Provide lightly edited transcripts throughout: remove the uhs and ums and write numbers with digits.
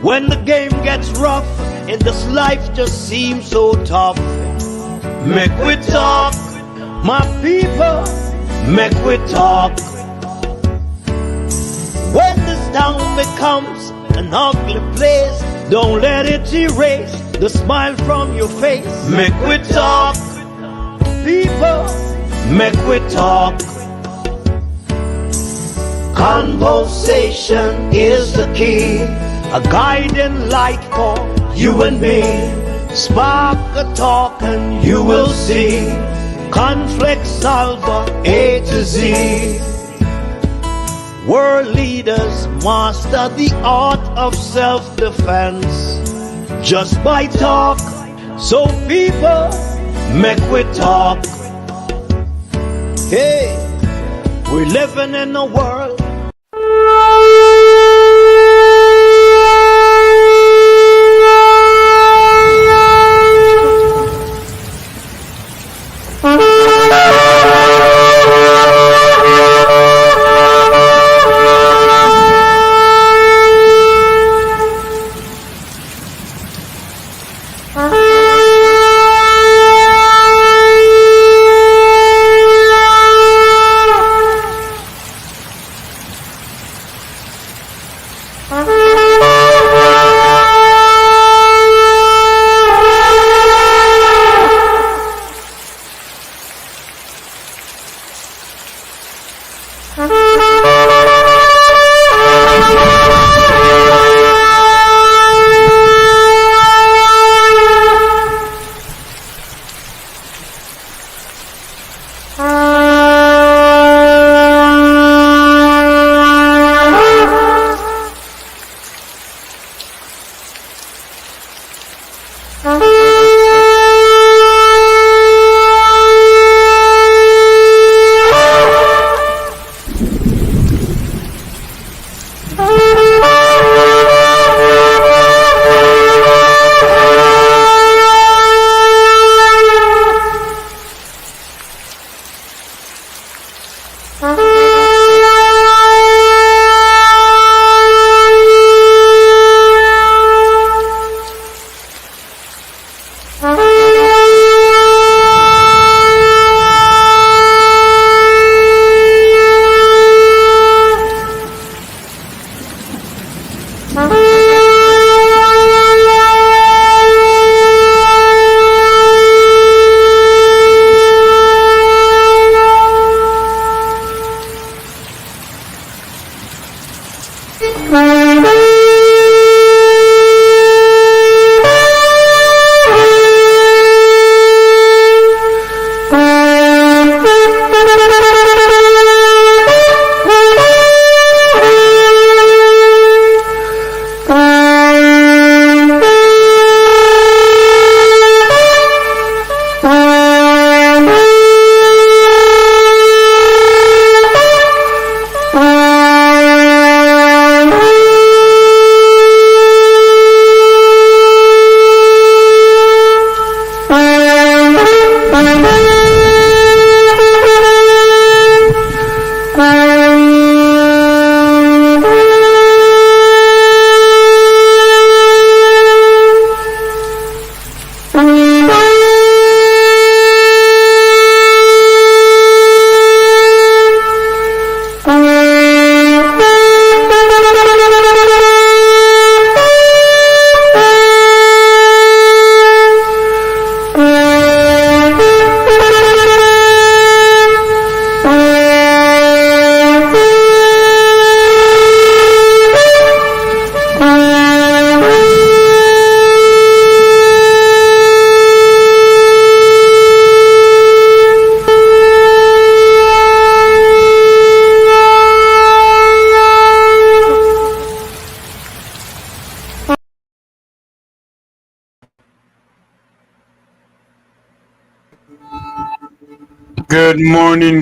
When the game gets rough and this life just seems so tough, make we talk, my people, make we talk. When this town becomes an ugly place, don't let it erase the smile from your face. Make we talk, people, make we talk. Conversation is the key, a guiding light for you and me. Spark a talk and you will see conflict solver A to Z. World leaders master the art of self-defense just by talk. So people, make we talk. Hey, we're living in a world.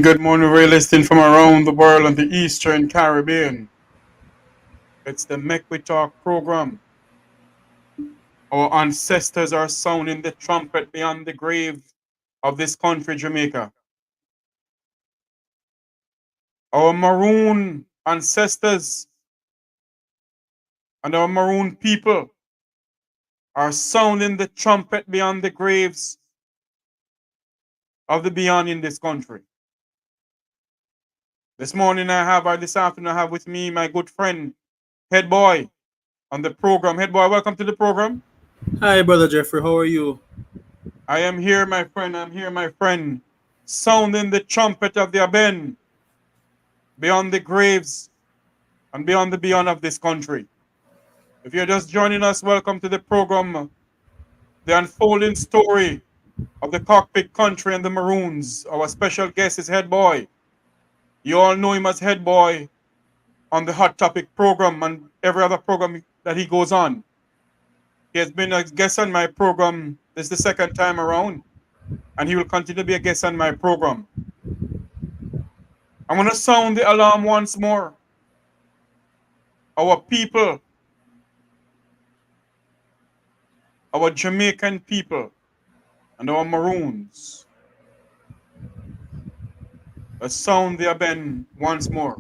Good morning, we're listening from around the world on the Eastern Caribbean. It's the Make We Talk program. Our ancestors are sounding the trumpet beyond the grave of this country, Jamaica. Our Maroon ancestors and our Maroon people are sounding the trumpet beyond the graves of the beyond in this country. This afternoon I have with me my good friend, Head Boy, on the program. Head Boy, welcome to the program. Hi, Brother Jeffrey. How are you? I am here, my friend, sounding the trumpet of the Aben beyond the graves and beyond the beyond of this country. If you're just joining us, welcome to the program, the unfolding story of the Cockpit Country and the Maroons. Our special guest is Head Boy. You all know him as Head Boy on the Hot Topic program and every other program that he goes on. He has been a guest on my program. This is the second time around, and he will continue to be a guest on my program. I'm going to sound the alarm once more. Our people, our Jamaican people, and our Maroons. Let's sound the Aben once more.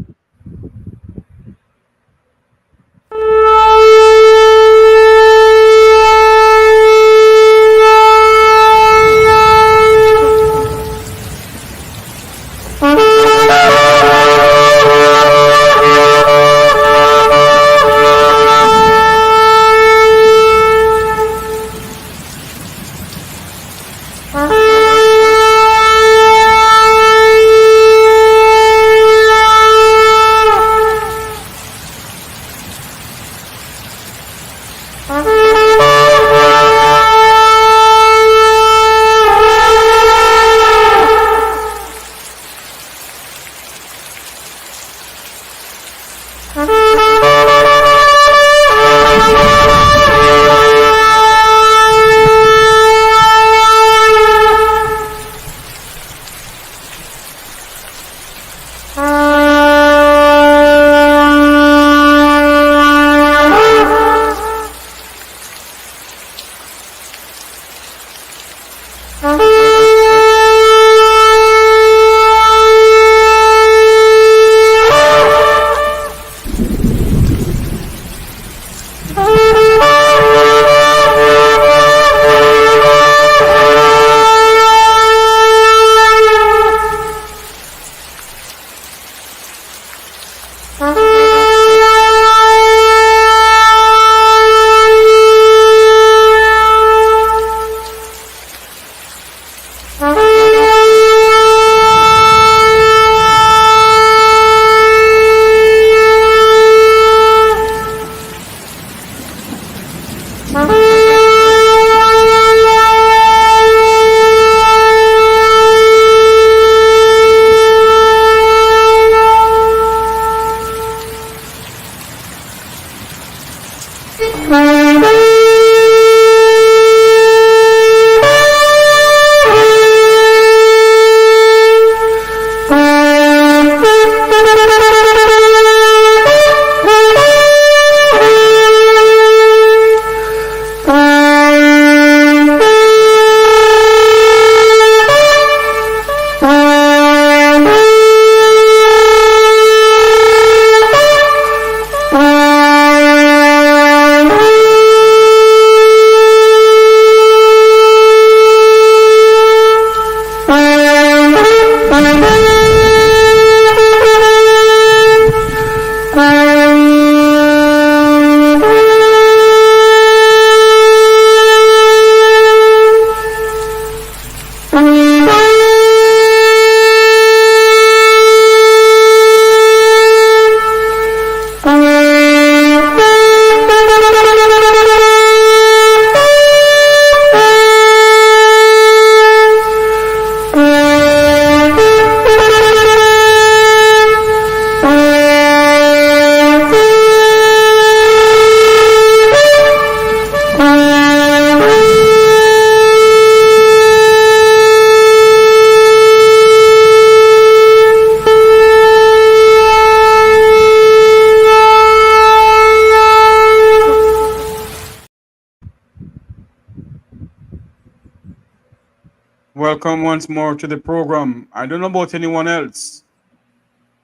Welcome once more to the program. I don't know about anyone else,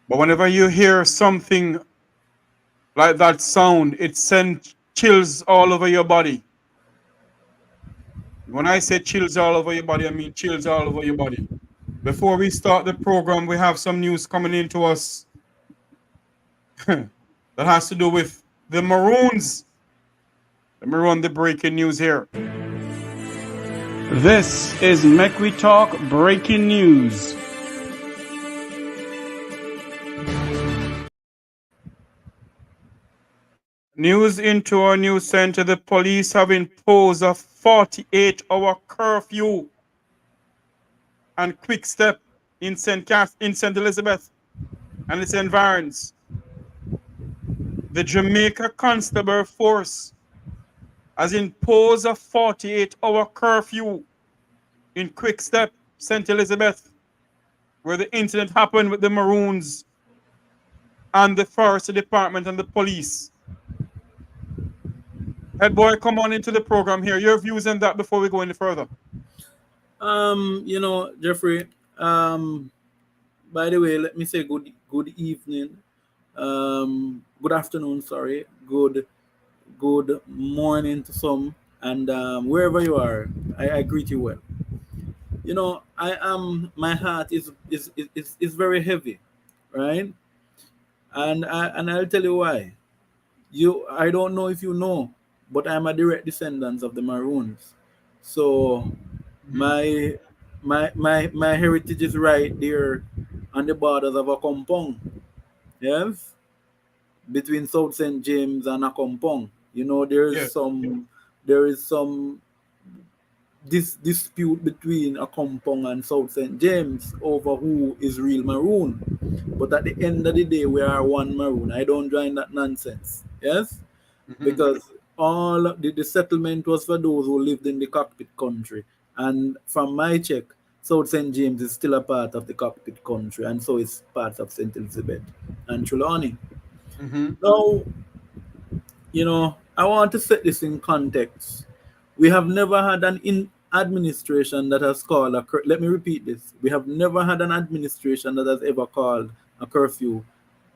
But whenever you hear something like that sound, it sends chills all over your body. When I say chills all over your body, I mean chills all over your body. Before we start the program, we have some news coming into us that has to do with the Maroons. Let me run the breaking news here. This is Make We Talk breaking news. News into our news center, the police have imposed a 48-hour curfew and Quickstep in St. Elizabeth and its environs. The Jamaica Constable Force has imposed a 48-hour curfew in Quickstep, St. Elizabeth, where the incident happened with the Maroons and the Forestry Department and the police. Head boy, come on into the program here. Your views on that before we go any further. Jeffrey, by the way, let me say good evening. Good afternoon, sorry. Good morning to some, and wherever you are, I greet you well. My heart is very heavy, right? And I'll tell you why. I don't know if you know, but I'm a direct descendant of the Maroons. So my heritage is right there on the borders of Accompong. Yes? Between South St. James and Accompong. There is some dispute between Accompong and South St. James over who is real Maroon. But at the end of the day, we are one Maroon. I don't join that nonsense. Yes? Because all the settlement was for those who lived in the Cockpit Country. And from my check, South St. James is still a part of the Cockpit Country, and so is part of St. Elizabeth and Trelawny. Now, I want to set this in context. We have never had an administration that has called let me repeat this. We have never had an administration that has ever called a curfew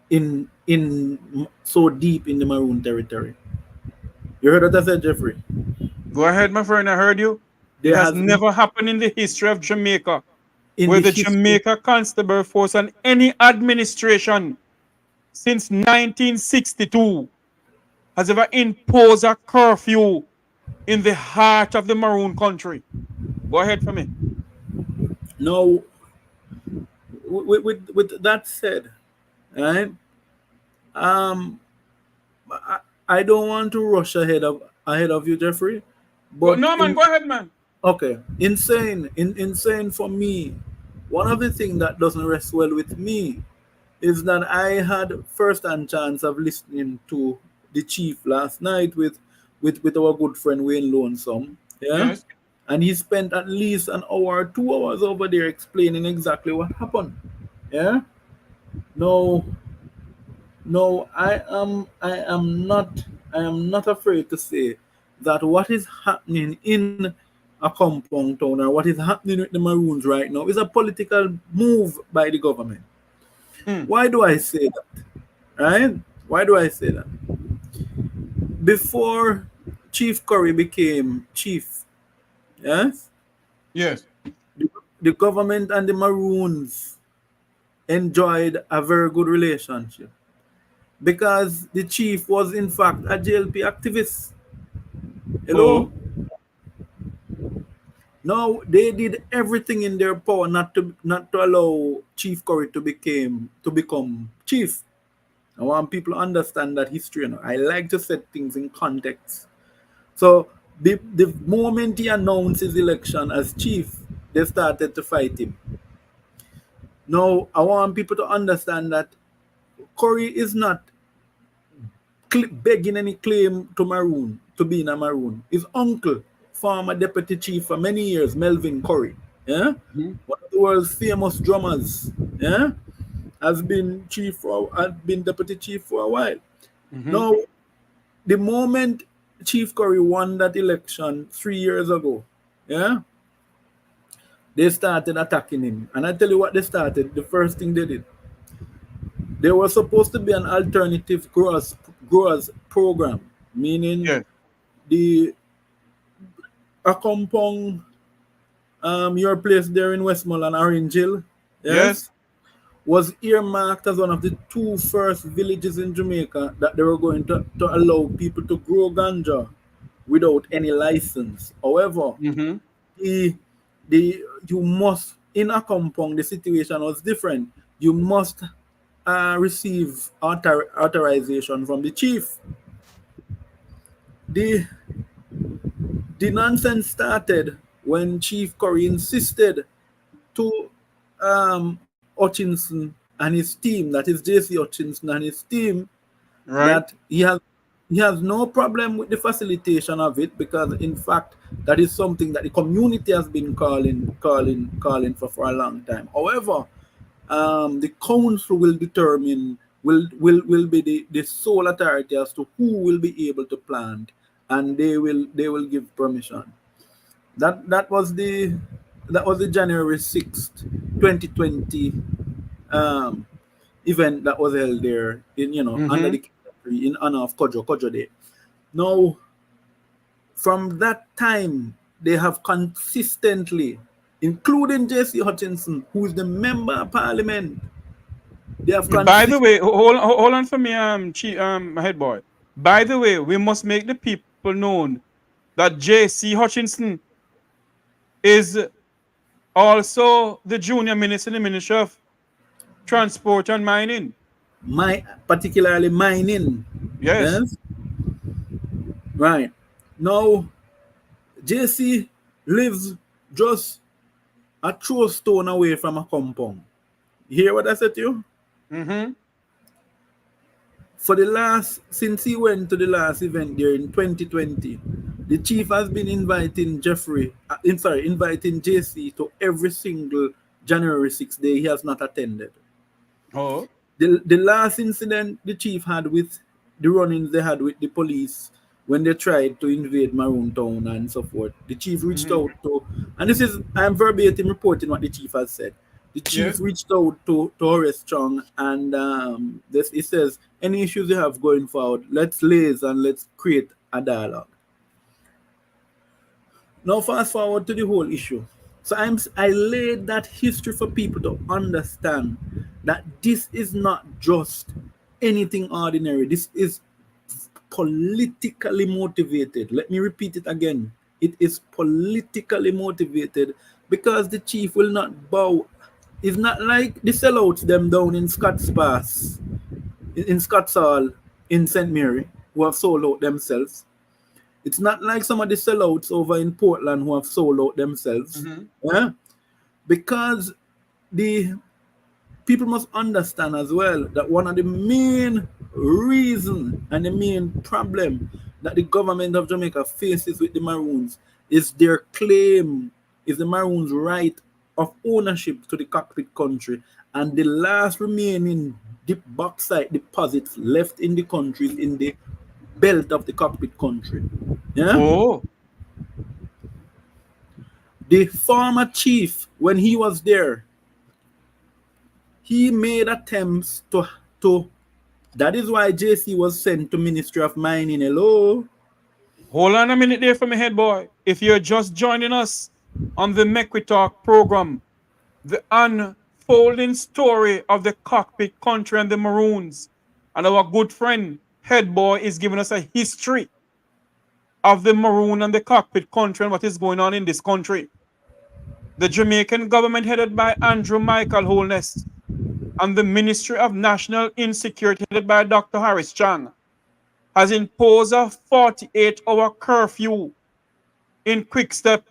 in so deep in the Maroon territory. You heard what I said, Jeffrey? Go ahead, my friend. I heard you. It has never happened in the history of Jamaica where the Jamaica Constable Force and any administration since 1962 has ever imposed a curfew in the heart of the Maroon country. Go ahead for me. No, with that said, right? I don't want to rush ahead of you, Jeffrey. But no, man, go ahead, man. Okay, insane for me. One of the things that doesn't rest well with me is that I had first-hand chance of listening to the chief last night with our good friend Wayne Lonesome. Yeah. Yes. And he spent at least an hour, 2 hours over there explaining exactly what happened. Yeah. No, I am not afraid to say that what is happening in Accompong town or what is happening with the Maroons right now is a political move by the government. Why do I say that? Right? Why do I say that? Before Chief Currie became chief, yes? Yes. The government and the Maroons enjoyed a very good relationship because the chief was in fact a JLP activist. Hello? Now they did everything in their power not to allow Chief Currie to become chief. I want people to understand that history. I like to set things in context. So the moment he announced his election as chief, they started to fight him. Now I want people to understand that Currie is not begging any claim to Maroon, to being a Maroon. His uncle, former deputy chief for many years, Melvin Currie, yeah, one of the world's famous drummers, yeah, has been deputy chief for a while. Now, the moment Chief Currie won that election 3 years ago, yeah, they started attacking him. And I tell you what they started, the first thing they did. There was supposed to be an alternative growers program, meaning Yes. the Accompong, your place there in Westmoreland, Orange Hill, Yes. yes, was earmarked as one of the two first villages in Jamaica that they were going to allow people to grow ganja without any license. However, Mm-hmm. the you must in Accompong the situation was different. You must receive authorization from the chief. The the nonsense started when Chief Currie insisted to Hutchinson and his team, that is JC Hutchinson and his team, Right. that he has no problem with the facilitation of it, because in fact that is something that the community has been calling for a long time. However, the council will determine, will be the sole authority as to who will be able to plant, and they will give permission. That was the January 6th, 2020 um, event that was held there in, under Mm-hmm. the tree in honor of Kojo Day. Now, from that time, they have consistently, including J.C. Hutchinson, who is the member of parliament, they have By the consistently. way, hold on for me, head boy. By the way, we must make the people known that J.C. Hutchinson is also the junior minister in the Ministry of Transport and Mining. Particularly mining. Yes. Yes, right. Now, JC lives just a throw stone away from a compound. You hear what I said to you? Mm-hmm. Since he went to the last event there in 2020, the chief has been inviting inviting JC to every single January 6th day he has not attended. Oh. The last incident the chief had with the run-ins they had with the police when they tried to invade Maroon town and so forth, the chief reached Mm-hmm. out to, and this is, I'm verbatim reporting what the chief has said. The chief Yes. reached out to Horace Strong, and he says, any issues you have going forward, let's laze and let's create a dialogue. Now, fast forward to the whole issue. So I laid that history for people to understand that this is not just anything ordinary. This is politically motivated. Let me repeat it again. It is politically motivated, because the chief will not bow. It's not like the sellouts them down in Scott's Pass, in Scott's Hall, in St. Mary, who have sold out themselves. It's not like some of the sellouts over in Portland who have sold out themselves. Mm-hmm. Yeah? Because the people must understand as well that one of the main reason and the main problem that the government of Jamaica faces with the Maroons is their claim, is the Maroons' right of ownership to the Cockpit Country, and the last remaining deep bauxite deposits left in the country is in the belt of the Cockpit Country. Yeah? Oh. The former chief, when he was there, he made attempts to that is why JC was sent to Ministry of Mining. Hello. Hold on a minute there for me, head boy. If you're just joining us on the Make We Talk program, the unfolding story of the Cockpit Country and the Maroons, and our good friend head boy is giving us a history of the Maroon and the Cockpit Country and what is going on in this country. The Jamaican government, headed by Andrew Michael Holness, and the Ministry of National Insecurity, headed by Dr. Harris Chang, has imposed a 48-hour curfew in Quickstep,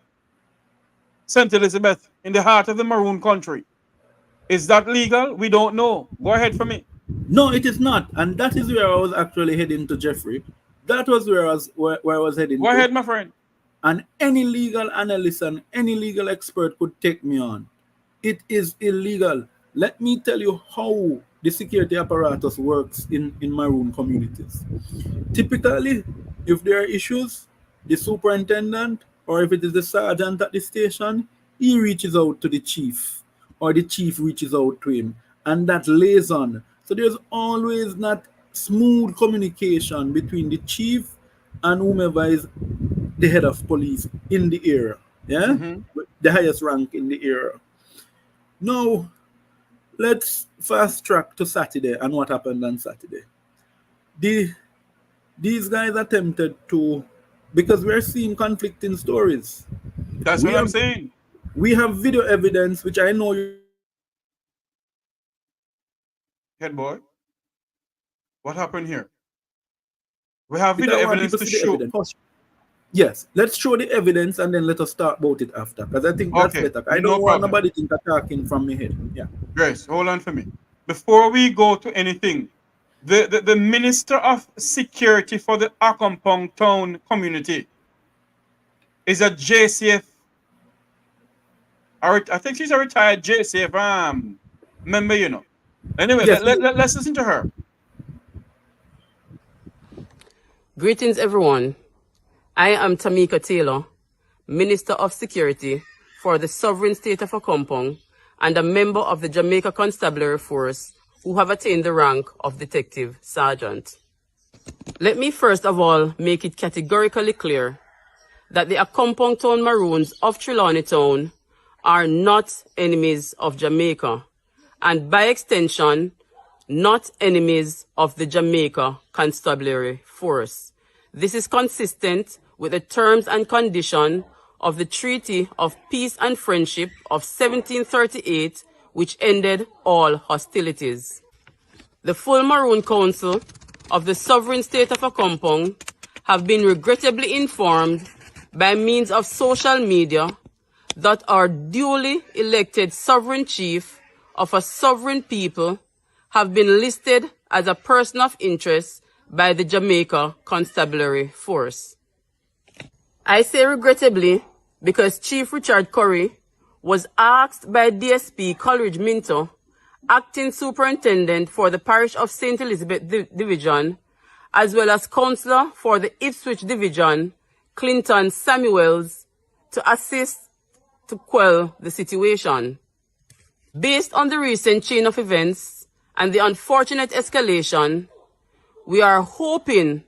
St. Elizabeth, in the heart of the Maroon country. Is that legal? We don't know. Go ahead for me. No, it is not. And that is where I was actually heading to, Jeffrey. That was where I was heading Go to. ahead, my friend. And any legal analyst and any legal expert could take me on. It is illegal. Let me tell you how the security apparatus works in Maroon communities. Typically, if there are issues, the superintendent, or if it is the sergeant at the station, he reaches out to the chief, or the chief reaches out to him, and that lays on. So there's always not smooth communication between the chief and whomever is the head of police in the area. Yeah? Mm-hmm. The highest rank in the area. Now, let's fast track to Saturday and what happened on Saturday. These guys attempted to, because we're seeing conflicting stories. That's We what I'm have saying. we have video evidence, which I know you Head boy, what happened here? We have because video I want evidence people to to see the show. evidence. First, yes, let's show the evidence and then let us talk about it after. Because I think that's Okay, better. I no don't want problem. nobody think attacking from my head. Yeah. Grace, hold on for me. Before we go to anything, the Minister of Security for the Accompong town community is a JCF. I think she's a retired JCF member, you know. Anyway, Yes. let's listen to her. Greetings, everyone. I am Tamika Taylor, Minister of Security for the Sovereign State of Accompong and a member of the Jamaica Constabulary Force who have attained the rank of Detective Sergeant. Let me first of all make it categorically clear that the Accompong Town Maroons of Trelawny Town are not enemies of Jamaica and by extension, not enemies of the Jamaica Constabulary Force. This is consistent with the terms and conditions of the Treaty of Peace and Friendship of 1738, which ended all hostilities. The full Maroon Council of the Sovereign State of Accompong have been regrettably informed by means of social media that our duly elected sovereign chief of a sovereign people have been listed as a person of interest by the Jamaica Constabulary Force. I say regrettably because Chief Richard Currie was asked by DSP Coleridge Minto, acting superintendent for the parish of St. Elizabeth Division, as well as councillor for the Ipswich Division, Clinton Samuels, to assist to quell the situation. Based on the recent chain of events and the unfortunate escalation, we are hoping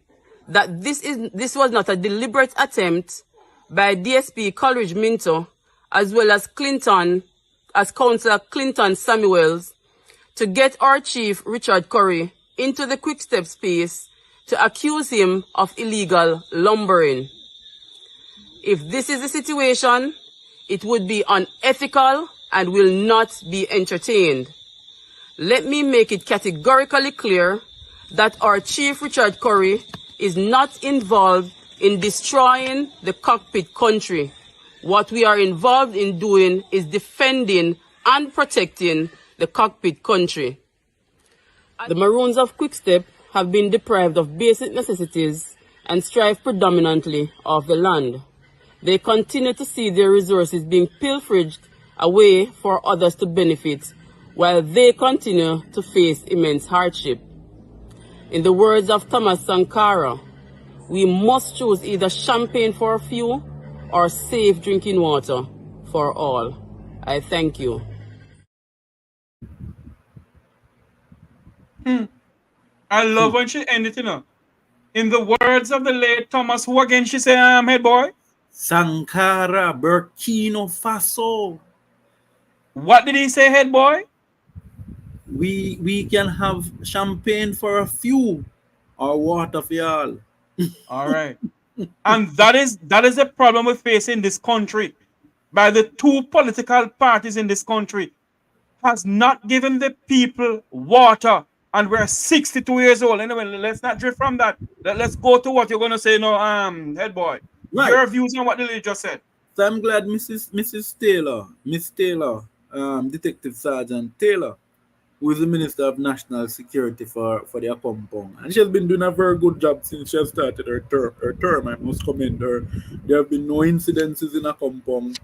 that this was not a deliberate attempt by DSP Coleridge Minto as well as Councillor Clinton Samuels to get our Chief Richard Currie into the Quickstep space to accuse him of illegal lumbering. If this is the situation, it would be unethical and will not be entertained. Let me make it categorically clear that our Chief Richard Currie is not involved in destroying the Cockpit Country. What we are involved in doing is defending and protecting the Cockpit Country. The Maroons of Quickstep have been deprived of basic necessities and strive predominantly of the land. They continue to see their resources being pilfered away for others to benefit, while they continue to face immense hardship. In the words of Thomas Sankara, we must choose either champagne for a few or safe drinking water for all. I thank you. I love when she ended, you know. In the words of the late Thomas, who again she said, head boy? Sankara, Burkina Faso. What did he say, head boy? We can have champagne for a few or water for y'all. All right. And that is a problem we face in this country by the two political parties in this country has not given the people water, and we're 62 years old. Anyway, let's not drift from that. Let's go to what you're going to say now, head boy. Right. Your views on what the lady just said. So I'm glad Miss Taylor, Detective Sergeant Taylor, who is the Minister of National Security for the Accompong. And she has been doing a very good job since she has started her term. I must commend her. There have been no incidences in Accompong,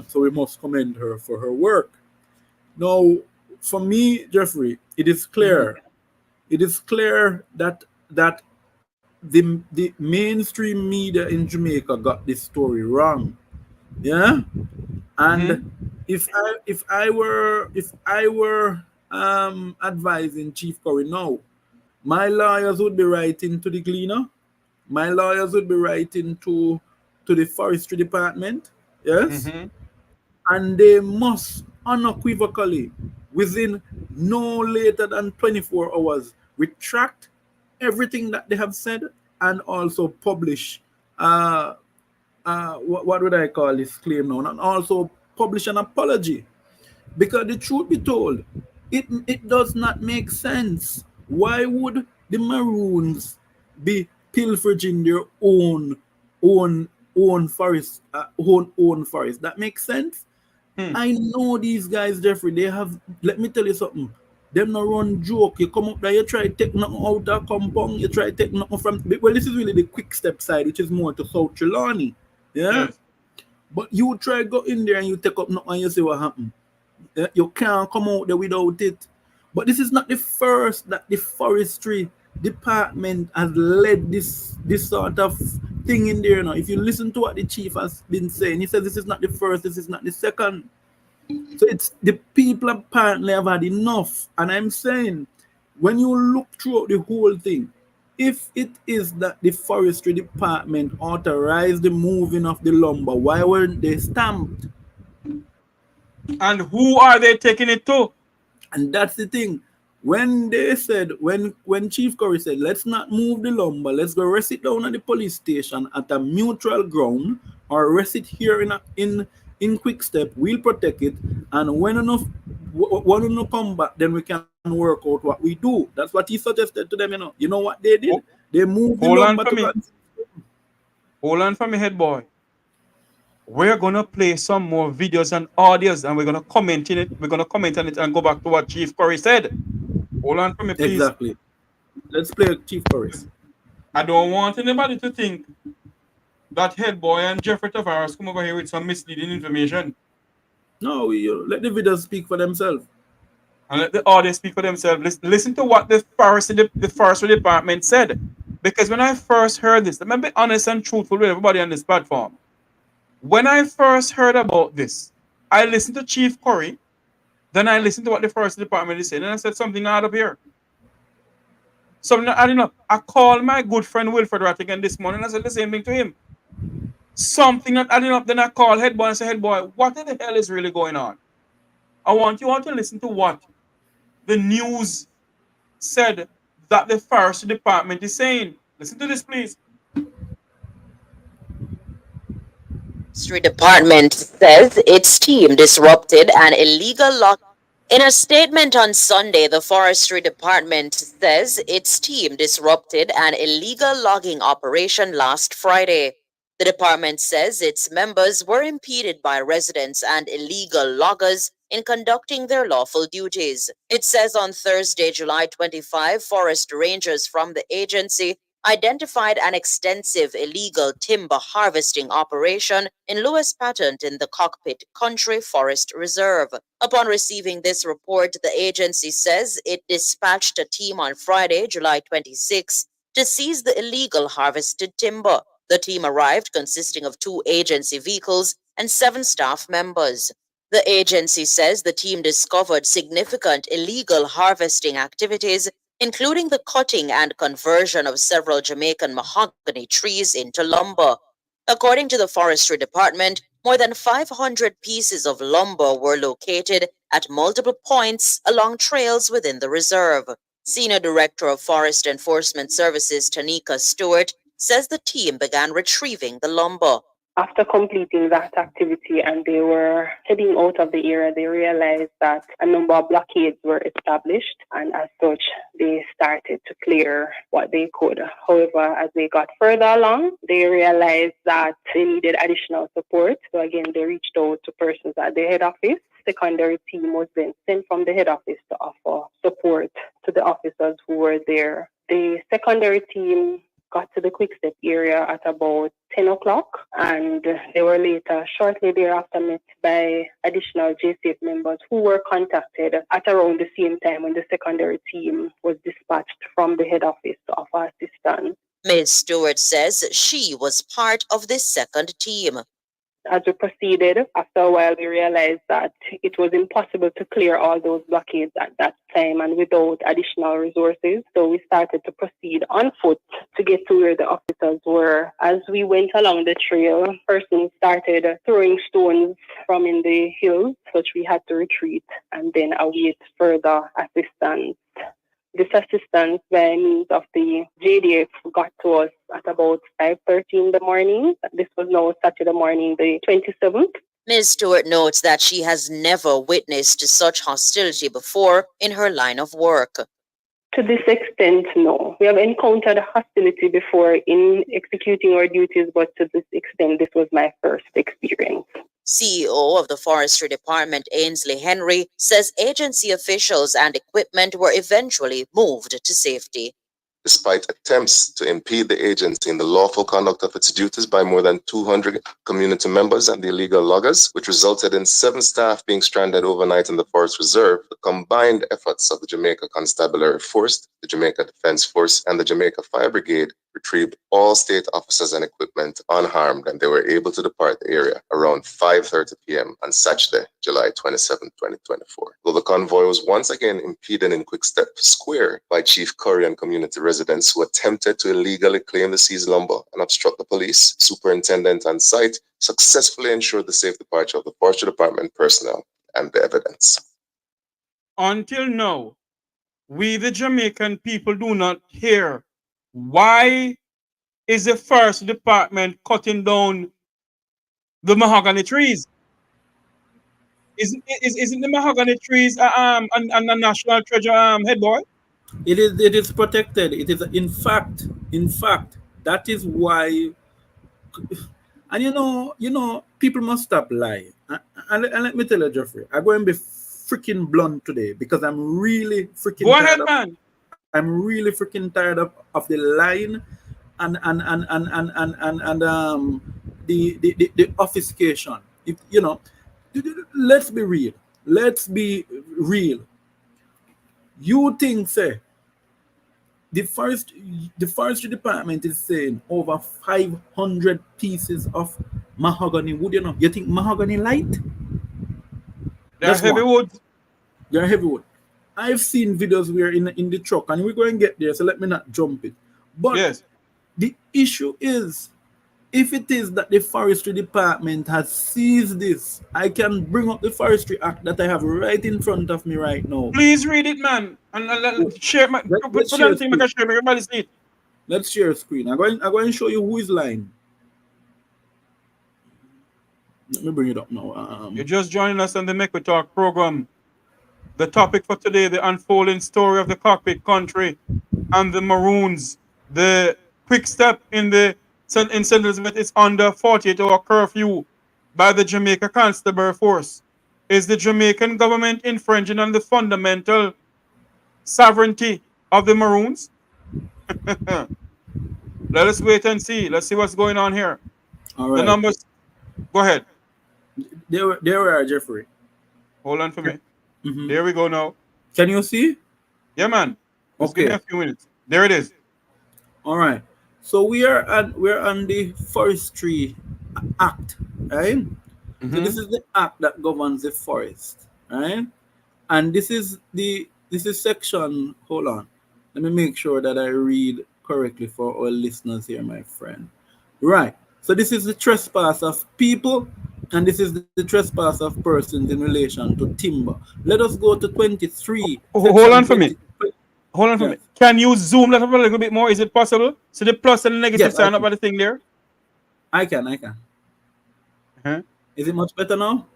so we must commend her for her work. Now, for me, Jeffrey, it is clear. It is clear that the mainstream media in Jamaica got this story wrong. Yeah? And if I were advising Chief Currie now. My lawyers would be writing to the cleaner. My lawyers would be writing to the Forestry Department. Yes. Mm-hmm. And they must unequivocally, within no later than 24 hours, retract everything that they have said and also publish what would I call this claim now? And also publish an apology. Because the truth be told, it does not make sense. Why would the Maroons be pilfering their own forest, own forest? That makes sense. I know these guys, Jeffrey. They have. Let me tell you something. Them no run joke. You come up there, you try to take nothing out of Accompong, you try to take nothing from. Well, this is really the Quickstep side, which is more to South Trelawny. Yeah. Yes. But you try go in there and you take up nothing and you see what happen. You can't come out there without it. But this is not the first that the Forestry Department has led this sort of thing in there now. If you listen to what the chief has been saying, he says this is not the first, this is not the second. So it's the people apparently have had enough. And I'm saying, when you look throughout the whole thing, if it is that the Forestry Department authorized the moving of the lumber, why weren't they stamped? And who are they taking it to? And that's the thing. When they said, when Chief Currie said, let's not move the lumber, let's go rest it down at the police station at a neutral ground, or rest it here in Quickstep, we'll protect it. And when enough come back, then we can work out what we do. That's what he suggested to them. You know what they did? They moved the Hold on lumber for me. to. Hold on for me, head boy. We're gonna play some more videos and audios, and we're gonna comment in it. We're gonna comment on it and go back to what Chief Currie said. Hold on for me, please. Exactly. Let's play Chief Currie. I don't want anybody to think that head boy and Jeffrey Tavares come over here with some misleading information. No, let the videos speak for themselves. And let the audience speak for themselves. Listen to what the Forestry Department said. Because when I first heard this, let me be honest and truthful with everybody on this platform. When I first heard about this, I listened to Chief Currie, then I listened to what the Forestry Department is saying, and I said something not up here. Something not adding up. I called my good friend Wilfred Rattigan this morning and I said the same thing to him. Something not adding up. Then I called head boy and said, head boy, what the hell is really going on? I want you all to listen to what the news said that the Forestry Department is saying. Listen to this, please. Forestry Department says its team disrupted an illegal lock. In a statement on Sunday, the Forestry Department says its team disrupted an illegal logging operation last Friday. The department says its members were impeded by residents and illegal loggers in conducting their lawful duties. It says on Thursday, July 25, forest rangers from the agency identified an extensive illegal timber harvesting operation in Lewis Patent in the Cockpit Country Forest Reserve. Upon receiving this report, the agency says it dispatched a team on Friday, July 26, to seize the illegal harvested timber. The team arrived consisting of 2 agency vehicles and 7 staff members. The agency says the team discovered significant illegal harvesting activities, including the cutting and conversion of several Jamaican mahogany trees into lumber. According to the Forestry Department, more than 500 pieces of lumber were located at multiple points along trails within the reserve. Senior Director of Forest Enforcement Services Tanika Stewart says the team began retrieving the lumber. After completing that activity and they were heading out of the area, they realized that a number of blockades were established, and as such, they started to clear what they could. However, as they got further along, they realized that they needed additional support. So again, they reached out to persons at the head office. Secondary team was then sent from the head office to offer support to the officers who were there. The secondary team got to the Quickstep area at about 10 o'clock, and they were later, shortly thereafter, met by additional JCF members who were contacted at around the same time when the secondary team was dispatched from the head office to offer assistance. Ms. Stewart says she was part of this second team. As we proceeded, after a while, we realized that it was impossible to clear all those blockades at that time and without additional resources. So we started to proceed on foot to get to where the officers were. As we went along the trail, persons started throwing stones from in the hills, such we had to retreat and then await further assistance. This assistance by means of the JDF got to us at about 5:30 in the morning. This was now Saturday morning, the 27th. Ms. Stewart notes that she has never witnessed such hostility before in her line of work. To this extent, no. We have encountered hostility before in executing our duties, but to this extent, this was my first experience. CEO of the Forestry Department, Ainsley Henry, says agency officials and equipment were eventually moved to safety. Despite attempts to impede the agency in the lawful conduct of its duties by more than 200 community members and the illegal loggers, which resulted in 7 staff being stranded overnight in the Forest Reserve, the combined efforts of the Jamaica Constabulary Force, the Jamaica Defense Force, and the Jamaica Fire Brigade retrieved all state officers and equipment unharmed, and they were able to depart the area around 5:30 p.m. on Saturday, July 27, 2024. Though the convoy was once again impeded in Quickstep Square by Chief Currie and community residents who attempted to illegally claim the seized lumber and obstruct the police, superintendent on site successfully ensured the safe departure of the Forestry Department personnel and the evidence. Until now, we the Jamaican people do not hear why is the Forestry Department cutting down the mahogany trees. Isn't the mahogany trees a national treasure, head boy? It is protected. It is in fact that is why. And you know, people must stop lying. And let me tell you, Jeffrey, I'm going to be freaking blunt today because I'm really freaking Go tired ahead, man. I'm really freaking tired of the lying and the obfuscation. You know, let's be real. Let's be real. You think, say, the Forestry Department is saying over 500 pieces of mahogany wood. You know, you think mahogany light? They're heavy wood. They're heavy wood. I've seen videos where in the truck, and we're going to get there, so let me not jump it. But yes, the issue is, if it is that the Forestry Department has seized this, I can bring up the Forestry Act that I have right in front of me right now. Please read it, man, and share my. Let's share thing, make sure everybody see it. Let's share a screen. I'm going to show you who is lying. Let me bring it up now. You're just joining us on the Make We Talk program. The topic for today, the unfolding story of the Cockpit Country and the Maroons. The Quickstep in St. Elizabeth is under 48-hour curfew by the Jamaica Constabulary Force. Is the Jamaican government infringing on the fundamental sovereignty of the Maroons? Let us wait and see. Let's see what's going on here. All right. The numbers. Go ahead. There we are, Jeffrey. Hold on for me. Mm-hmm. There we go now. Can you see? Yeah, man. Just give me a few minutes. There it is. All right. So we're on the Forestry Act, right? Mm-hmm. So this is the act that governs the forest, right? And this is section. Hold on. Let me make sure that I read correctly for our listeners here, my friend. Right. So this is the trespass of people, and this is the trespass of persons in relation to timber. Let us go to 23. Hold on for me. Hold on for me. Can you zoom that up a little bit more? Is it possible? So the plus and the negative sign up by the thing there? I can. Uh-huh. Is it much better now?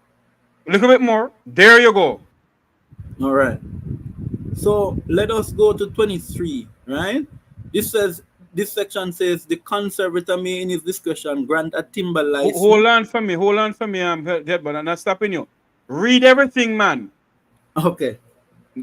A little bit more. There you go. All right. So let us go to 23, right? This section says the conservator may in his discretion grant a timber license. Hold on for me, but I'm not stopping you. Read everything, man. Okay.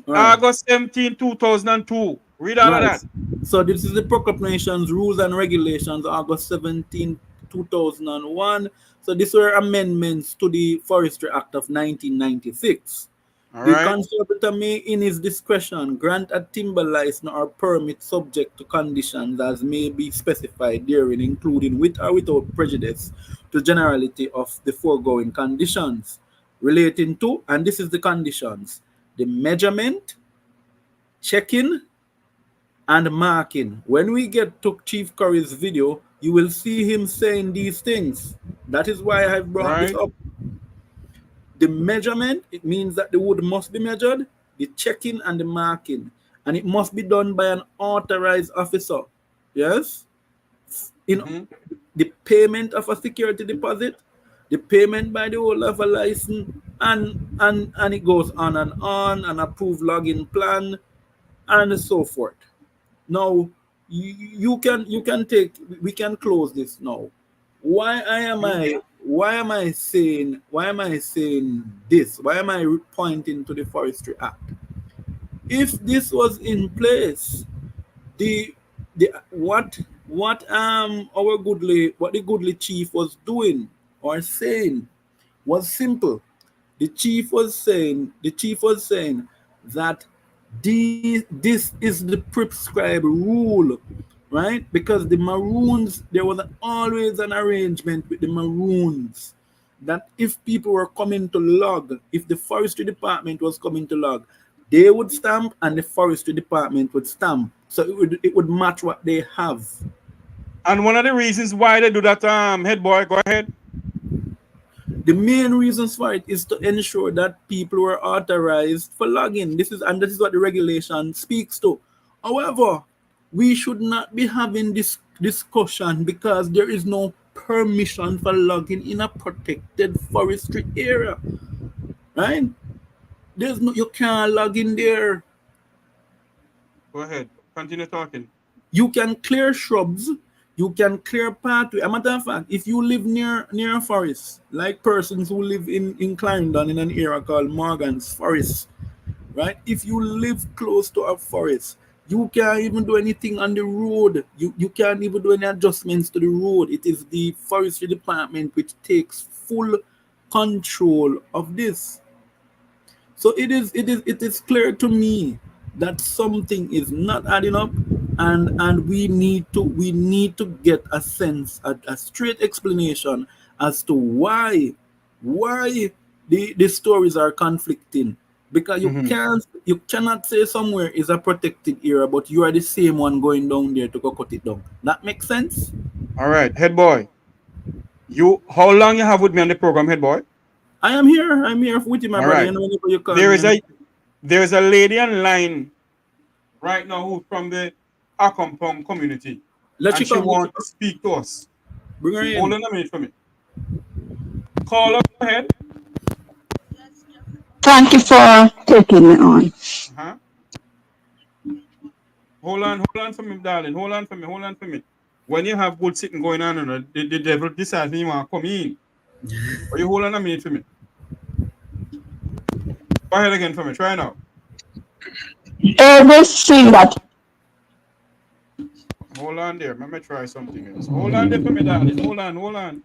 Right. August 17, 2002. Read all of that. So this is the proclamations, rules and regulations, August 17, 2001. So these were amendments to the Forestry Act of 1996. The conservator may, in his discretion, grant a timber license or permit subject to conditions as may be specified therein, including with or without prejudice to generality of the foregoing conditions relating to, and this is the conditions, the measurement, checking, and marking. When we get to Chief Currie's video, you will see him saying these things. That is why I brought this up. The measurement, it means that the wood must be measured, the checking and the marking, and it must be done by an authorized officer. Yes? The payment of a security deposit, the payment by the holder of a license, and it goes on, an approved login plan, and so forth. Now, we can close this now. Why am I saying this? Why am I pointing to the Forestry Act? If this was in place, what the goodly chief was doing or saying was simple. The chief was saying that this is the prescribed rule, right? Because the Maroons, there was always an arrangement with the Maroons that if people were coming to log, if the Forestry Department was coming to log, they would stamp and the Forestry Department would stamp. So it would match what they have. And one of the reasons why they do that, head boy, go ahead. The main reasons for it is to ensure that people were authorized for logging. This is what the regulation speaks to. However, we should not be having this discussion because there is no permission for logging in a protected forestry area, right? You can't log in there. Go ahead, continue talking. You can clear shrubs. You can clear pathway. As a matter of fact, if you live near a forest, like persons who live in Clarendon in an area called Morgan's Forest, right? If you live close to a forest, you can't even do anything on the road. You can't even do any adjustments to the road. It is the Forestry Department which takes full control of this. So it is clear to me that something is not adding up, and we need to get a sense, a straight explanation as to why the stories are conflicting. Because you cannot say somewhere is a protected area, but you are the same one going down there to go cut it down. That makes sense? All right, head boy. How long you have with me on the program, head boy? I am here. I'm here with you, my brother. Right. You know, you call there is a lady online right now who's from the Accompong community. And she wants to speak to us. Bring her in. Hold on a minute for me. Call up, go ahead. Thank you for taking me on. Hold on for me, darling. Hold on for me. When you have good sitting going on, the devil decides you want to come in. Or you hold on a minute for me. Go ahead again for me. Try now. Everything that. Hold on there. Let me try something else. Hold on there for me, darling. Hold on.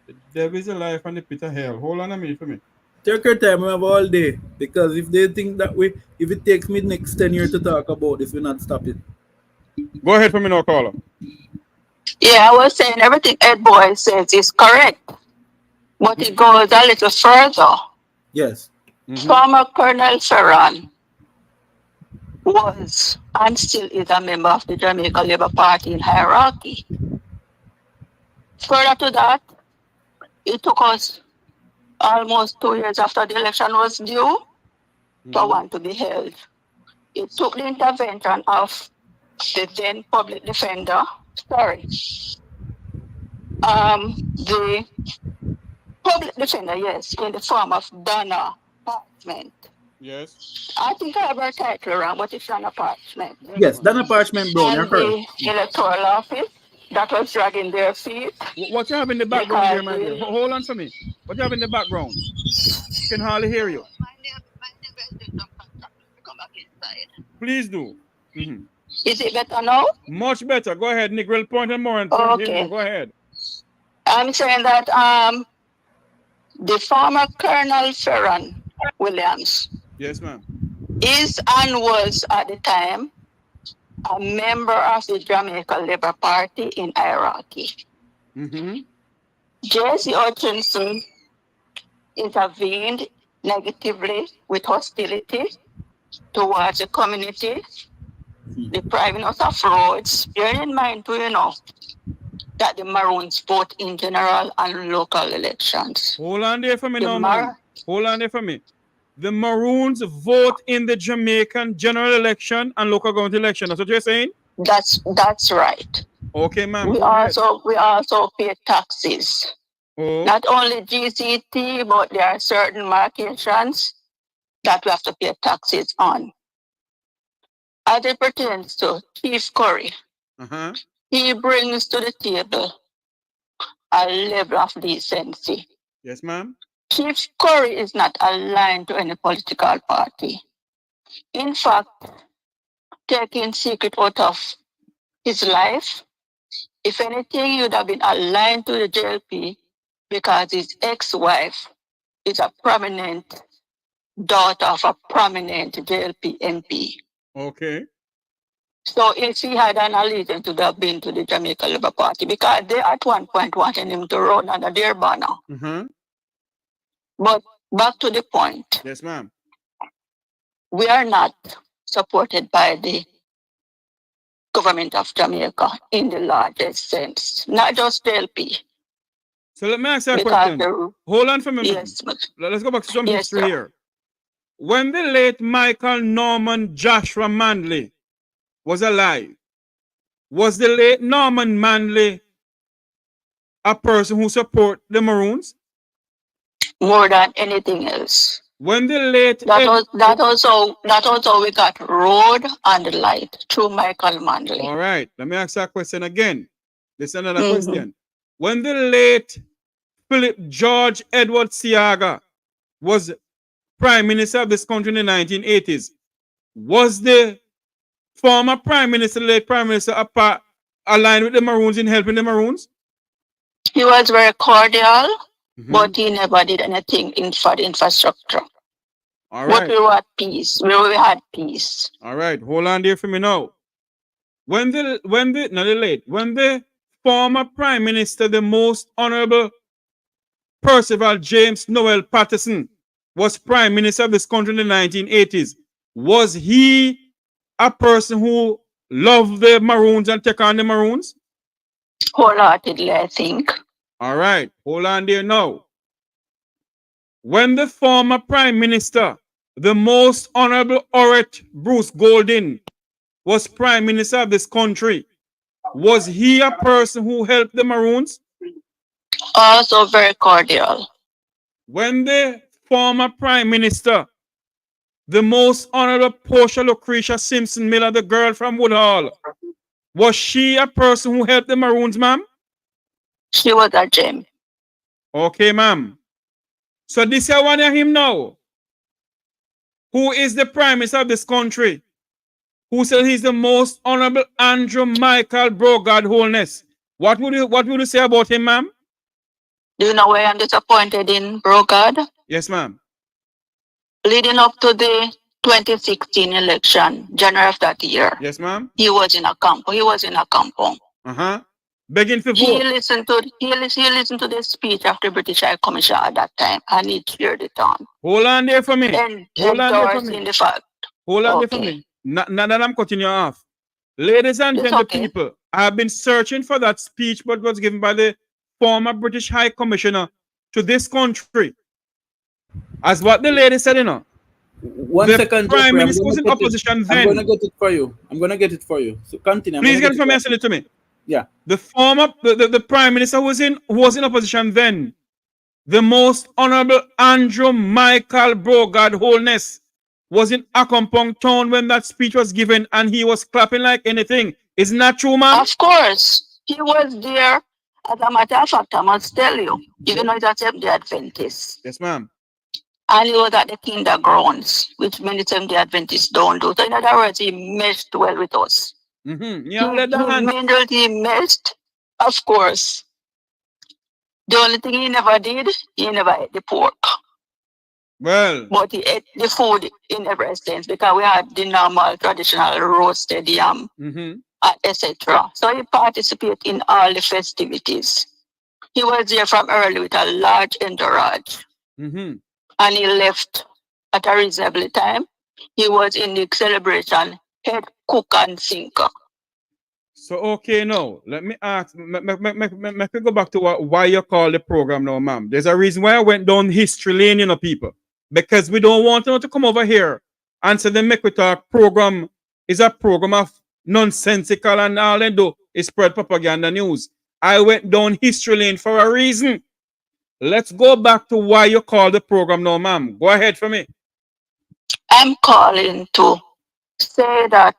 The devil is alive and the pit of hell. Hold on a minute for me. Take your time, we have all day. Because if they think that if it takes me next 10 years to talk about this, we'll not stop it. Go ahead for me now, caller. Yeah, I was saying everything Ed Boy says is correct. But it goes a little further. Yes. Former Colonel Ferran was and still is a member of the Jamaica Labour Party in hierarchy. Further to that, it took us almost 2 years after the election was due for one to be held. It took the intervention of the then public defender, the public defender, yes, in the form of Donna Parchment. Yes. I think I have her title wrong, but it's Donna Parchment. Yes, Donna Parchment Brown, you're correct. The electoral office that was dragging their feet. What you have in the background here, my dear? Hold on for me. What you have in the background? I can hardly hear you. Please do. Is it better now? Much better. Go ahead, Negril. Point and more. Okay. Go ahead. I'm saying that the former Colonel Ferran Williams. Yes, ma'am. Is and was at the time a member of the Jamaica Labour Party in hierarchy. Jesse Hutchinson intervened negatively with hostility towards the community, depriving us of roads. Bearing in mind, too, that the Maroons vote in general and local elections. Hold on there for me now, man. Hold on there for me. The Maroons vote in the Jamaican general election and local government election. That's what you're saying? That's right. Okay, ma'am. We also pay taxes. Oh. Not only GCT, but there are certain markations that we have to pay taxes on. As it pertains to Chief Currie, he brings to the table a level of decency. Yes, ma'am. Chief Currie is not aligned to any political party. In fact, taking secret out of his life, if anything, he would have been aligned to the JLP because his ex-wife is a prominent daughter of a prominent JLP MP. Okay. So if he had an allegiance, to have been to the Jamaica Labour Party because they at one point wanted him to run under their banner. But back to the point. Yes, ma'am. We are not supported by the government of Jamaica in the largest sense, not just the LP. So let me ask you a question. Hold on for a minute. Yes, let's go back to some history here. When the late Michael Norman Joshua Manley was alive, was the late Norman Manley a person who supported the Maroons? More than anything else. When the late that also we got road and light through Michael Manley. All right, let me ask that question again. This is another question. When the late Philip George Edward Siaga was Prime Minister of this country in the 1980s, was the former Prime Minister, late Prime Minister, aligned with the Maroons in helping the Maroons? He was very cordial, but he never did anything for the infrastructure. All right. But we were at peace. We had peace. All right, hold on there for me now. When the former Prime Minister, the most honorable Percival James Noel Patterson, was Prime Minister of this country in the 1980s, was he a person who loved the Maroons and took on the Maroons? Wholeheartedly, I think. All right, hold on there now. When the former Prime Minister, the most honorable Oret Bruce Golding, was Prime Minister of this country, was he a person who helped the Maroons? Also very cordial. When the former Prime Minister, the most honorable Portia Lucretia Simpson Miller, the girl from Woodhall, was she a person who helped the Maroons, ma'am? She was a gem. Okay, ma'am. So this is one of him now, who is the Prime Minister of this country, who said he's the most honorable Andrew Michael Brogard Holness. What would you say about him, ma'am? Do you know why I'm disappointed in Brogard? Yes, ma'am. Leading up to the 2016 election, January of that year. Yes, ma'am. He was in Accompong. Begging for vote. He listened to the speech of the British High Commission at that time, and he cheered it on. Hold on there for me. Hold on there for me. Hold on there for me. Now that I'm cutting you off. Ladies and gentlemen, people, I have been searching for that speech but was given by the former British High Commissioner to this country. As what the lady said, One the second, Prime Minister was in opposition then. I'm going to get it for you. So continue. Please get it for me and send it to me. Yeah. The Prime Minister who was in opposition then, the most honorable Andrew Michael Brogard Holness, was in Accompong town when that speech was given, and he was clapping like anything. Isn't that true, ma'am? Of course. He was there. As a matter of fact, I must tell you, even though he's a Seventh-day Adventist. Yes, ma'am. And he was at the kindergrounds, which many Seventh-day Adventists don't do. So in other words, he meshed well with us. Yeah, He meshed, of course. The only thing he never did, he never ate the pork. Well, but he ate the food in every sense because we had the normal traditional roasted yam, etc. So he participated in all the festivities. He was there from early with a large entourage. And he left at a reasonable time. He was in the celebration, head cook and sinker. So, okay, now, let me ask, me go back to why you call the program now, ma'am. There's a reason why I went down history lane, you know, people. Because we don't want you to come over here and say the Make We Talk program is a program of nonsensical and all they do is spread propaganda news. I went down history lane for a reason. Let's go back to why you call the program now, ma'am. Go ahead for me. I'm calling to say that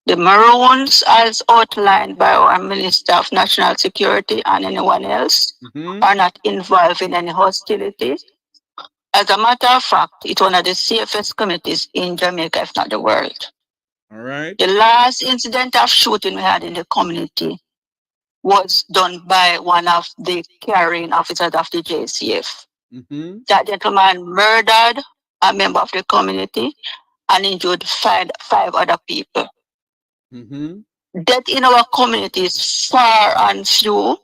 the Maroons, as outlined by our Minister of National Security and anyone else, are not involved in any hostility. As a matter of fact, it's one of the safest communities in Jamaica, if not the world. All right. The last incident of shooting we had in the community was done by one of the carrying officers of the JCF. That gentleman murdered a member of the community and injured five other people. Death in our community is far and few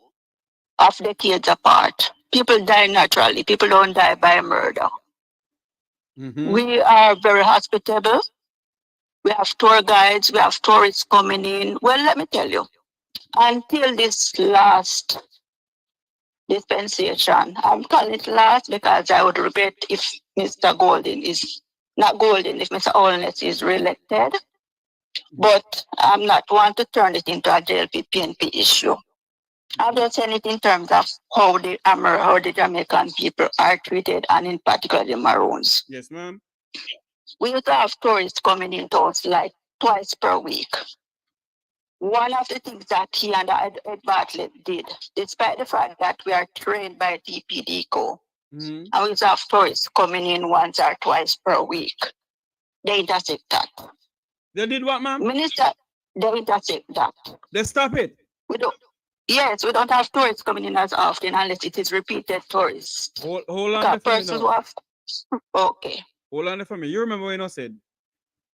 of decades apart. People die naturally. People don't die by murder. We are very hospitable. We have tour guides. We have tourists coming in. Well, let me tell you, until this last dispensation, I'm calling it last because I would regret if Mr. Golden is not Golden, if Mr. Holness is re-elected. But I'm not one to turn it into a JLP-PNP issue. I'm just saying it in terms of how the Jamaican people are treated, and in particular the Maroons. Yes, ma'am. We used to have tourists coming into us like twice per week. One of the things that he and Ed Bartlett did, despite the fact that we are trained by TPDCO, and we used to have tourists coming in once or twice per week, they intercept that. They did what, ma'am? Minister, they intercept that. They stop it. We don't. Yes, we don't have tourists coming in as often unless it is repeated tourists. Hold on for me now. Okay. Hold on for me. You remember when I said,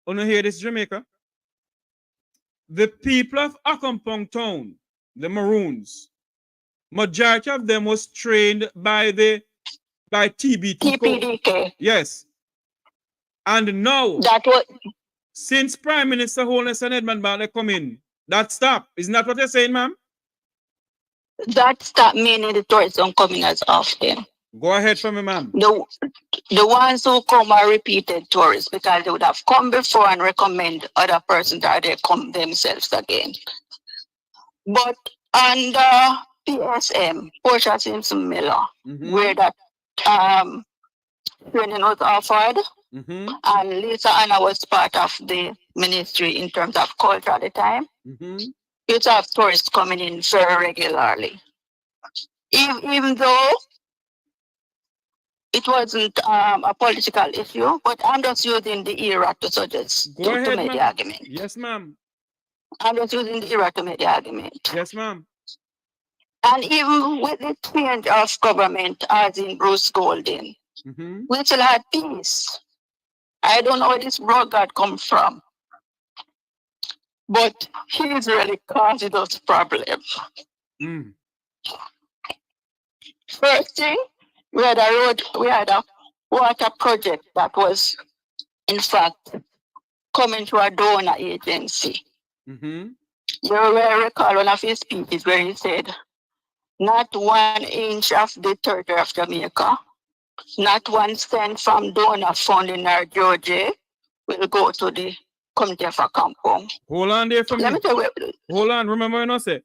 when you hear this Jamaica, the people of Accompong town, the Maroons, majority of them was trained by TPDK. Yes. And now, that was, since Prime Minister Holness and Edmund Bartlett come in, that stop. Isn't that what you're saying, ma'am? That stop meaning the tourists don't come in as often. Go ahead for me, ma'am. The ones who come are repeated tourists because they would have come before and recommend other persons or they come themselves again. But under PSM, Portia Simpson Miller, where that training was offered, and Lisa Anna was part of the ministry in terms of culture at the time, you have tourists coming in very regularly. Even though it wasn't a political issue, but I'm just using the era to suggest to make the argument. Yes, ma'am. I'm just using the era to make the argument. Yes, ma'am. And even with the change of government, as in Bruce Golden, we still had peace. I don't know where this broadcast come from, but he's really causing us problems. First thing, we had a water project that was, in fact, coming to a donor agency. You will recall one of his speeches where he said, not 1 inch of the territory of Jamaica, not 1 cent from donor fund in our Georgia will go to the community of Accompong. Hold on there for me. Let me tell you. Hold on, remember when I said,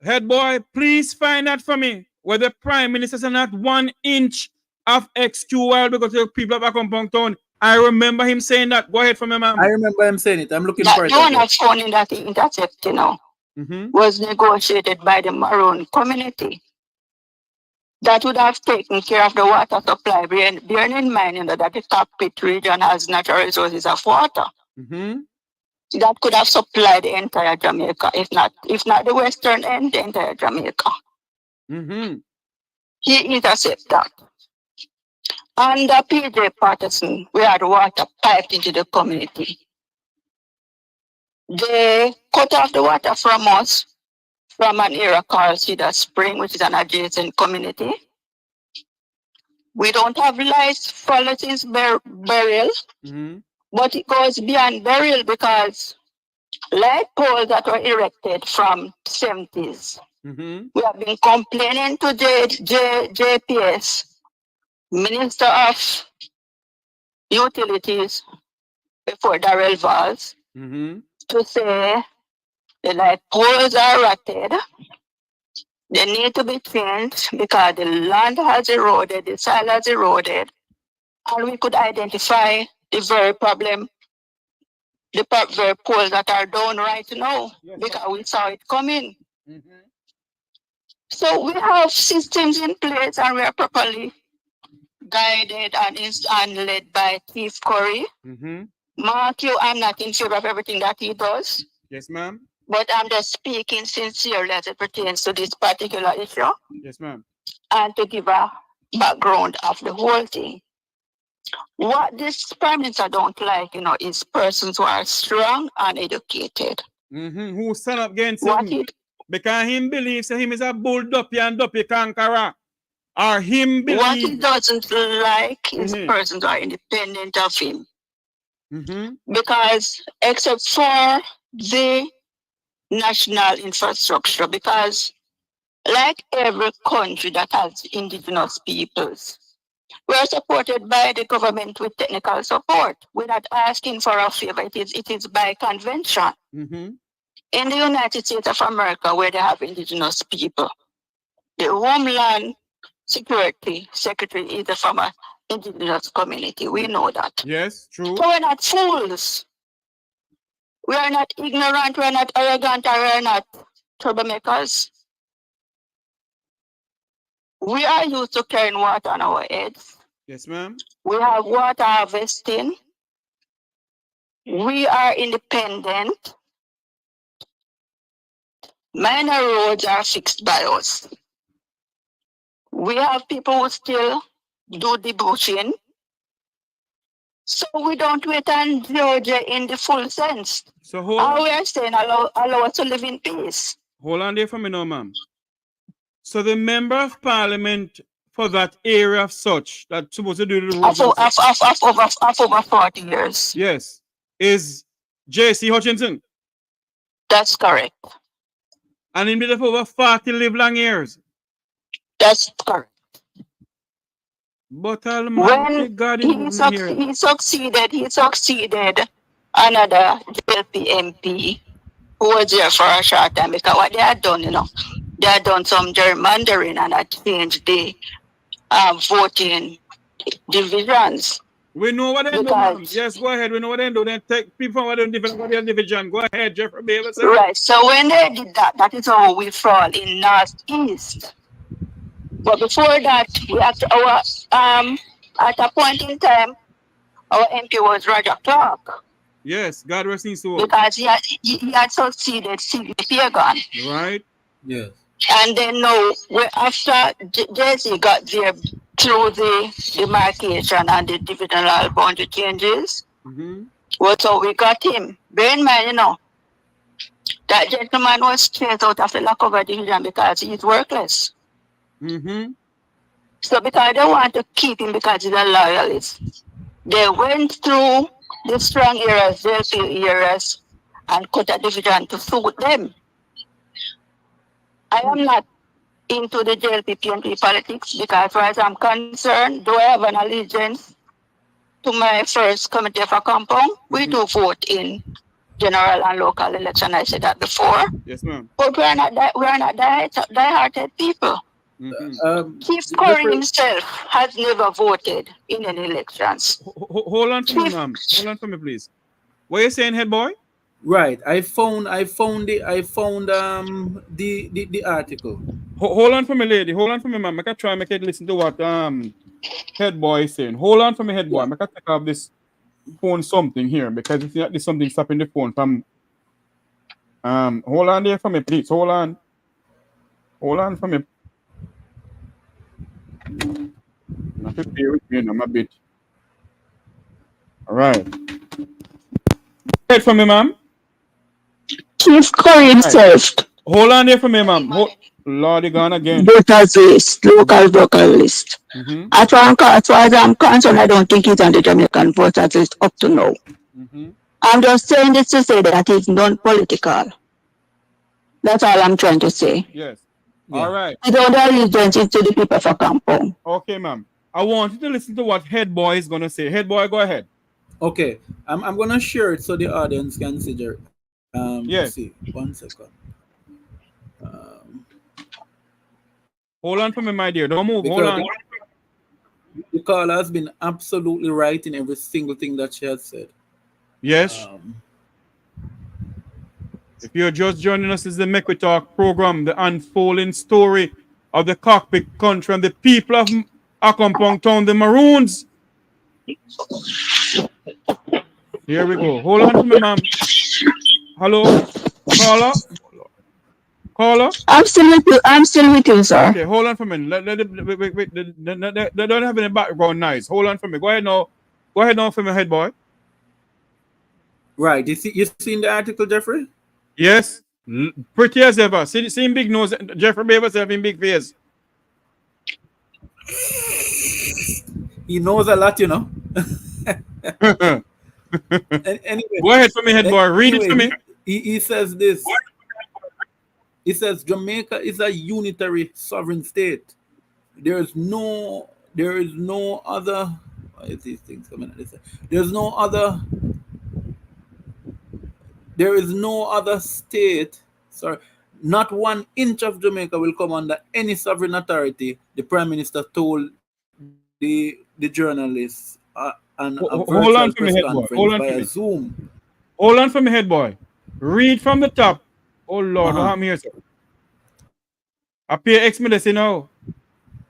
head boy, please find that for me. Where the Prime Minister said not 1 inch of XQL because the people of Accompong town. I remember him saying that. Go ahead for me, ma'am. I remember him saying it. I'm looking for it. The donor fund that he intercepted, you know, was negotiated by the Maroon community. That would have taken care of the water supply, bearing in mind, you know, that the Cockpit region has natural resources of water. That could have supplied the entire Jamaica, if not the western end, the entire Jamaica. He intercepted that. Under PJ Patterson, we had water piped into the community. They cut off the water from us from an area called Cedar Spring, which is an adjacent community. We don't have lights follow since burial, but it goes beyond burial because light poles that were erected from 70s. We have been complaining to JPS, Minister of Utilities, before Darrell Valls, to say the light poles are rotted. They need to be changed because the land has eroded, the soil has eroded, and we could identify the very problem, the very poles that are down right now, because we saw it coming. So we have systems in place and we are properly guided and led by Chief Currie. Mark you, I'm not in favor of everything that he does. Yes, ma'am. But I'm just speaking sincerely as it pertains to this particular issue. Yes, ma'am. And to give a background of the whole thing. What this Prime Minister don't like, is persons who are strong and educated. Who stand up against him? Because him believes that him is a bull duppy and duppy conqueror. Or him believes... What he doesn't like is persons who are independent of him. Because except for the national infrastructure, because like every country that has indigenous peoples, we are supported by the government with technical support. We're not asking for a favor. It is by convention. In the United States of America, where they have indigenous people, the Homeland Security Secretary is from an indigenous community. We know that. Yes, true. So we're not fools. We are not ignorant, we're not arrogant, or we're not troublemakers. We are used to carrying water on our heads. Yes, ma'am. We have water harvesting. We are independent. Minor roads are fixed by us. We have people who still do the bushing. So we don't wait on Georgia in the full sense. So all we are saying, allow us to live in peace. Hold on there for me now, ma'am. So the member of parliament for that area of such that's supposed to do the roads of over 40 years. Yes. Is J.C. Hutchinson. That's correct. And in bit of over 40 live long years. That's correct. But Almighty God he succeeded another JLP MP who was there for a short time, because what they had done, they had done some gerrymandering and had changed the voting divisions. We know what they do. Yes, go ahead. We know what they do. They take people from what different division. Go ahead, Jeffrey. Right. So when they did that, that is how we fall in Northeast. But before that, we had at a point in time, our MP was Roger Clark. Yes, God rest his soul. Because he had succeeded C.V. Pagan. Right. Yes. And then now, after Jesse got there through the demarcation and the divisional boundary changes, so we got him. Bear in mind, that gentleman was chased out of the Lackover division because he's workless. So because they want to keep him because he's a loyalist, they went through the strong areas, JLP areas, and cut a division to suit them. I am not into the JLP PNP politics because, as far as I'm concerned, though I have an allegiance to my first committee of Accompong, we do vote in general and local election. I said that before. Yes, ma'am. But we are not die-hearted people. Chief Currie himself has never voted in any elections. Hold on for me, ma'am. Hold on for me, please. What are you saying, head boy? Right. I found the article. Hold on for me, lady. Hold on for me, ma'am. I can try and make it listen to what head boy is saying. Hold on for me, head boy. I can take off this phone something here because it's not something stopping the phone from hold on there for me, please. Hold on for me. I have to bear with me, I'm a bit. All right. Wait for me, ma'am. Chief Currie himself Hold on there for me, ma'am. Lordy gone again. Voters list, local voter list. Mm-hmm. As far as I'm concerned, I don't think he's on the Jamaican voters list up to now. Mm-hmm. I'm just saying this to say that he's non-political. That's all I'm trying to say. Yes. Yeah. All right. His own allegiance is to the people for Accompong. Okay, ma'am. I want you to listen to what Head Boy is gonna say. Head Boy, go ahead. Okay, I'm gonna share it so the audience can consider. Yes. See, 1 second. Hold on for me, my dear. Don't move. Hold on. The caller has been absolutely right in every single thing that she has said. Yes. If you're just joining us, this is the Make We Talk program, the unfolding story of the Cockpit Country and the people of Accompong Town, the Maroons. Here we go. Hold on for me, ma'am. Hello? Caller? Caller? I'm still with you, sir. Okay, hold on for a minute. Wait. They don't have any background noise. Hold on for me. Go ahead now. Go ahead now for me, Head Boy. Right. You seen the article, Jeffrey? Yes. Pretty as ever. Same big nose. Jeffrey Beaver having big face. He knows a lot, you know. Anyway, go ahead for me, Head Boy. Read it for me. He says this. He says Jamaica is a unitary sovereign state. There is no other. Why is these things coming at this? There is no other state. Sorry, not 1 inch of Jamaica will come under any sovereign authority. The Prime Minister told the journalists and a virtual press conference via Zoom. Hold on for me, Head Boy. Read from the top. Oh Lord, what happened here, sir? Appear X me this, you know.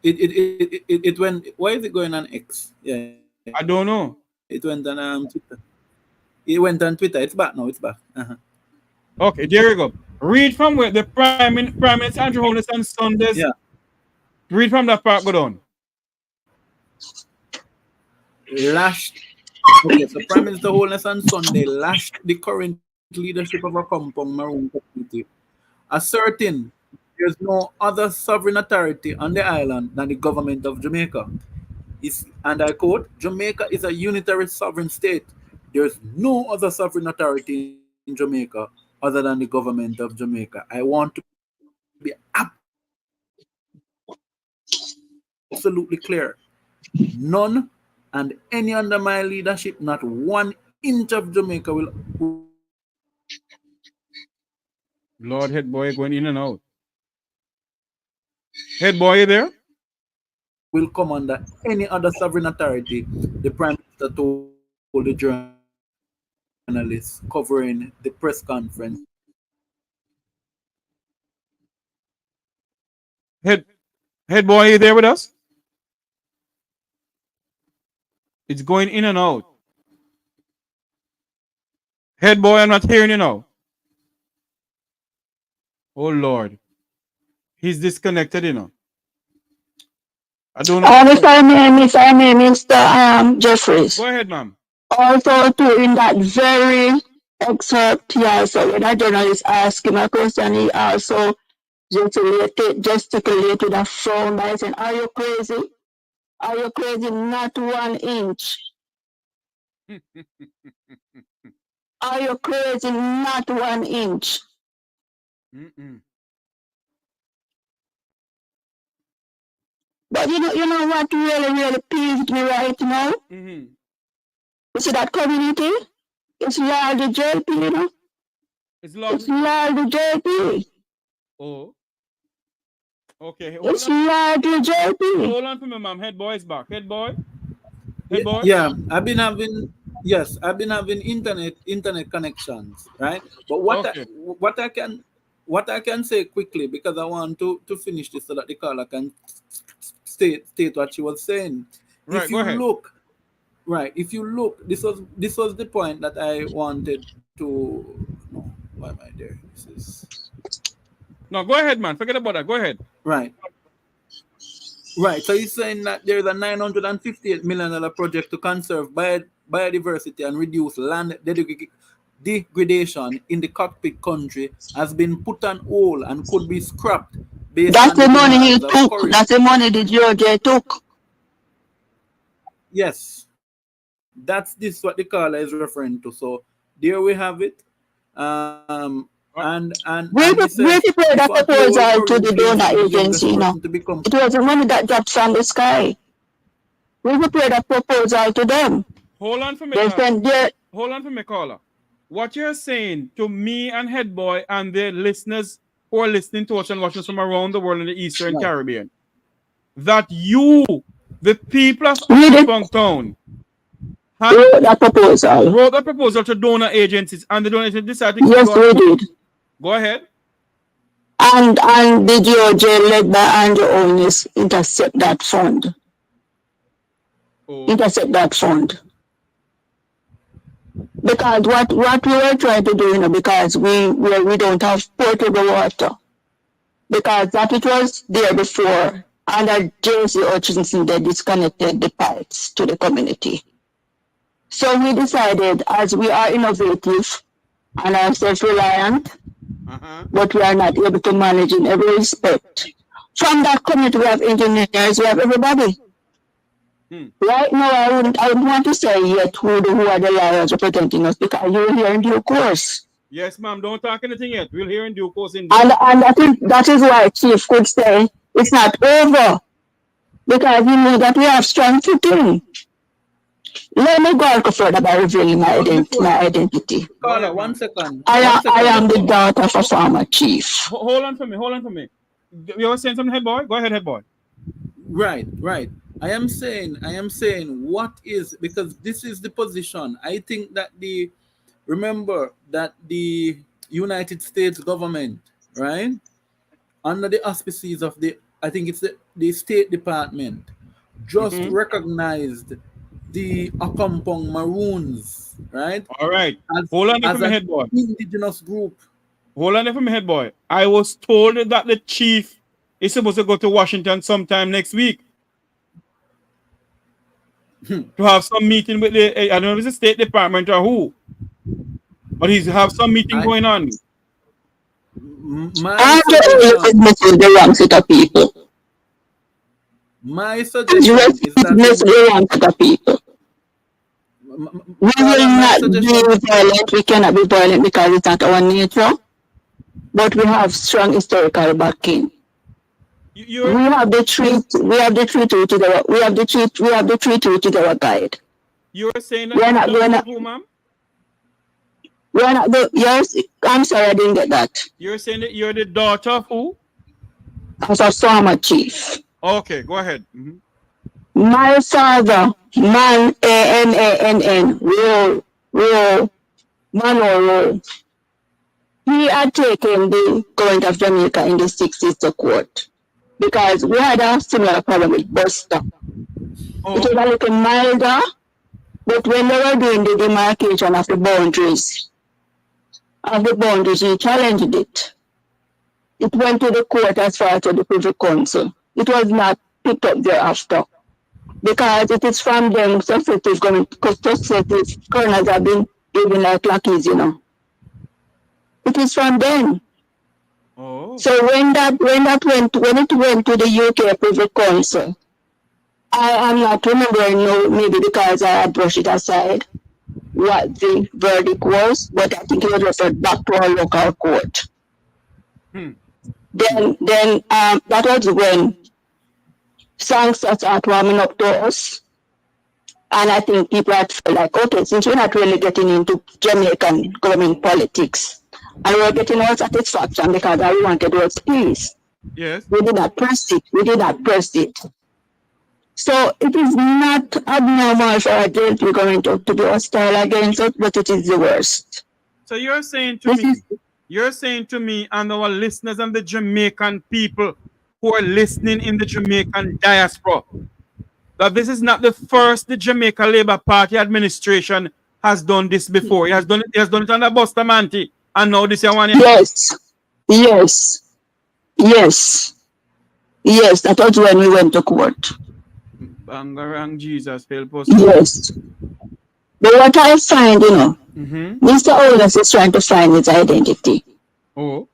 It went. Why is it going on X? Yeah, I don't know. It went on Twitter. It went on Twitter. It's back now. It's back. Okay, there you go. Read from where the Prime Minister Andrew Holness on Sundays. Yeah. Read from that part. Go down. Lashed. Okay, so Prime Minister Holness on Sunday lashed the current leadership of Accompong Maroon community, asserting there's no other sovereign authority on the island than the government of Jamaica. And I quote, Jamaica is a unitary sovereign state. There's no other sovereign authority in Jamaica other than the government of Jamaica. I want to be absolutely clear. None and any under my leadership, not 1 inch of Jamaica will. Lord, Head Boy going in and out. Head Boy, you there? Will come under any other sovereign authority. The Prime Minister told the journalists covering the press conference. Head Boy, you there with us? It's going in and out. Head Boy, I'm not hearing you now. Oh Lord. He's disconnected, you know. I don't know. If I may, Mr. Jeffries. Go ahead, ma'am. Also, too, in that very excerpt, so when a journalist asked him a question, he also gesticulated with a frown by saying, "Are you crazy? Are you crazy? Not 1 inch. Are you crazy? Not 1 inch." But you know what really peeved me right now? You see that community? It's largely JP, you know? It's largely JP. Oh. Okay. It's largely JP. Hold on for me, ma'am. Head Boy is back. Head Boy? Head Boy? Yeah, I've been having internet connections, right? But what I can say quickly, because I want to finish this so that the caller can state what she was saying. Right, if you look, this was the point that I wanted to. No, why am I there? No, go ahead, man. Forget about that. Go ahead. Right. So he's saying that there's a $958 million project to conserve biodiversity and reduce land degradation in the cockpit country has been put on hold and could be scrapped based That's on the the money he demands of took. Currie. That's the money the Georgia took. Yes, that's this what the caller is referring to. So there we have it. And he We says prepared a for approval, proposal Currie to the became donor the youngest agency, you know. person to become. It was the money that dropped from the sky. We prepared a proposal to them. Hold on for me. They sent their Hold on for me, caller. What you're saying to me and Headboy and the listeners who are listening to us and watching us from around the world in the Eastern Caribbean, that you, the people of Accompong Town, wrote that proposal. wrote a proposal to donor agencies, and the donor agencies decided to Yes, we did. Go ahead. And the DOJ led by Andrew Owens intercept that fund. Intercept that fund. Because what we were trying to do, you know, because we don't have potable water. Because that it was there before, under J.C. Hutchinson, they disconnected the pipes to the community. So we decided, as we are innovative and are self-reliant, but we are not able to manage in every respect. From that community, we have engineers, we have everybody. Right now, I wouldn't want to say yet who are the lawyers representing us, because you'll hear in due course. Yes, ma'am. Don't talk anything yet. We'll hear in due course. And that is why Chief could say it's not over, because we know that we have strong footing. Let me go further by revealing my identity. Caller, 1 second. I am the daughter of a former chief. Hold on for me. You were saying something, Headboy? Go ahead, Headboy. Right. I am saying what is, because this is the position. I think that remember that the United States government, right, under the auspices of I think it's the State Department, just recognized the Accompong Maroons, right? All right. Hold on for me, Headboy. Indigenous group. Hold on for me, Headboy. I was told that the chief is supposed to go to Washington sometime next week to have some meeting with I don't know if it's the State Department or who, but he's have some meeting going on. My wrong set of people. My suggestion is that the wrong set of people. We will not be violent. We cannot be violent because it's not our nature. But we have strong historical backing. We have the treaty. We have the treaty to our guide. You are saying that we're not who, ma'am? We're not the yes. I'm sorry, I didn't get that. You're saying that you're the daughter of who? As a former chief. Okay, go ahead. My father, man, A-M-A-N-N, Mano, he had taken the government of Jamaica in the 60s to court because we had a similar problem with Buster. It was a little milder, but when they were doing the demarcation of the boundaries, he challenged it. It went to the court as far as to the Privy Council. It was not picked up thereafter. Because it is from them successive government, because successive colonels have been given like lackeys, you know. It is from them. So when it went to the UK Privy Council, I am not remembering now, maybe because I had brushed it aside, what the verdict was, but I think it was referred back to our local court. Then that was when sanctions are warming up to us. And I think people had felt like, okay, since we're not really getting into Jamaican government politics, and we're getting our satisfaction because all we wanted was peace. Yes. We did not press it. So it is not abnormal for a JLP government to be hostile against us, but it is the worst. So you're saying to me and our listeners and the Jamaican people who are listening in the Jamaican diaspora that this is not the first the Jamaica Labour Party administration has done this before. It has done it under Bustamante, and now this one. Yes, that was when we went to court. Bangarang, Jesus help us. Yes. But what I find, Mr. Owners is trying to find his identity. Oh.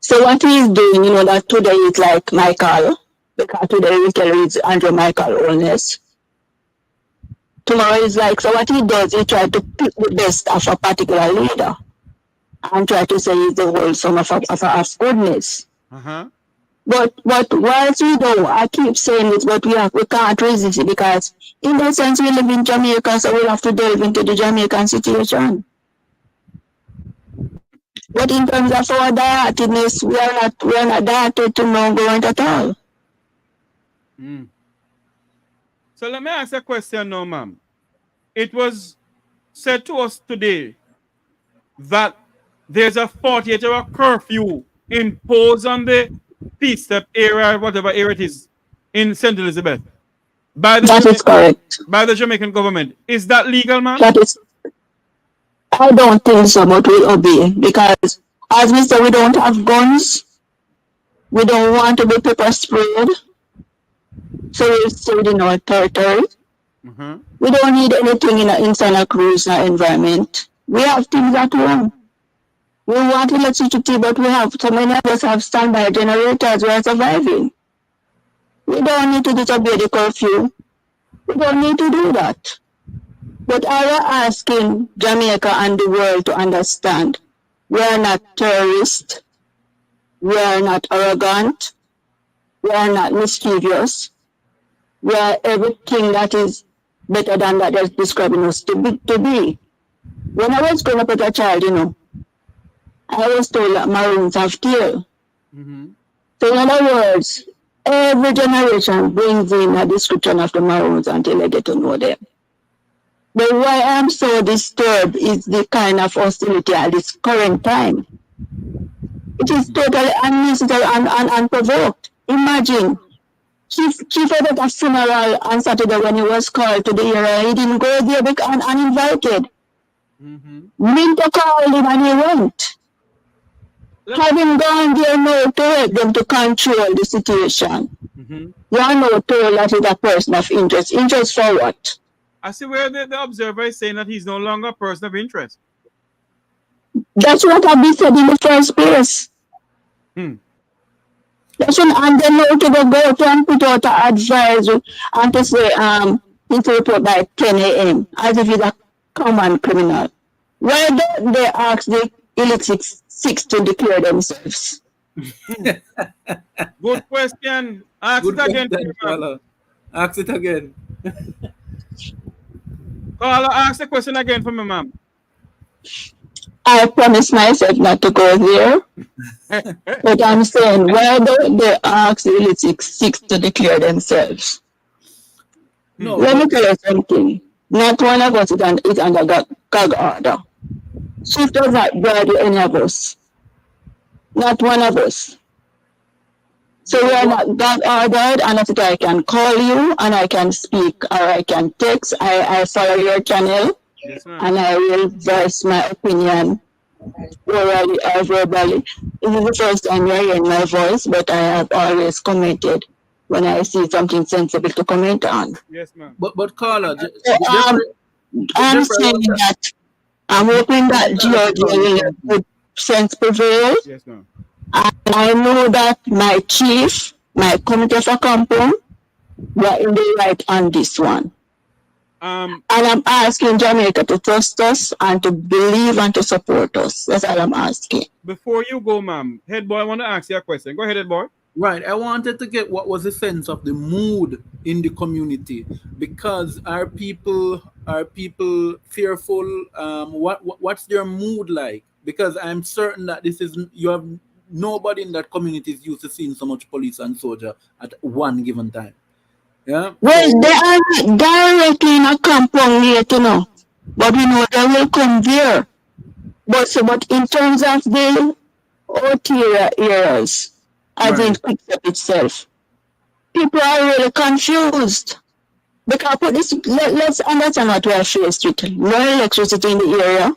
So what he's doing, you know, that today is like Michael, because today we can read Andrew Michael Owners. Tomorrow is like, so what he does, he tries to pick the best of a particular leader and try to say he's the whole sum of goodness. But whilst we do, I keep saying this, but we can't resist it because in that sense we live in Jamaica, so we'll have to delve into the Jamaican situation. But in terms of our diehardness, we are not dieharded to no government at all. So let me ask a question now, ma'am. It was said to us today that there's a 48-hour curfew imposed on the Quickstep area, whatever area it is, in St. Elizabeth. That is correct. By the Jamaican government. Is that legal, ma'am? That is. I don't think so, but we'll obey because, as we said, we don't have guns. We don't want to be pepper sprayed. So we'll stay within our territory. We don't need anything in Santa Cruz environment. We have things at home. We want electricity, but we have so many of us have standby generators. We are surviving. We don't need to disobey the curfew. We don't need to do that. But I am asking Jamaica and the world to understand we are not terrorists, we are not arrogant, we are not mischievous, we are everything that is better than that they're describing us to be. When I was growing up as a child, you know, I was told that Maroons have tail. So in other words, every generation brings in a description of the Maroons until they get to know them. But why I'm so disturbed is the kind of hostility at this current time. It is totally unnecessary and unprovoked. Imagine, Chief was at a funeral on Saturday when he was called to the area. He didn't go there because uninvited. Minto called him and he went. Having gone there now to help them to control the situation. You are now told that he's a person of interest. Interest for what? I see where the observer is saying that he's no longer a person of interest. That's what I've been said in the first place. That's when and then now to go to and put out an advisory and to say need to report by 10 a.m. as if he's a common criminal. Why don't they ask the illicit six to declare themselves? Good question. Ask it again. Ask it again. Caller, ask the question again for me, ma'am. I promise myself not to go there. But I'm saying, why don't they ask the illicit six to declare themselves? No, let me tell you something. Not one of us is under gag order. Chief does not bribe any of us. Not one of us. So we are not gag ordered, and I can call you and I can speak or I can text. I follow your channel, and I will voice my opinion orally or verbally. This is the first time you're hearing my voice, but I have always commented when I see something sensible to comment on. Yes, ma'am. But Carla, I'm saying that I'm hoping that Georgia will let good sense prevail. Yes, ma'am. And I know that my chief, my committee of Accompong, were in the right on this one. And I'm asking Jamaica to trust us and to believe and to support us. That's all I'm asking. Before you go, ma'am, head boy, I want to ask you a question. Go ahead, head boy. Right. I wanted to get what was the sense of the mood in the community, because are people fearful? What's their mood like? Because I'm certain that you have nobody in that community is used to seeing so much police and soldier at one given time. Yeah. Well, they are not directly in Accompong yet, you know, but we know they will come there. But in terms of the ulterior areas, as in Quickstep itself, people are really confused. Because let's understand what we are faced with. No electricity in the area.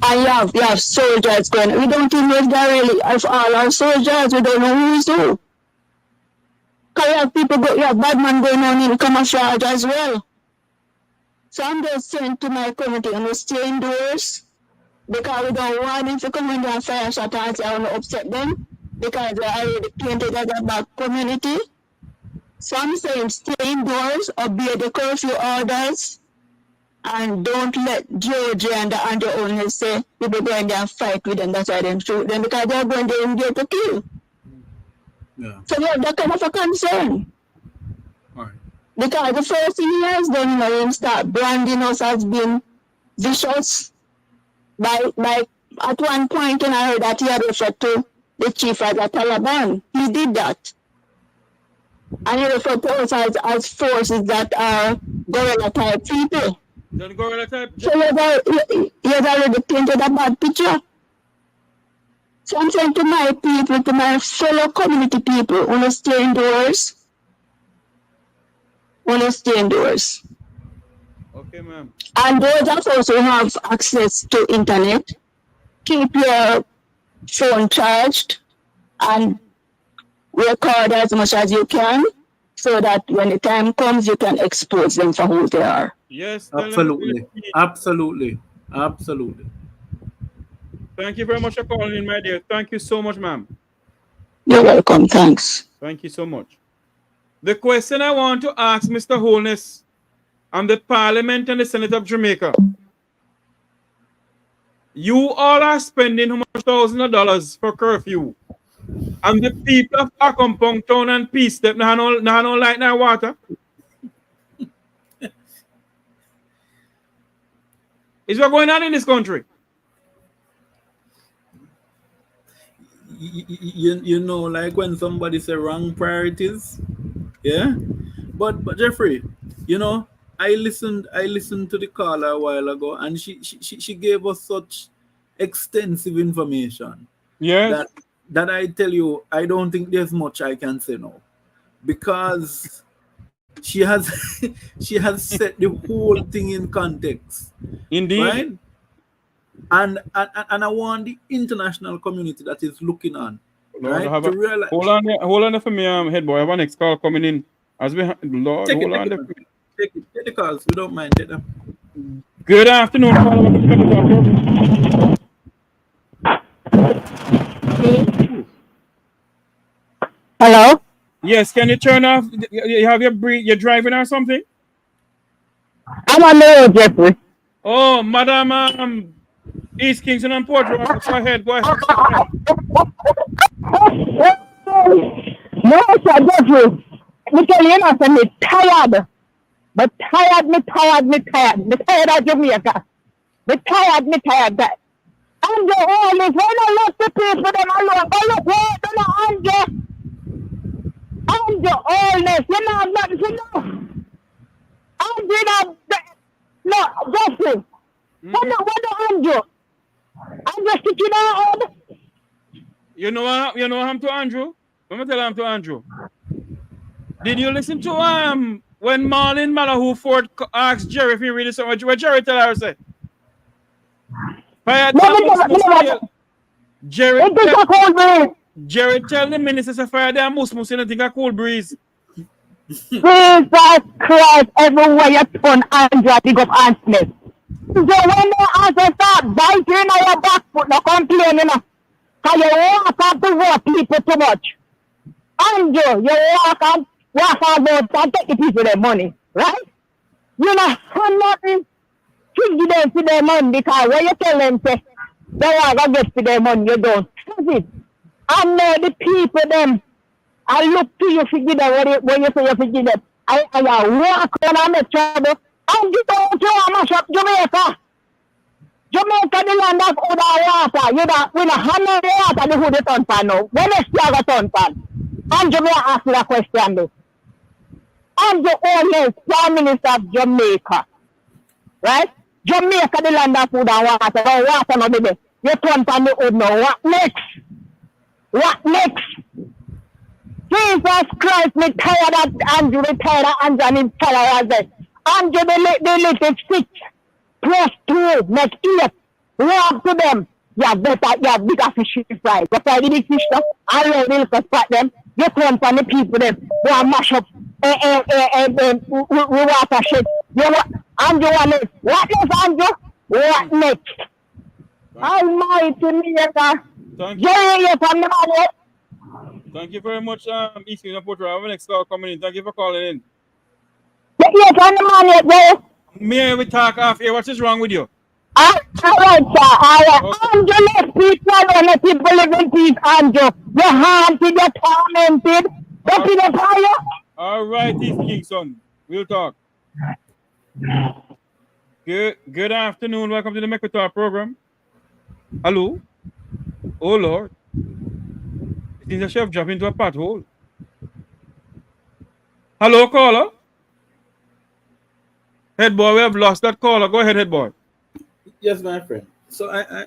And you have soldiers going. We don't even know if they're really, if all our soldiers, we don't know who is who. Because you have bad men going on in camouflage as well. So I'm just saying to my community, I'm going to stay indoors because we don't want them to come in there and fire shot and say I want to upset them because they're already painted as a bad community. So I'm saying stay indoors, obey the curfew orders, and don't let Georgia and the owners say people go in there and fight with them. That's why they shoot them because they're going there in there to kill. Yeah. So yeah, that kind of a concern. All right. Because the first thing he has done, you know, him start branding us as being vicious. By at one point, and I heard that he had referred to the chief as a Taliban. He did that. And he referred to us as forces that are guerrilla type people. The gorilla type. So he has already painted a bad picture. So I'm saying to my people, to my fellow community people, want to stay indoors. Want to stay indoors. Okay, ma'am. And those of us who have access to internet, keep your phone charged and record as much as you can so that when the time comes, you can expose them for who they are. Yes. Absolutely. Absolutely. Absolutely. Thank you very much for calling in, my dear. Thank you so much, ma'am. You're welcome. Thanks. Thank you so much. The question I want to ask Mr. Holness and the Parliament and the Senate of Jamaica. You all are spending how much thousands of dollars for curfew. And the people of Accompong Town and Quickstep no light no water. Is what going on in this country? You know, like when somebody say wrong priorities, yeah. But Jeffrey, you know, I listened to the caller a while ago, and she gave us such extensive information. Yes. That I tell you, I don't think there's much I can say now, because she has she has set the whole thing in context. Indeed. Right? And I want the international community that is looking on, right, to realize. Hold on for me, head boy. I have a next call coming in. As we Lord, Take hold on. Take the calls. We don't mind. Take them. Good afternoon. Hello? Yes, can you turn off? You have you're driving or something? I'm on the road, Jeffrey. Oh, Madam East Kingston and Port Royal. Go ahead. No, sir, Jeffrey. Me tell you now, me tired. Me tired of Jamaica. Me tired that. And the all is when I let the people them alone. But look where they're and the allness, you know, not to know. I'm doing no, Jeffrey. What the Andrew? I'm just sticking out. You know I'm to Andrew? Let me tell I'm to Andrew. Did you listen to when Marlon Malahoo Ford asked Jerry if he read something? What Jerry tell her say? Jerry tell the ministers of fire there must in a thing a cool breeze. Jesus Christ, everywhere you turn Andrew, dig up Aunt Smith. So when they answer start biting on your back foot, no complaining, you know. Because you walk off the work people too much. Andrew, you walk off the and take the people their money, right? You know, nothing to give them to their money because when you tell them, say, they are going to get to their money, you don't. That's it. And the people, them, I look to you to give them when you say you forgive them. I walk when I make trouble. And you don't mash up Jamaica. Jamaica, the land of water. You know, when a handle the water, the hood is on pan now. When is the other pan? And Jamaica ask you a question, though. I'm the only Prime Minister of Jamaica. Right? Jamaica, the land of food and water. No water, no baby. You turn pan the hood now. What next? What next? Jesus Christ, me tired of Andrew, me tired of Andrew and him followers there. Andrew, they let it 6 + 2 make 8. Walk to them. You have bigger fish to fry. But I did fish now. I let the little spot them. You turn on the people them. They are mash up. We water shit. You know, Andrew, what is Andrew? What next? Almighty Maker. Thank you. Jerry, you from the money. Thank you very much, East Union Porter. I have an next call coming in. Thank you for calling in. You from the money, Jerry. Me, we talk off here. What is wrong with you? All right, sir. All right. Okay. Andrew, let people and let people live in peace, Andrew. You're haunted, you're tormented. Don't be the fire. All right, East Kingston. We'll talk. Good afternoon. Welcome to the Mekwitwa program. Hello. Oh, Lord. It seems the chef dropped into a pothole. Hello, caller. Head boy, we have lost that caller. Go ahead, head boy. Yes, my friend. So I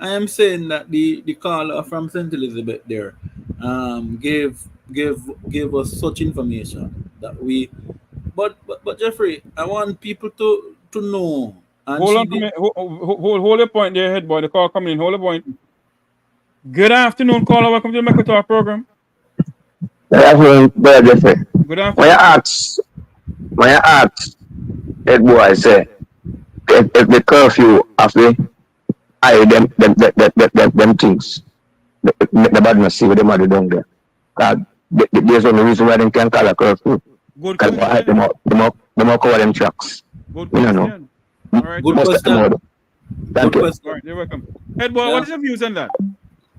am saying that the caller from St. Elizabeth there gave us such information that we but Jeffrey, I want people to know. And Hold on, hold your point there, head boy. The call coming in. Hold the point. Good afternoon, caller. Welcome to the Mekwitwa program. Good afternoon, brother Jeffrey. Good afternoon. When you ask, head boy say, if the curfew of the them things, the badness see what they might down there. There's only reason why they can call a curfew. Good question. They might cover them tracks. Good question. You know. All right. Good question. Thank you. Question. All right, you're welcome. Head boy, what is your views on that?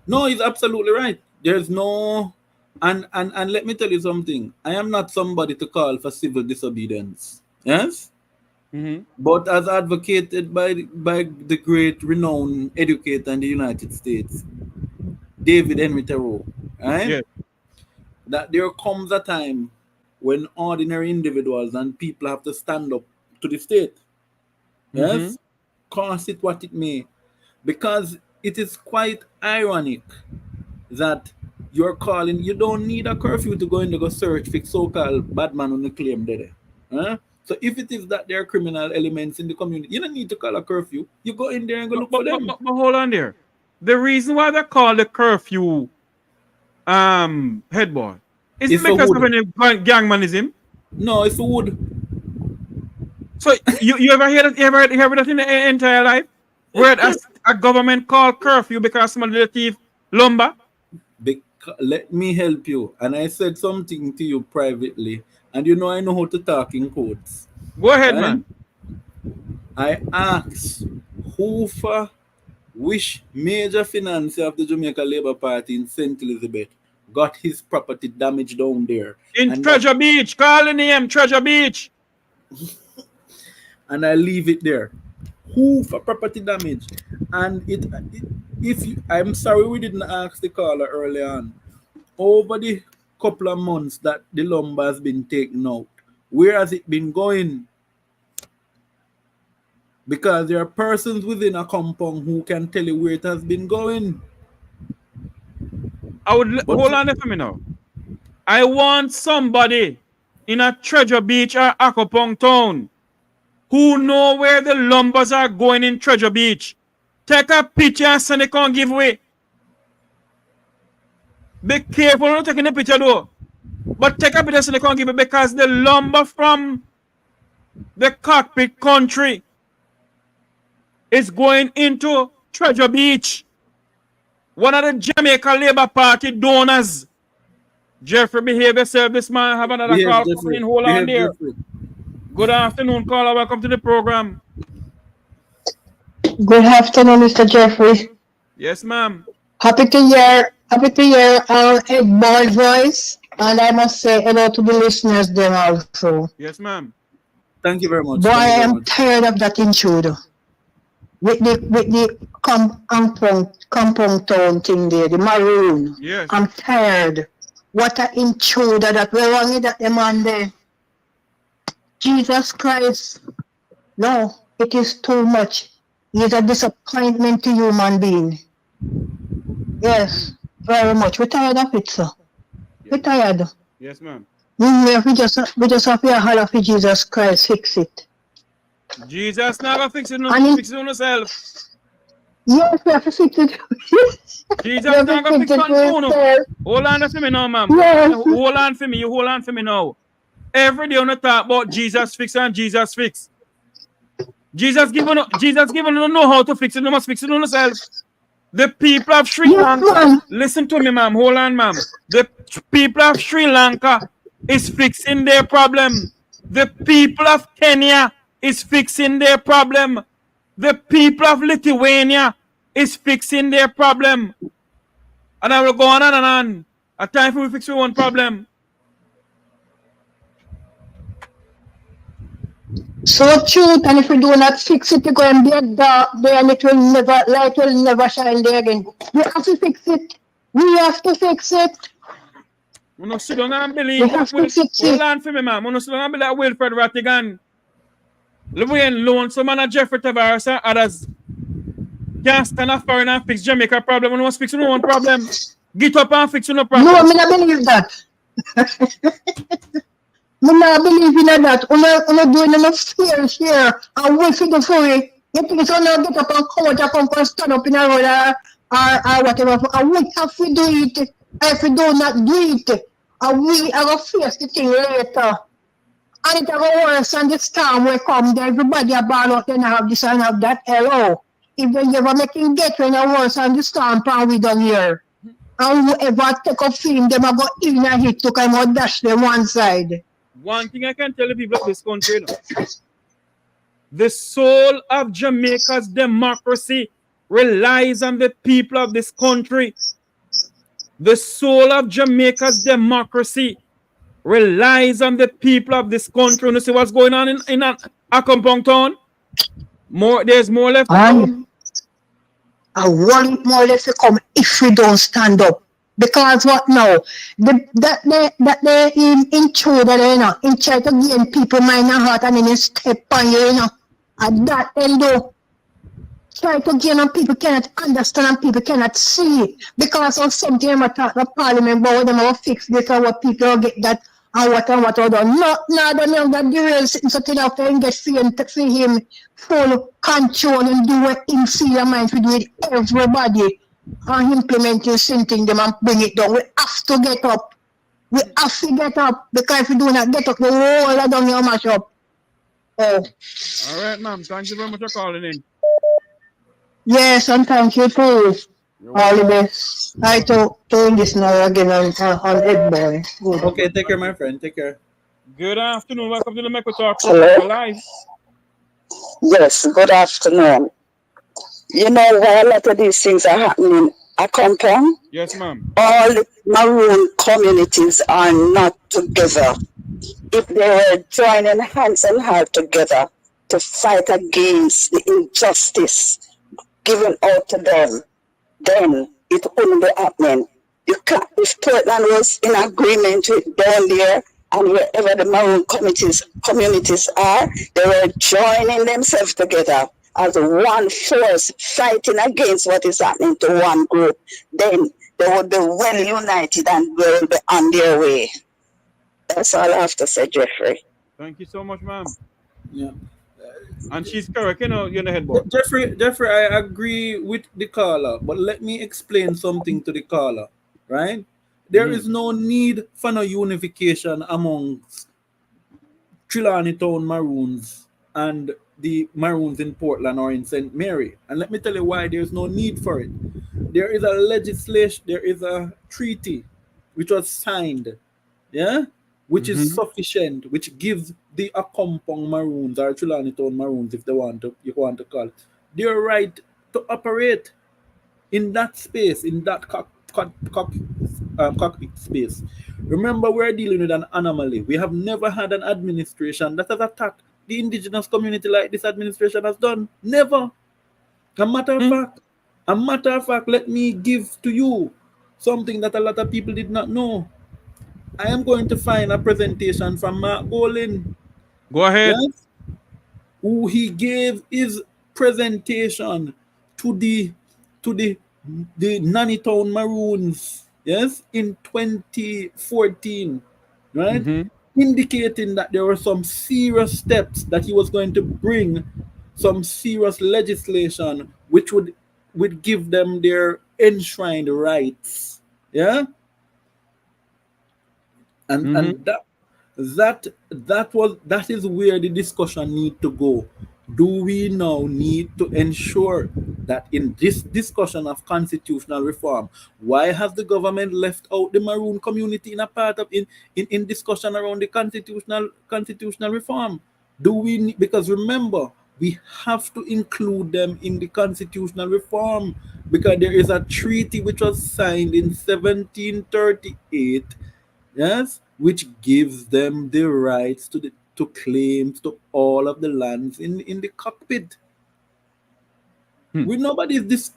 No, he's absolutely right. There's no and let me tell you something. I am not somebody to call for civil disobedience. Yes? Mm-hmm. But as advocated by the great renowned educator in the United States, David Henry Thoreau, right? Yes. That there comes a time when ordinary individuals and people have to stand up to the state. Yes? Mm-hmm. Cost it what it may. Because it is quite ironic that you're calling, you don't need a curfew to go in to go search for so-called bad man on the claim there. Huh? So if it is that there are criminal elements in the community, you don't need to call a curfew. You go in there and go look for them. But hold on there. The reason why they call the curfew head boy is it because of any gangmanism? No, it's wood. So you ever hear that? You ever hear that in the entire life? Where a government called curfew because somebody did thief lumber? Let me help you. And I said something to you privately, and you know I know how to talk in codes. Go ahead, man. I asked who for which major financier of the Jamaica Labour Party in St. Elizabeth got his property damaged down there. In Treasure Beach. Call the name Treasure Beach. And I leave it there. Who for property damage? And I'm sorry we didn't ask the caller early on. Over the couple of months that the lumber has been taken out, where has it been going? Because there are persons within Accompong who can tell you where it has been going. Hold on for me now. I want somebody in a Treasure Beach or Accompong town who know where the lumbers are going in Treasure Beach. Take a picture and send it on giveaway. Be careful not taking the picture though. But take a picture and send it on giveaway because the lumber from the Cockpit Country is going into Treasure Beach. One of the Jamaica Labour Party donors. Jeffrey, behave yourself. This man have another call coming in. Hold on there. Jeffrey. Good afternoon, caller. Welcome to the program. Good afternoon, Mr. Jeffrey. Yes, ma'am. Happy to hear Ed Boy's voice, and I must say hello to the listeners there also. Yes, ma'am. Thank you very much. Boy, I am tired of that intruder. With the Accompong town thing there, the Maroon. Yes. I'm tired. What an intruder that we're wrong with that man there. Jesus Christ. No, it is too much. He is a disappointment to human being. Yes, very much. We're tired of it, sir. We're tired. Yes, ma'am. We just have to holler for Jesus Christ, fix it. Jesus never fix it, fix it on yourself. Yes, we have to fix it. Jesus never fix it on you. Hold on for me now, ma'am. Yes. Hold on for me. You hold on for me now. Every day on the talk about Jesus fix and Jesus fix. Jesus given you know how to fix it. You must fix it on yourself. The people of Sri Lanka, listen to me, ma'am. Hold on, ma'am. The people of Sri Lanka is fixing their problem. The people of Kenya is fixing their problem. The people of Lithuania is fixing their problem. And I will go on and on. A time for we fix one problem. So true, and if we do not fix it, it's going to be dark there and light will never shine there again. We have to fix it. We have to fix it. We no sit down and believe that hold on for me, ma'am. We no sit down and believe that Wilfred Rattigan, Llewellyn Loan, some man Jeffrey Tavares and others can't stand up for and fix Jamaica problem. We must fix no one problem. Get up and fix no problem. No, I don't believe that. I don't believe in that. I'm not doing enough fear here. I'm waiting for it. You think it's going to get up and come out and stand up in a road or whatever. And we have to do it. If we do not do it, we are going to face the thing later. And it's going to worse and the storm will come. Everybody are ball out and have this and have that. Hello. If they ever making get when it worse and the storm, probably down here. And whoever take a film, they will go in and hit to come out dash them one side. One thing I can tell the people of this country, the soul of Jamaica's democracy relies on the people of this country. The soul of Jamaica's democracy relies on the people of this country. You see what's going on in Accompong town? There's more left to come. I want more left to come if we don't stand up. Because what now? That they in true that you know, in try to gain people mind and heart and then you step on you, know. And that they do. Try to gain and people cannot understand and people cannot see. Because of something I'm talking about parliament about them will fix this or what people will get that and what or done. No, don't know that the real sitting so till after him get free and for him full control and do what him see your mind to do with everybody. And implement your thing them and bring it down. We have to get up. We have to get up because if we do not get up, the whole of down your mash up. Oh. All right, ma'am. Thank you very much for calling in. Yes, and thank you too. All the best. I to this now again on Edboy. Good. Okay, take care, my friend. Take care. Good afternoon. Welcome to the Meko Talk. Hello. Live. Yes, good afternoon. You know why a lot of these things are happening in Accompong? Yes, ma'am. All the Maroon communities are not together. If they were joining hands and heart together to fight against the injustice given out to them, then it wouldn't be happening. You can't, if Portland was in agreement with down there and wherever the Maroon communities are, they were joining themselves together as one force fighting against what is happening to one group, then they would be well united and they will be on their way. That's all I have to say, Jeffrey. Thank you so much, ma'am. Yeah. And she's correct, you know, you're the headboard. Jeffrey, I agree with the caller, but let me explain something to the caller, right? There is no need for no unification amongst Trelawny Town Maroons and the Maroons in Portland or in St. Mary. And let me tell you why there's no need for it. There is a legislation, there is a treaty which was signed, which is sufficient, which gives the Accompong Maroons or Trelawny Town Maroons, if you want to call it, their right to operate in that space, in that cockpit space. Remember, we're dealing with an anomaly. We have never had an administration that has attacked the indigenous community like this administration has done. Never. A matter of fact, let me give to you something that a lot of people did not know. I am going to find a presentation from Mark Golin. Go ahead. Yes? Who he gave his presentation to the Nanny Town Maroons, yes, in 2014, right? Indicating that there were some serious steps that he was going to bring, some serious legislation which would give them their enshrined rights. Yeah. And that is where the discussion need to go. Do we now need to ensure that in this discussion of constitutional reform, why has the government left out the Maroon community in a part of in discussion around the constitutional reform? Do we because remember, we have to include them in the constitutional reform because there is a treaty which was signed in 1738, yes, which gives them the rights to claims to all of the lands in the cockpit. We nobody is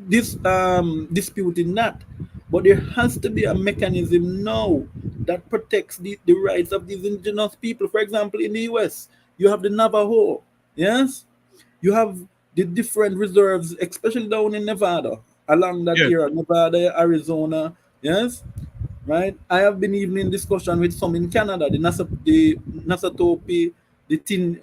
disputing that, but there has to be a mechanism now that protects the rights of these indigenous people. For example, in the US, you have the Navajo, yes, you have the different reserves, especially down in Nevada, along that Yes. area, Nevada, Arizona, yes, right? I have been even in discussion with some in Canada, the Nassatopi, the Tin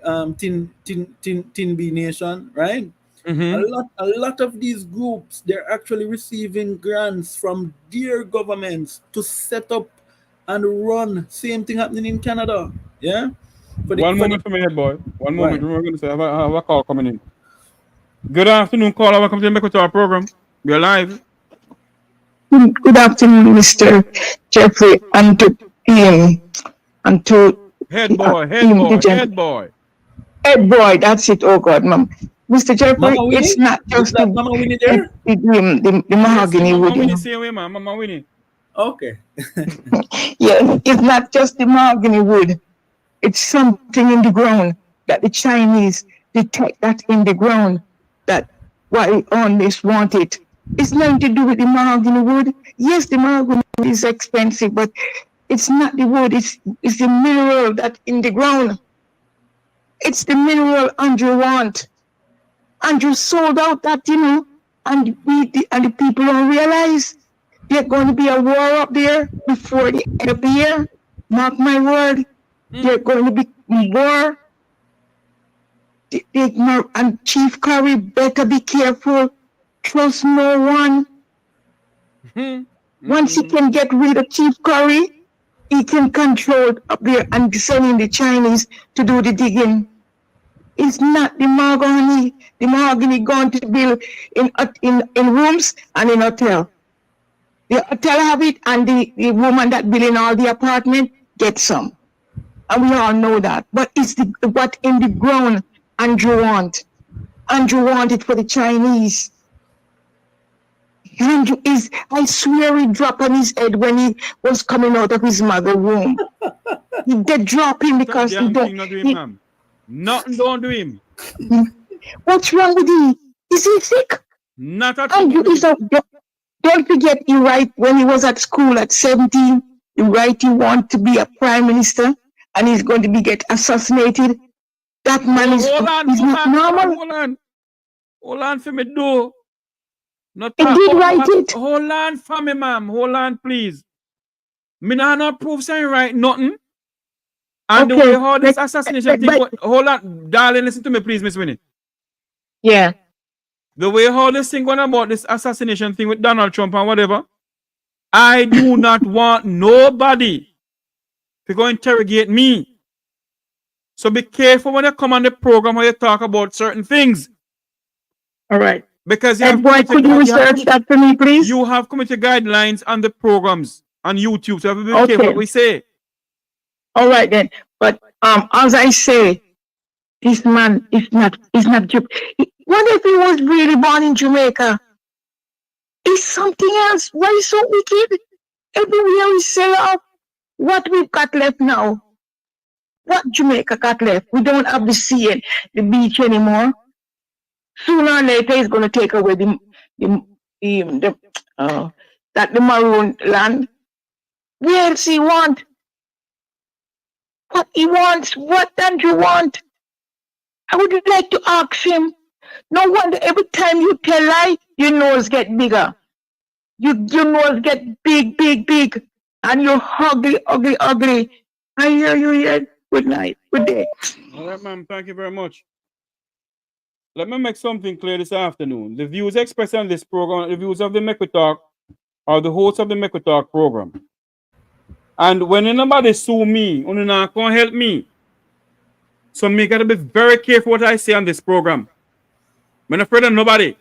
Nation, right? Mm-hmm. A lot of these groups, they're actually receiving grants from their governments to set up and run. Same thing happening in Canada, yeah. One For the moment for me, head boy. One right. moment. We're going to say, I have a call coming in. Good afternoon, caller. Welcome to the Mekutar program. We're live. Good afternoon, Mr. Jeffrey, and to team, and to Head boy, head team boy, Division. head boy. Hey boy, that's it. Oh God, mom. Mr. Jeffrey, Mama it's Winnie, not is just that Mama Winnie the, there? the Yes, mahogany Mama wood, you Winnie, know. same way, man. Mama Winnie. Okay. Yeah, it's not just the mahogany wood. It's something in the ground that the Chinese detect that in the ground that why always want it. It's nothing to do with the mahogany wood. Yes, the mahogany wood is expensive, but it's not the wood. It's the mineral that in the ground. It's the mineral Andrew want. Andrew sold out that, you know, and the people don't realize there's going to be a war up there before the end of the year. Mark my word, there's going to be war. And Chief Currie better be careful. Trust no one. Once he can get rid of Chief Currie, he can control up there and sending the Chinese to do the digging. It's not the mahogany. The mahogany going to build in rooms and in hotel. The hotel have it, and the woman that building all the apartment get some. And we all know that. But it's what in the ground Andrew want. Andrew want it for the Chinese. Andrew is, I swear he dropped on his head when he was coming out of his mother's womb. He did drop him because he don't. Not do him, ma'am. Nothing don't do him. What's wrong with him? Is he sick? Not at all. Andrew is a, don't forget, he right when he was at school at 17, he right he want to be a prime minister and he's going to be get assassinated. That man is not normal. Hold on for me, do. Not he did write it. Hold on for me, ma'am. Hold on, please. Me not prove saying right nothing. And Okay, the way how this assassination thing, hold on, darling, listen to me, please, Miss Winnie. Yeah. The way how this thing going about this assassination thing with Donald Trump and whatever, I do not want nobody to go interrogate me. So be careful when you come on the program where you talk about certain things. All right. Because you Ed boy, could you research that for me, please? You have committee guidelines on the programs on YouTube, so be careful what we say. All right then. But as I say, this man is not what if he was really born in Jamaica? It's something else. Why is so wicked? Everywhere we sell off what we've got left now. What Jamaica got left? We don't have the sea and the beach anymore. Sooner or later, he's going to take away the Maroon land. Where else he want? What he wants? What don't you want? I would like to ask him. No wonder every time you tell lie, your nose get bigger. Your nose get big, big, big, and you're ugly, ugly, ugly. I hear you here. Good night. Good day. All right, ma'am. Thank you very much. Let me make something clear this afternoon. The views expressed on this program, the views of the Make We Talk, are the hosts of the Make We Talk program. And when anybody sue me, you're not going to help me. So me gotta be very careful what I say on this program. I'm not afraid of nobody.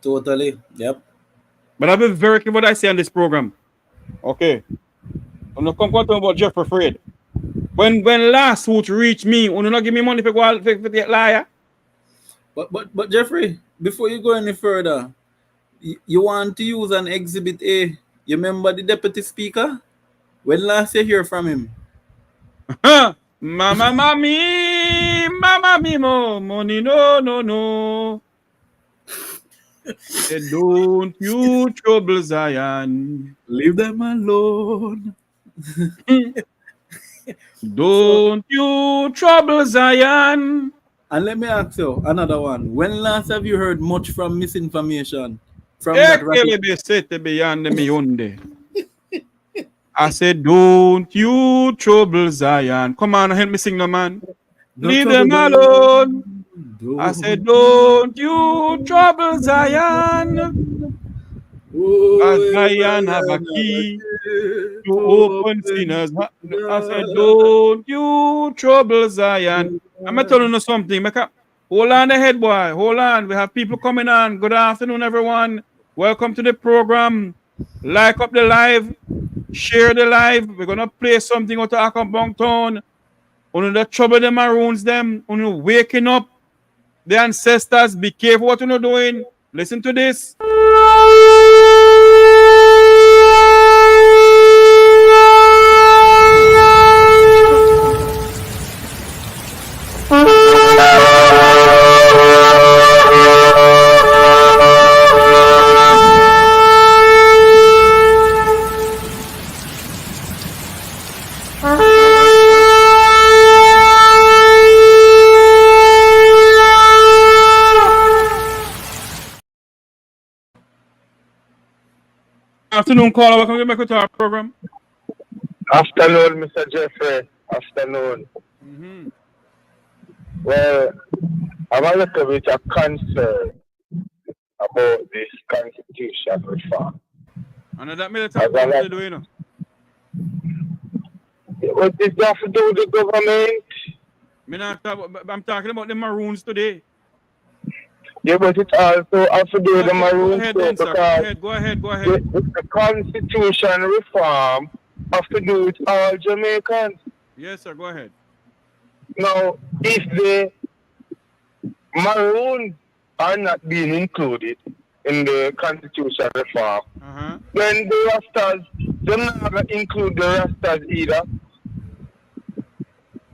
Totally. Yep. But I'll be very careful what I say on this program. Okay. I'm not talking about Jeffrey Fred. When lawsuit reach me, you not give me money for go out for get liar. But Jeffrey, before you go any further, you want to use an exhibit A. You remember the deputy speaker? When last you hear from him? Mama mo, money no. Say, don't you trouble Zion. Leave them alone. Don't you trouble Zion. And let me ask you another one. When last have you heard much from misinformation? From that I said, don't you trouble Zion. Come on, help me sing, no man. Leave them alone. I said, don't you trouble Zion. As Zion have a key to open sinners. I said, don't you trouble Zion. I'm going to tell you something. Hold on the head, boy. Hold on. We have people coming on. Good afternoon, everyone. Welcome to the program. Like up the live. Share the live. We're going to play something out of Accompong town. On the trouble the Maroons them. On waking up the ancestors. Be careful what you're doing. Listen to this. Afternoon, caller. Welcome back to our program. Afternoon, Mr. Jeffrey. Afternoon. Well, I'm a little bit of concern about this constitution reform. And that military what do you know? What does that have to do with the government? I'm talking about the Maroons today. Yeah, but it also has to do with the Maroons Go ahead. The constitution reform has to do with all Jamaicans. Yes, sir. Go ahead. Now, if the Maroons are not being included in the constitution reform, then the Rastas, they're not going to include the Rastas either.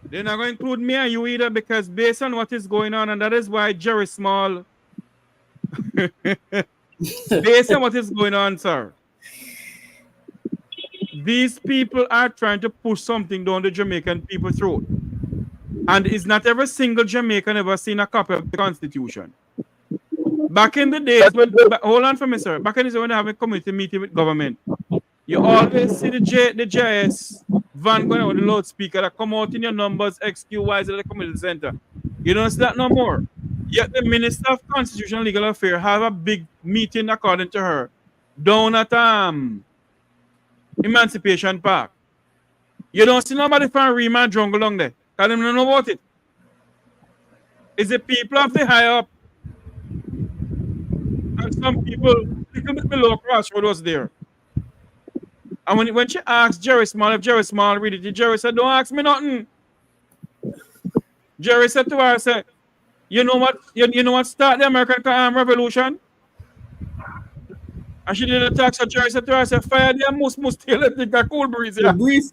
They're not going to include me and you either because based on what is going on, and that is why Jerry Small, based on what is going on, sir, these people are trying to push something down the Jamaican people's throat. And it's not every single Jamaican ever seen a copy of the Constitution. Back in the days, hold on for me, sir. Back in the days when they have a community meeting with government, you always see the JS van going on with the loudspeaker that come out in your numbers, XQYs at the community center. You don't see that no more. Yet the Minister of Constitutional and Legal Affairs have a big meeting, according to her, down at Emancipation Park. You don't see nobody from Remand Jungle down there. Because they don't know about it. It's the people of the high up. And some people, a little bit below Crossroad was there. And when she asked Jerry Small, if Jerry Small read it, Jerry said, don't ask me nothing. Jerry said to her, said, you know what started the American Revolution? And she did a talk, so Jerry said to her, said, fire them must still let the cool breeze. Yeah. Breeze.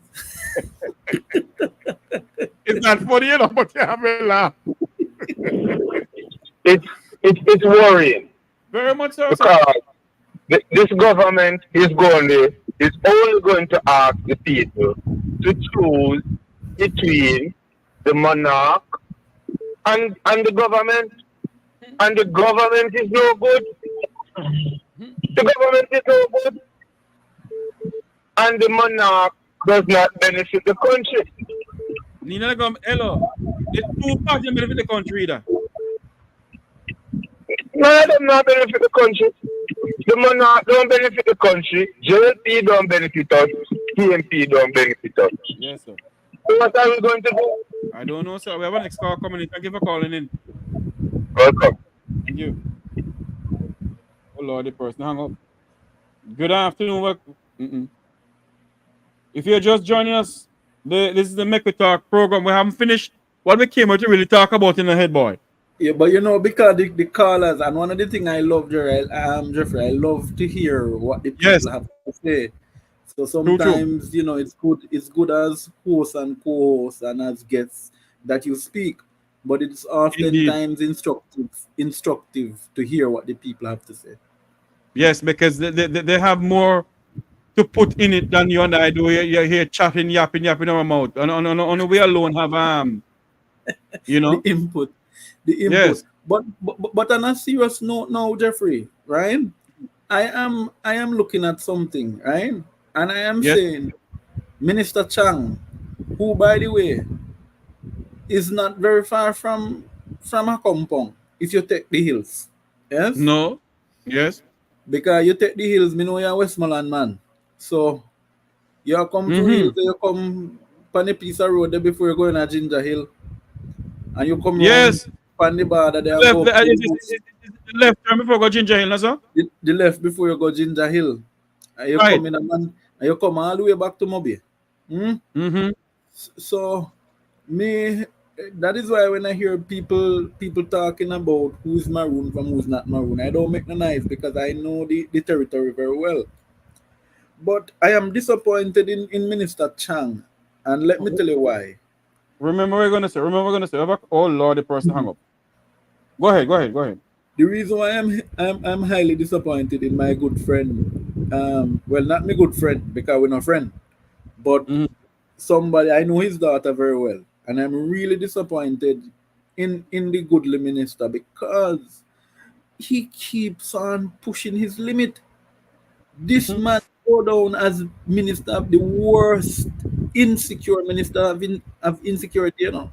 It's not funny enough, but you have a laugh. It's worrying. Very much so. Because this government is only going to ask the people to choose between the monarch and the government. And the government is no good. The government is no good. And the monarch does not benefit the country. Hello. The two parties benefit the country either. None of them not benefit the country. The monarch don't benefit the country. JLP don't benefit us. PMP don't benefit us. Yes, sir. So what are we going to do? I don't know, sir. We have an next call coming in. Thank you for calling in. Welcome. Thank you. Oh, Lord, the person hung up. Good afternoon. If you're just joining us, this is the Make We Talk program. We haven't finished what we came out to really talk about in the head, boy. Yeah, but you know, because the callers, and one of the things I love, Jeffrey, I love to hear what the Yes. people have to say. So True. sometimes, you know, it's good as host and co-host and as guests that you speak, but it's oftentimes instructive to hear what the people have to say. Yes, because they have more to put in it than you and I do. You're here chatting, yapping our mouth. On we alone have you know. The input. Yes. But on a serious note now, Jeffrey, right? I am looking at something, right? And I am Yes. saying Minister Chang, who by the way is not very far from Accompong, if you take the hills. Yes? No. Yes. Because you take the hills, me know you're a Westmoreland man. So you come to hills, you come on a piece of road there before you go in a Ginger Hill. And you come round Yes. on the border there Left, and go up to the left turn before go Ginger Hill, sir? the left before you go Ginger Hill. And you Right. come in and you come all the way back to Mobi. So me, that is why when I hear people talking about who's Maroon from who's not Maroon, I don't make no noise because I know the territory very well. But I am disappointed in Minister Chang, and let me tell you why. Remember we're gonna say. Oh Lord, the person hung up. Go ahead. The reason why I'm highly disappointed in my good friend, well, not my good friend because we're not friend, but somebody I know his daughter very well, and I'm really disappointed in the goodly minister because he keeps on pushing his limit. This man go down as minister of the worst insecure minister of insecurity, you know.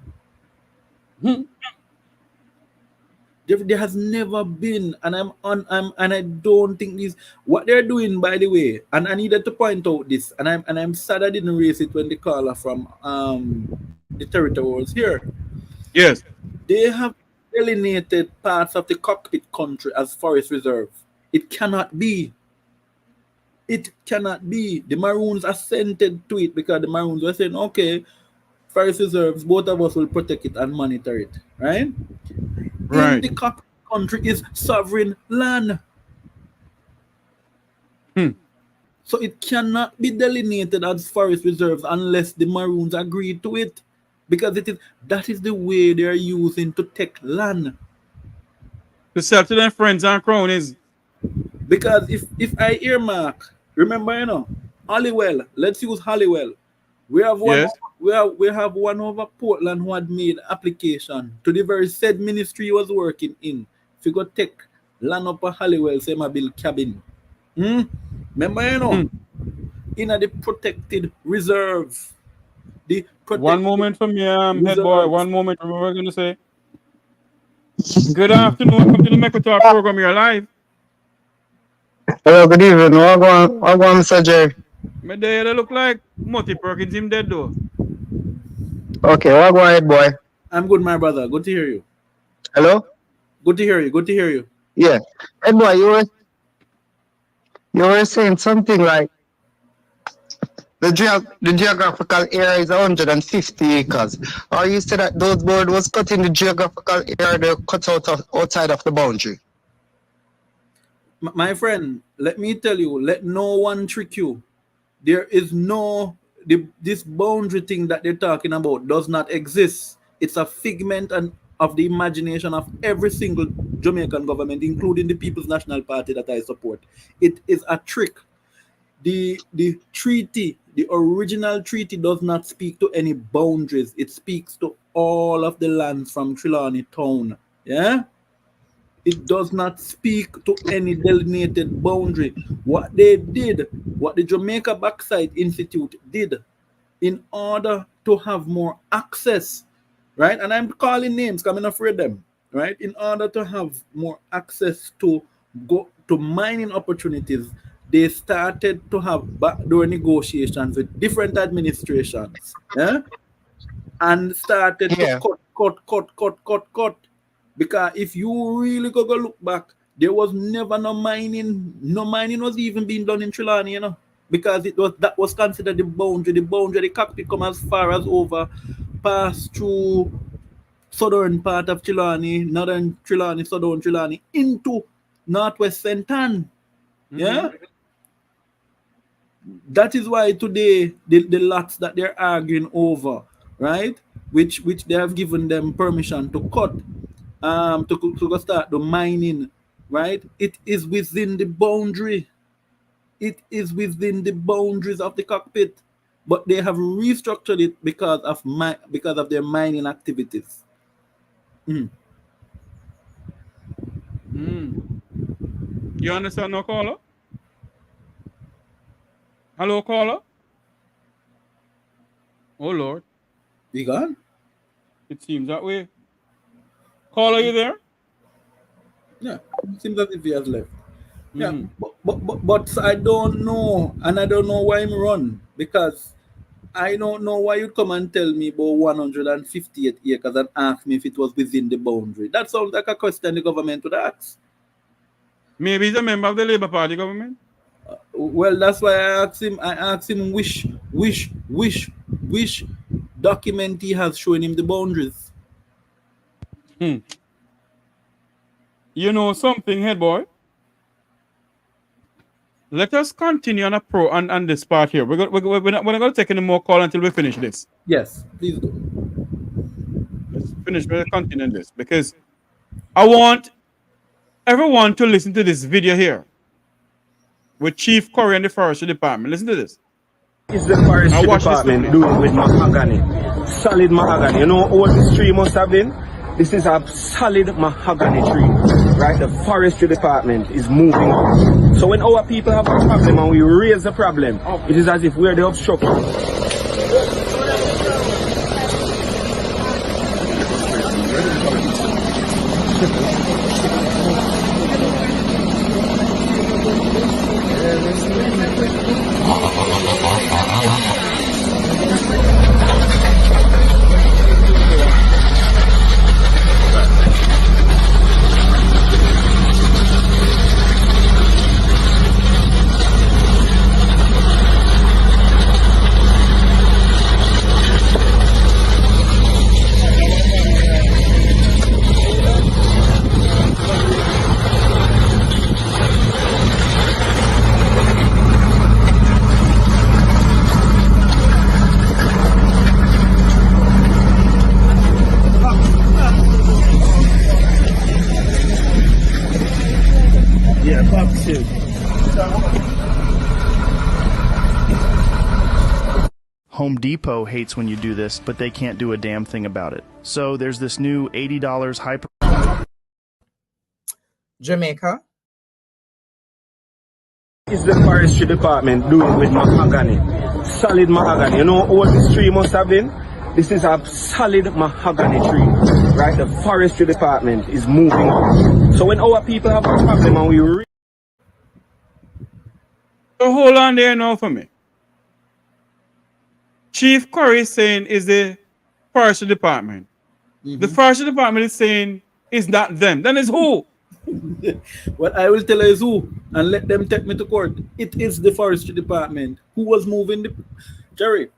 There has never been, and and I don't think this what they're doing, by the way, and I needed to point out this, and I'm sad I didn't raise it when the caller from the territory was here. Yes. They have delineated parts of the Cockpit Country as forest reserve. It cannot be. It cannot be. The Maroons assented to it because the Maroons were saying, okay, forest reserves, both of us will protect it and monitor it, right? In the Cockpit Country is sovereign land. So it cannot be delineated as forest reserves unless the Maroons agree to it. Because that is the way they're using to take land. To sell to their friends and cronies. Because if I earmark, remember, you know, Halliwell, let's use Halliwell. We have one over Portland who had made application to the very said ministry he was working in. If you go take land up a Halliwell, say my build cabin. Remember, you know, in the protected reserve. One moment for me, head boy. One moment. Remember what I'm gonna say. Good afternoon. Welcome to the Make We Talk program. You're live. Hello, good evening. What going, Mr. Jerry? My day they look like Mutty Perkins. Him dead though. Okay, what going ahead, boy? I'm good, my brother. Good to hear you. Hello? Good to hear you. Yeah. Hey, boy, you were saying something like the geographical area is 150 acres. Or you said that those board was cut in the geographical area they cut outside of the boundary. My friend, let me tell you, let no one trick you. There is this boundary thing that they're talking about does not exist. It's a figment of the imagination of every single Jamaican government, including the People's National Party that I support. It is a trick. The treaty, the original treaty, does not speak to any boundaries. It speaks to all of the lands from Trelawny town. Yeah? It does not speak to any delineated boundary. What they did, what the Jamaica Backside Institute did, in order to have more access, right? And I'm calling names because I'm not afraid of them, right? In order to have more access to go to mining opportunities, they started to have backdoor negotiations with different administrations. Yeah? and started Yeah. to cut. Because if you really go look back, there was never no mining. No mining was even being done in Trelawny, you know, because that was considered the boundary. The boundary, the cockpit come as far as over, pass through southern part of Trelawny, northern Trelawny, southern Trelawny, into northwest Sentan. Yeah. That is why today the lots that they're arguing over, right? Which they have given them permission to cut, to go start the mining, right? It is within the boundary. It is within the boundaries of the cockpit, but they have restructured it because of their mining activities. You understand no, caller? Hello, caller? Oh, Lord. You gone? It seems that way. Caller, you there? Yeah, it seems as if he has left. Yeah, but I don't know, and I don't know why him run, because I don't know why you'd come and tell me about 158 acres and ask me if it was within the boundary. That sounds like a question the government would ask. Maybe he's a member of the Labour Party government. Well, that's why I asked him which document he has showing him the boundaries. You know something, head boy? Let us continue on this part here. We're not going to take any more call until we finish this. Yes, please do. Let's finish. We'll continue this because I want everyone to listen to this video here with Chief Currie and the Forestry Department. Listen to this. It's the Forestry Department doing with mahogany. Solid mahogany. You know how old this tree must have been? This is a solid mahogany tree, right? The Forestry Department is moving on. So when our people have a problem and we raise the problem, it is as if we're the obstruction. Home Depot hates when you do this, but they can't do a damn thing about it. So there's this new $80 hyper. Jamaica. It's the Forestry Department doing with mahogany. Solid mahogany. You know how old this tree must have been? This is a solid mahogany tree, right? The Forestry Department is moving on. So when our people have a problem and we... So hold on there now for me. Chief Currie is saying is the Forestry Department. The Forestry Department is saying it's not them. Then it's who? Well, I will tell you who and let them take me to court. It is the Forestry Department who was moving the Jeffrey.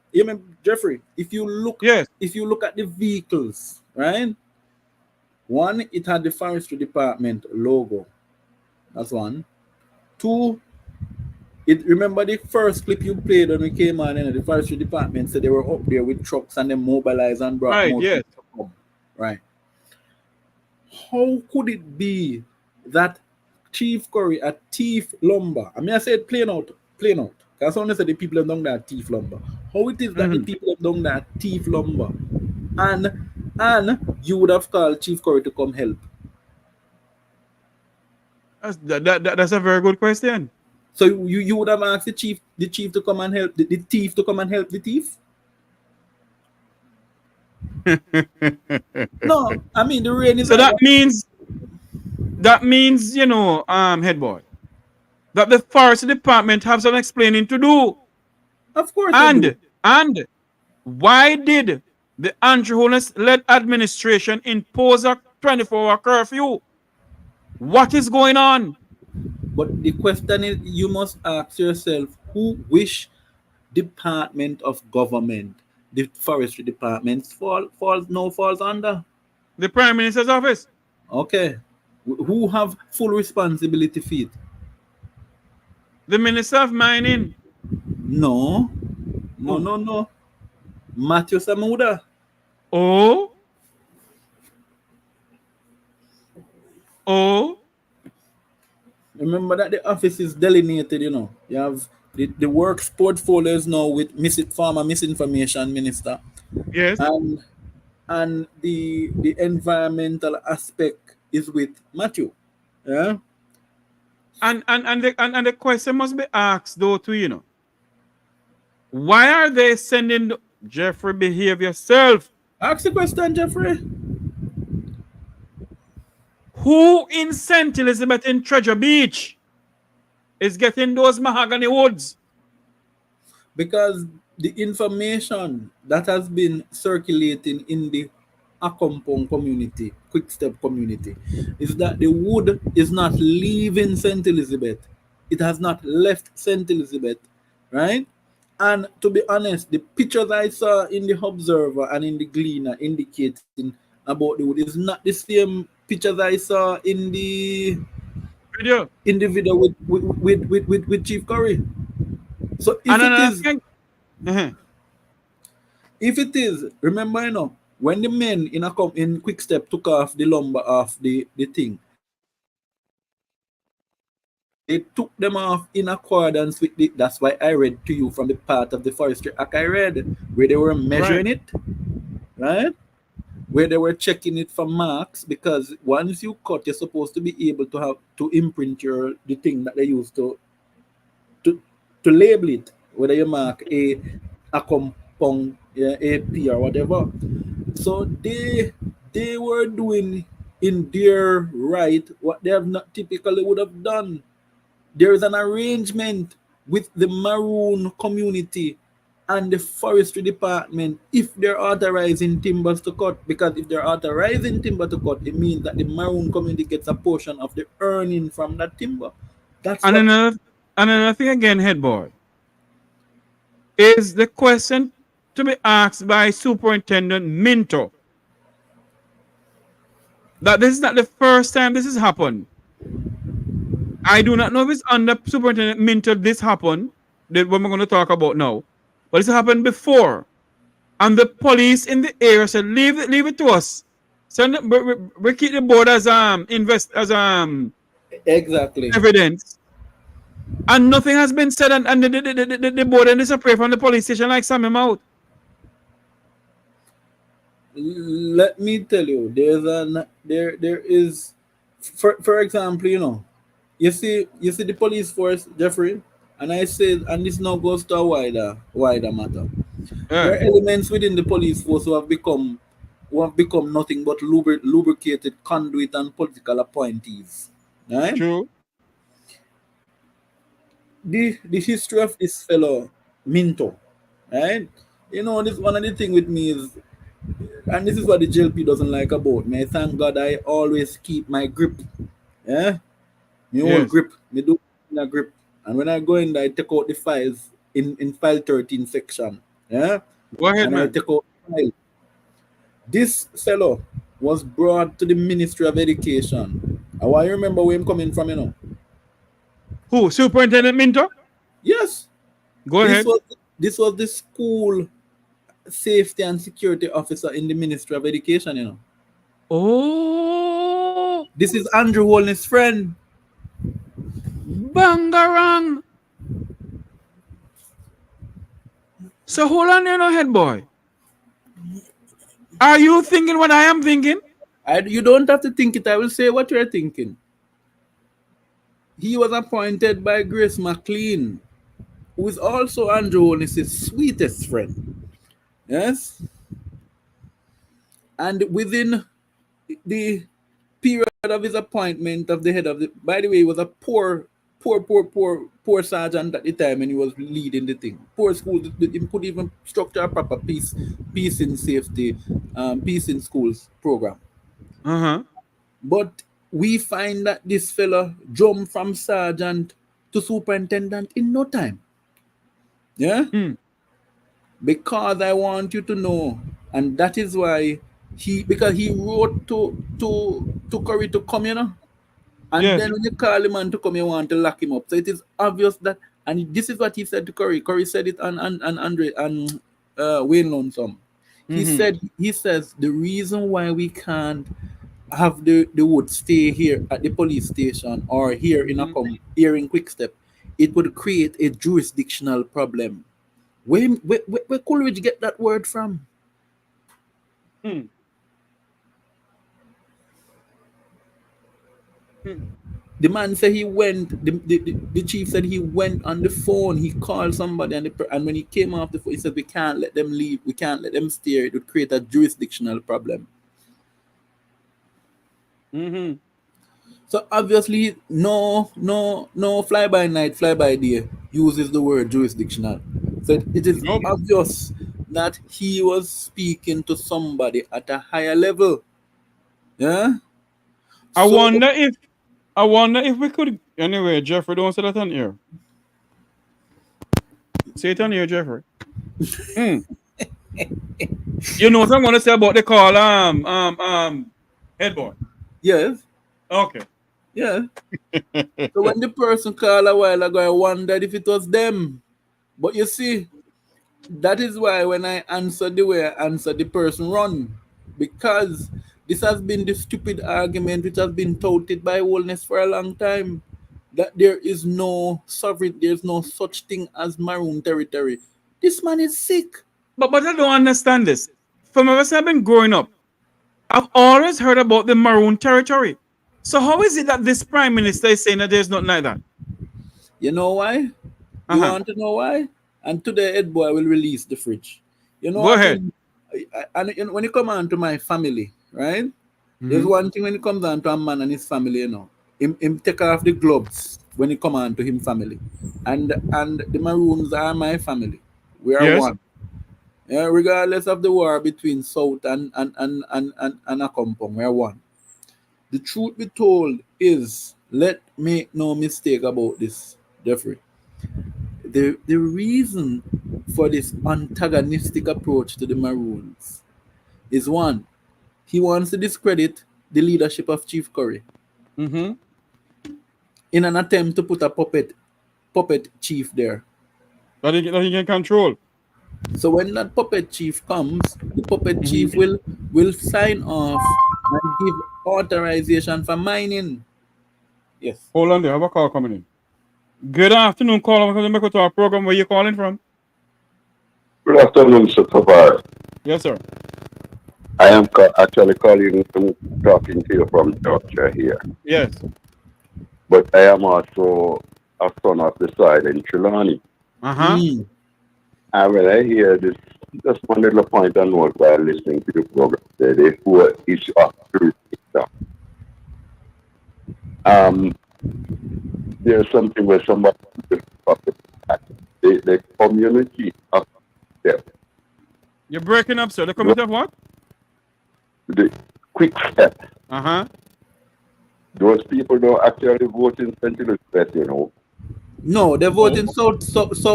If you look at the vehicles, right? One, it had the Forestry Department logo. That's one. Two, remember the first clip you played when we came on, and the Forestry Department said they were up there with trucks and they mobilized and brought more people to come. Right. How could it be that Chief Currie at Thief Lumber? I mean, I said plain out. Because someone said the people have done that Thief Lumber. How it is that the people have done that Thief Lumber, and you would have called Chief Currie to come help? That's a very good question. So you would have asked the chief to come and help the thief to come and help the thief? No, I mean the rain is. So that means you know, head boy, that the Forestry Department have some explaining to do. Of course. And why did The Andrew Holness-led administration imposed a 24-hour curfew. What is going on? But the question is, you must ask yourself, which department of government the Forestry Department falls under? The Prime Minister's office. Okay. Who have full responsibility for it? The Minister of Mining. No. Matthew Samuda. Oh. Remember that the office is delineated, you know. You have the works portfolios now with former misinformation minister. Yes. And the environmental aspect is with Matthew. Yeah. And the question must be asked though too, you know. Why are they sending Jeffrey, behave yourself? Ask the question, Jeffrey. Who in St. Elizabeth in Treasure Beach is getting those mahogany woods? Because the information that has been circulating in the Accompong community, Quickstep community, is that the wood is not leaving St. Elizabeth. It has not left St. Elizabeth, right? And to be honest, the pictures I saw in the Observer and in the Gleaner indicating about the wood is not the same pictures I saw in the video. With Chief Currie. So if it is, remember, you know, when the men in Quickstep took off the lumber off the thing, they took them off in accordance with that's why I read to you from the part of the Forestry Act I read, where they were measuring it, right? Where they were checking it for marks, because once you cut, you're supposed to be able to have to imprint the thing that they use to label it, whether you mark a Accompong, AP or whatever. So they were doing in their right what they have not typically would have done. There is an arrangement with the Maroon community and the Forestry Department if they're authorizing timbers to cut, because if they're authorizing timber to cut, it means that the Maroon community gets a portion of the earning from that timber. Another thing again, head boy, is the question to be asked by Superintendent Minto. That this is not the first time this has happened. I do not know if it's under Superintendent Minto this happened, what we're going to talk about now. But it's happened before. And the police in the area said, leave it to us. So we keep the board as exactly evidence. And nothing has been said, and the board and disappear from the police station like some out. Let me tell you, there is, for example, you know, you see the police force, Jeffrey, and I said, and this now goes to a wider matter. There are elements within the police force who have become nothing but lubricated conduit and political appointees. Right? True. The history of this fellow Minto, right? You know, this one of the thing with me is, and this is what the JLP doesn't like about me. Thank God I always keep my grip. Yeah? My own grip. Me do a grip. And when I go in there, I take out the files in file 13 section. Yeah? Go ahead, man. I take out the file. This fellow was brought to the Ministry of Education. I want you remember where I'm coming from, you know. Who? Superintendent Minto? Yes. Go ahead. This was the school safety and security officer in the Ministry of Education, you know. Oh. This is Andrew Holness' friend. Bangarang. So hold on, you know, head boy. Are you thinking what I am thinking? You don't have to think it. I will say what you're thinking. He was appointed by Grace McLean, who is also Andrew Holness' sweetest friend. Yes? And within the period of his appointment of the head of the, by the way, he was a poor poor sergeant at the time when he was leading the thing. Poor school, he could even structure a proper peace in safety, peace in schools program. But we find that this fella jumped from sergeant to superintendent in no time. Yeah? Because I want you to know, and that is why because he wrote to Currie to come, you know. And then when you call him man to come, you want to lock him up. So it is obvious that, and this is what he said to Currie. Currie said it on Andre and Wayne Lonesome. He says the reason why we can't have the wood stay here at the police station or here in here in Quickstep, it would create a jurisdictional problem. Where Coleridge get that word from? The man said he went. The chief said he went on the phone. He called somebody, and when he came off the phone, he said, "We can't let them leave. We can't let them stay. It would create a jurisdictional problem." So obviously, no fly by night, fly by day uses the word jurisdictional. So it is obvious that he was speaking to somebody at a higher level. Yeah. I wonder if we could. Anyway, Jeffrey, don't say that on here. Say it on here, Jeffrey. You know what I'm gonna say about the call, head boy? Yes. Okay. Yeah. So when the person called a while ago, I wondered if it was them. But you see, that is why when I answered the way I answered, the person run. Because this has been the stupid argument which has been touted by Wellness for a long time. That there is no sovereign, there's no such thing as Maroon territory. This man is sick. But I don't understand this. From ever since I've been growing up, I've always heard about the Maroon territory. So how is it that this prime minister is saying that there's nothing like that? You know why? You want to know why? And today, Ed Boy will release the fridge. You know. Go ahead. And when you come on to my family, right? There's one thing when it comes on to a man and his family, you know. Him take off the gloves when he come on to him family. And the Maroons are my family. We are one. Yeah, regardless of the war between South and Accompong, we are one. The truth be told is, let make no mistake about this, Jeffrey. The reason for this antagonistic approach to the Maroons is one, he wants to discredit the leadership of Chief Currie in an attempt to put a puppet chief there. That he can control. So when that puppet chief comes, the puppet chief will sign off and give authorization for mining. Yes. Hold on there, I have a call coming in. Good afternoon, caller. Welcome to our program. Where you calling from? Good afternoon, Mr. Tavar. Yes, sir. I am actually calling to talking to you from Georgia here. Yes. But I am also a son of the side in Trelawny. And when I hear this, just one little point I note while listening to the program today, who is up to there's something where somebody the community of them. You're breaking up, sir. The community of what? The Quickstep. Those people don't actually vote in St. Elizabeth, you know. No, they vote in South Trelawny.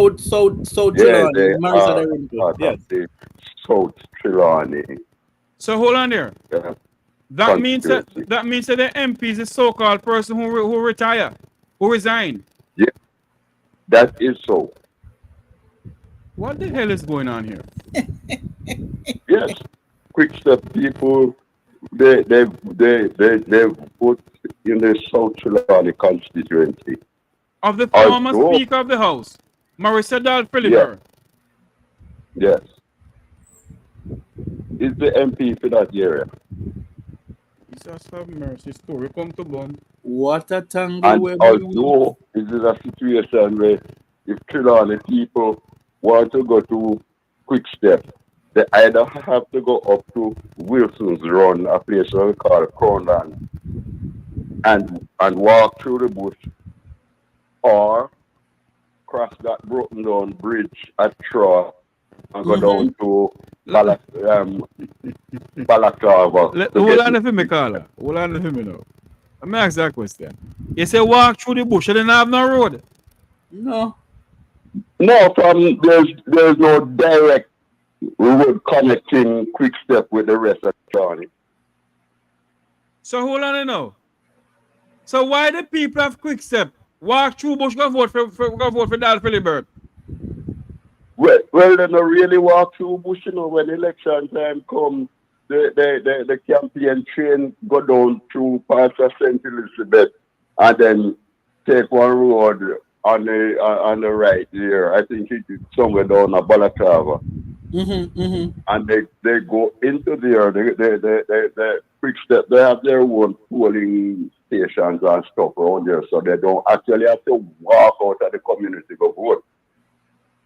Yes. South Trelawny. So hold on there. Yeah. That means that the MP is a so-called person who retire, who resign. Yeah, that is so. What the hell is going on here? Yes, Quickstep people, they vote in the South Trelawny constituency. Of the former Speaker of the House, Marissa Philipper. Yes. Is the MP for that area. Jesus have mercy, story come to bond. What a tangle. And although this is a situation where if Trelawny people want to go to Quickstep, they either have to go up to Wilson's Run, a place called Crownland, and walk through the bush, or cross that broken down bridge at Troy and go down to Balaclava. Hold on for me, Carla. Hold on for me now. Let me ask that question. You say walk through the bush, you didn't have no road? No. No, there's no direct road connecting Quickstep with the rest of Trelawny. So hold on now. So why the people of Quickstep walk through bush go vote for Dal Philibert? Well, they don't really walk through bush, you know, when election time comes. The campaign train go down through parts of St. Elizabeth and then take one road on the right there. I think it's somewhere down at Balaclava. And they go into there. The Quickstep, they have their own polling stations and stuff around there, so they don't actually have to walk out of the community to go vote.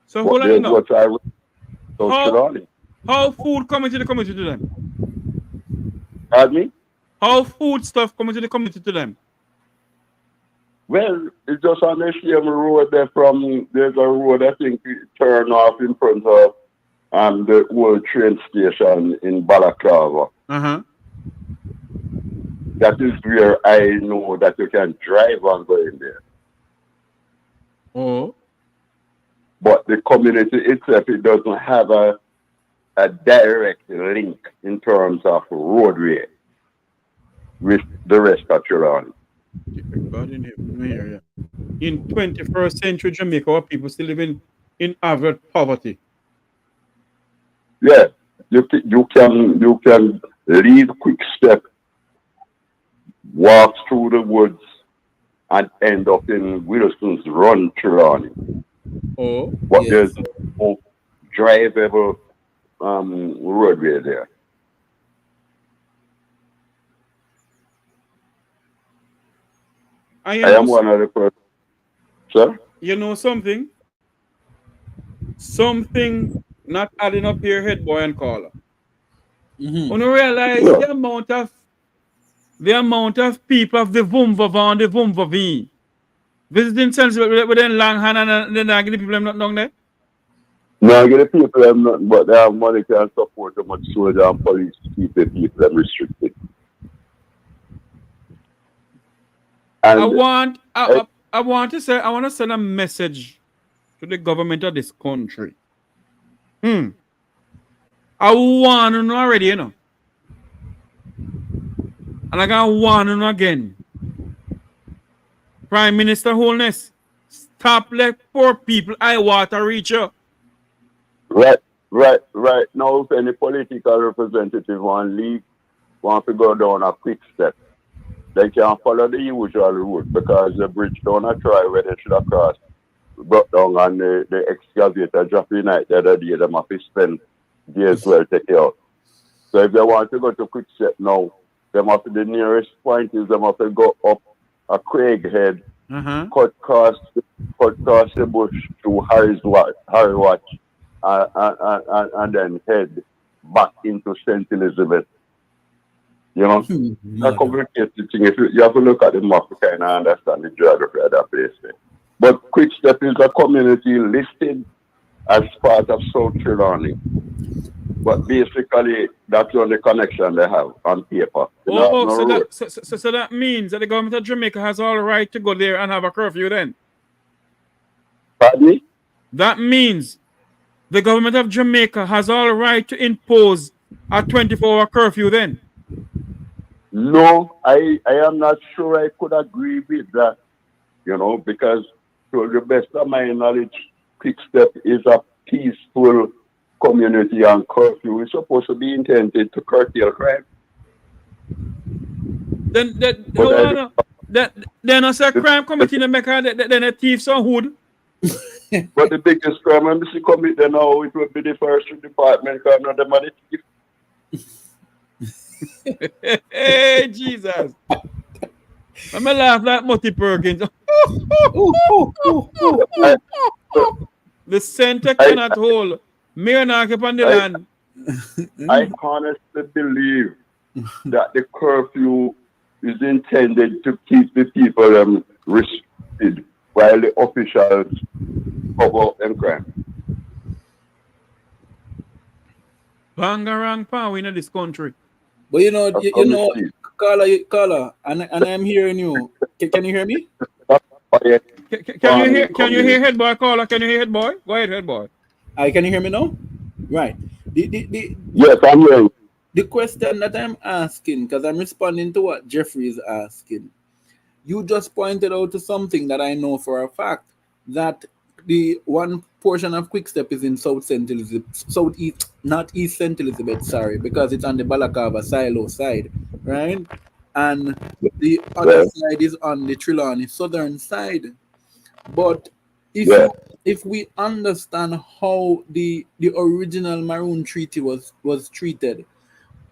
So hold on now. How food coming to the community to them? Pardon me? How food stuff coming to the community to them? Well, it's just on the same road there there's a road I think turn off in front of the old train station in Balaclava. That is where I know that you can drive and go in there. Oh. But the community itself, it doesn't have a direct link in terms of roadway with the rest of Trelawny. In 21st century Jamaica, our people still living in average poverty. Yeah, you can leave Quickstep, walk through the woods, and end up in Wilson's Run, Trelawny. Oh, but there's no drivable roadway there. I am one of the persons. Sir? You know something? Something not adding up here, head boy and caller. When you realize the amount of people of the Vumvava and the Vumvavi visiting centers with them long hand and then not give the people them not down there? No, give the people them nothing, but they have money can support them much soldier and police to keep the people them restricted. And I want to send a message to the government of this country. I warn you already, you know. And I got warn you again. Prime Minister Holness, stop let poor people eye water reach you. Right. Now if any political representative want to go down a quick step, they can follow the usual route because the bridge down a try where they should have crossed brought down and the excavator drop in night the other day, them have to spend days well take it out. So if they want to go to quick step now, them have to the nearest point is them have to go up a Craighead, cut across the bush to Harry Watch and then head back into St. Elizabeth. You know, that's a complicated thing. If you have to look at the map to kind of understand the geography of that place. But Quickstep is a community listed as part of South Trelawny. But basically, that's the only connection they have on paper. So that means that the government of Jamaica has all right to go there and have a curfew then? Pardon me? That means the government of Jamaica has all right to impose a 24-hour curfew then? No, I am not sure I could agree with that, you know, because to the best of my knowledge, Quickstep is a peaceful community and curfew is supposed to be intended to curtail crime. Then I say crime committed in Jamaica, then a thief some hood. But the biggest crime I'm see commit now it will be the Forestry Department because none of them are the thief. Hey Jesus! I'm gonna laugh like Mutty Perkins. The center cannot hold. Mayor knock upon the land. I honestly believe that the curfew is intended to keep the people restricted while the officials cover up them crime. Bangarang pa, we in this country. But you know, Carla, and I'm hearing you. Can you hear me? Can you hear head boy, Carla? Can you hear head boy? Go ahead, head boy. Can you hear me now? Right. Yes, I'm hearing. The question that I'm asking, because I'm responding to what Jeffrey is asking, you just pointed out to something that I know for a fact, that the one portion of Quickstep is in southeast, not East St. Elizabeth, sorry, because it's on the Balaclava silo side, right? And the other side is on the Trelawny southern side. But if we understand how the original Maroon Treaty was treated,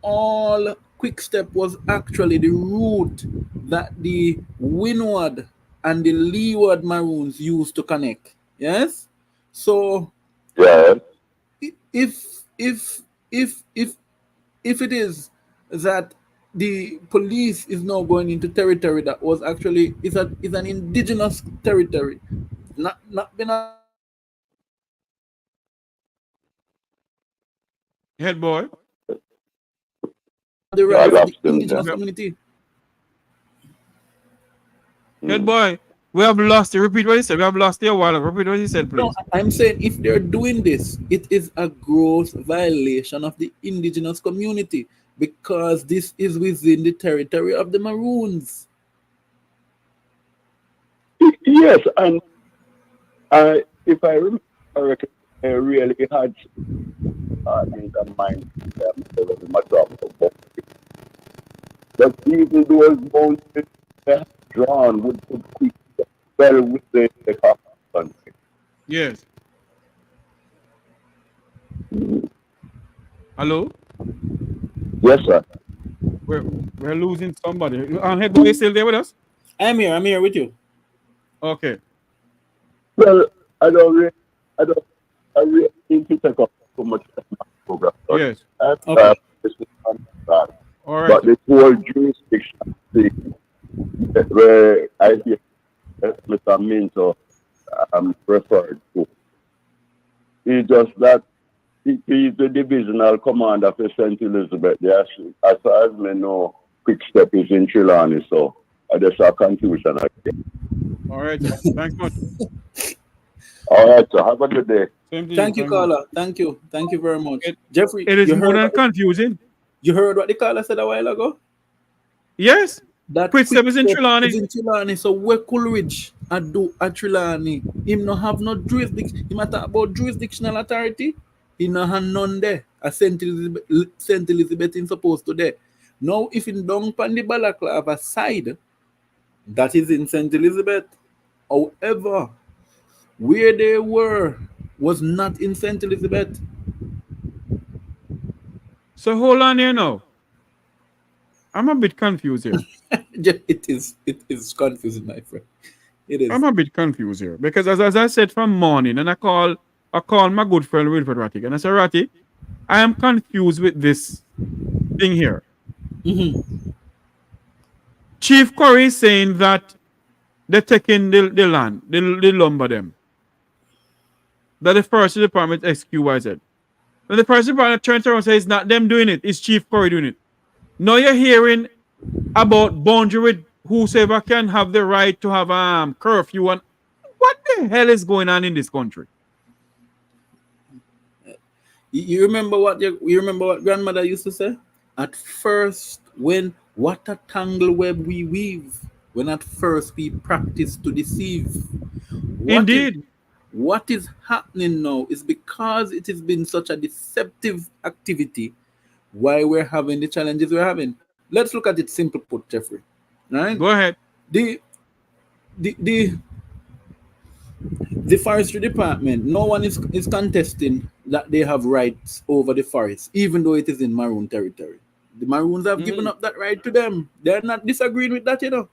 all Quickstep was actually the route that the windward and the leeward Maroons used to connect. Yes? So if it is that the police is now going into territory that was actually is an indigenous territory, not been a head boy. The right of the indigenous community. Head boy, we have lost. Repeat what you said. We have lost your while. Repeat what you said, please. No, I'm saying if they're doing this, it is a gross violation of the indigenous community because this is within the territory of the Maroons. Yes, and if I remember correctly, I really had in the mind that even those bones drawn would quick well with the Cockpit Country. Yes. Hello? Yes, sir. We're losing somebody. Head boy, you still there with us? I'm here with you. Okay. Well, I really need to take up so much program. Yes. Okay. All right. But this whole jurisdiction thing, where I hear Mr. Minto referred to, is just that he is the divisional commander for St. Elizabeth. Yes, as far as I know, Quickstep is in Trelawny, so there's a confusion again. All right. Thanks much. All right, so have a good day. Thank you, caller. Thank you very much. Jeffrey, it is more than confusing. You heard what the caller said a while ago? Yes. That Quickstep is in Trelawny. Is in Trelawny. So where Coleridge do at Trelawny, him no have no jurisdiction. He matter about jurisdictional authority. He no have none there. As St. Elizabeth is supposed to there. Now if in down on the Balaclava side, that is in St. Elizabeth. However, where they were was not in St. Elizabeth. So hold on here now. I'm a bit confused here. It is confusing, my friend. It is. I'm a bit confused here because as I said from morning, and I call my good friend Wilfred Ratty, and I said, Ratty, I am confused with this thing here. Mm-hmm. Chief Currie is saying that they're taking the land, the lumber them. That the Forestry Department XQYZ. When the Forestry Department turns around and says it's not them doing it, it's Chief Currie doing it. Now you're hearing about boundary with whosoever can have the right to have curfew, and what the hell is going on in this country? You remember what grandmother used to say? At first, what a tangle web we weave, when at first we practice to deceive. Indeed. What is happening now is because it has been such a deceptive activity why we're having the challenges we're having. Let's look at it simple put, Jeffrey. Right? Go ahead. The Forestry Department, no one is contesting that they have rights over the forest, even though it is in Maroon territory. The Maroons have given up that right to them. They're not disagreeing with that, you know.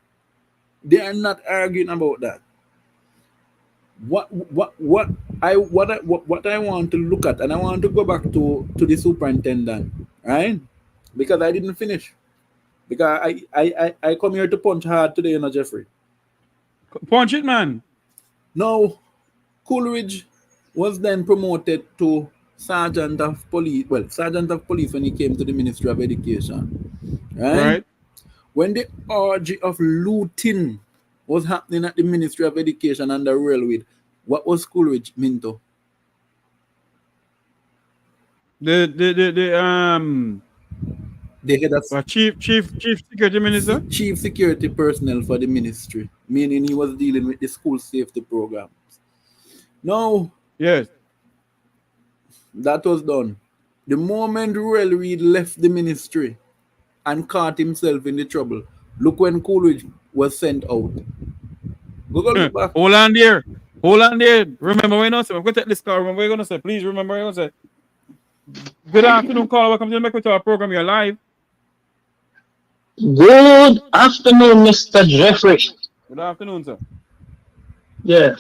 They are not arguing about that. What I want to look at, and I want to go back to the superintendent, right? Because I didn't finish. Because I come here to punch hard today, you know, Jeffrey. Punch it, man. Now, Coleridge was then promoted to Sergeant of Police. Well, Sergeant of Police when he came to the Ministry of Education. Right? Right. When the orgy of looting was happening at the Ministry of Education and the railway, what was Coleridge Minto? The head of chief security minister? Chief security personnel for the ministry, meaning he was dealing with the school safety programs. Now, yes, that was done. The moment Ruel Reid left the ministry and caught himself in the trouble, look when Coleridge was sent out. Go look back. Hold on there. Hold on there. Remember what I said. I'm going to take this call. Remember what you're going to say. Please remember what you're going to say. Good afternoon, caller. Welcome to the Make Our program. You're live. Good afternoon, Mr. Jeffrey. Good afternoon, sir. Yeah.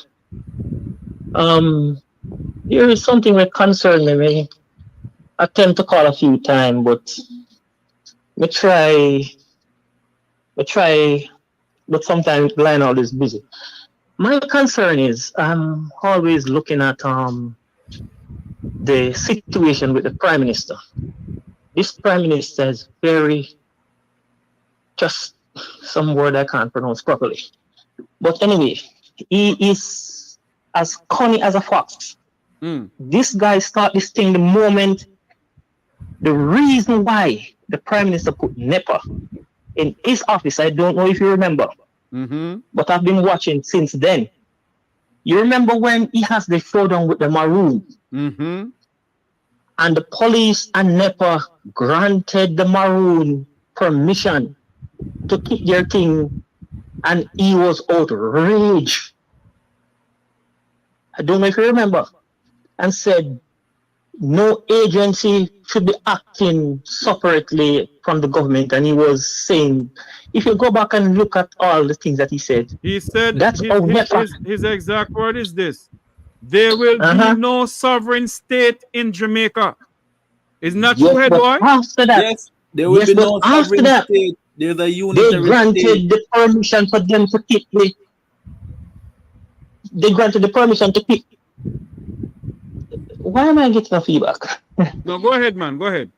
Here is something that concerns me. I attempt to call a few times, but I try, but sometimes the line out is busy. My concern is I'm always looking at the situation with the Prime Minister. This Prime Minister is very, just some word I can't pronounce properly. But anyway, he is as cunning as a fox. This guy start this thing the moment. The reason why the Prime Minister put NEPA in his office, I don't know if you remember, but I've been watching since then. You remember when he has the showdown with the Maroon, and the police and NEPA granted the Maroon permission to keep their king, and he was outraged. I don't know if you remember, and said no agency should be acting separately from the government. And he was saying, if you go back and look at all the things that he said, that's his exact word is this: there will be no sovereign state in Jamaica. Isn't that true, head boy? After that, yes, there will be no sovereign state. There's a unitary they granted state. the permission for them to keep they granted the permission to keep. Why am I getting a feedback? No, go ahead, man. Go ahead.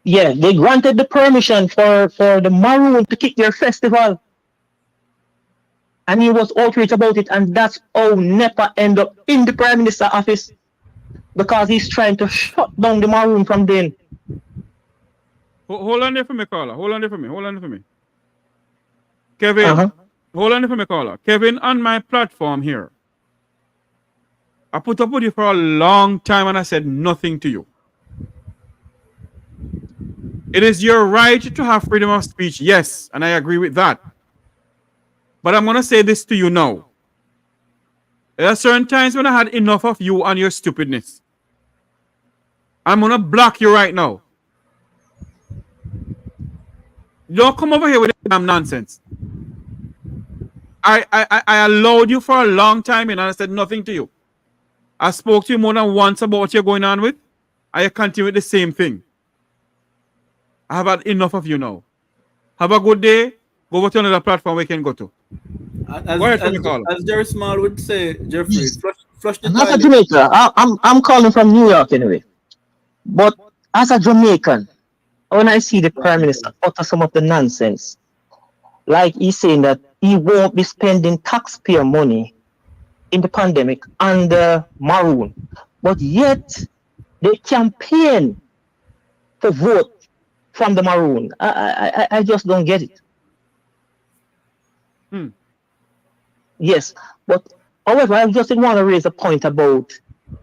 Yeah, they granted the permission for the Maroon to kick their festival. And he was outraged about it, and that's how NEPA ended up in the Prime Minister's office, because he's trying to shut down the Maroon from then. Hold on there for me, caller. Hold on there for me. Kevin, hold on there for me, caller. Kevin, on my platform here, I put up with you for a long time and I said nothing to you. It is your right to have freedom of speech, yes, and I agree with that. But I'm going to say this to you now. There are certain times when I had enough of you and your stupidness. I'm going to block you right now. Don't come over here with that damn nonsense. I allowed you for a long time and I said nothing to you. I spoke to you more than once about what you're going on with. I continue with the same thing. I have had enough of you now. Have a good day. Go over to another platform we can go to. As Jerry Small would say, Jeffrey, flush the As a toilet. Jamaican, I'm calling from New York anyway. But as a Jamaican, when I see the Prime Minister utter some of the nonsense, like he's saying that he won't be spending taxpayer money in the pandemic on the Maroon, but yet they campaign to vote from the Maroon. I just don't get it. Yes, but however, I just want to raise a point about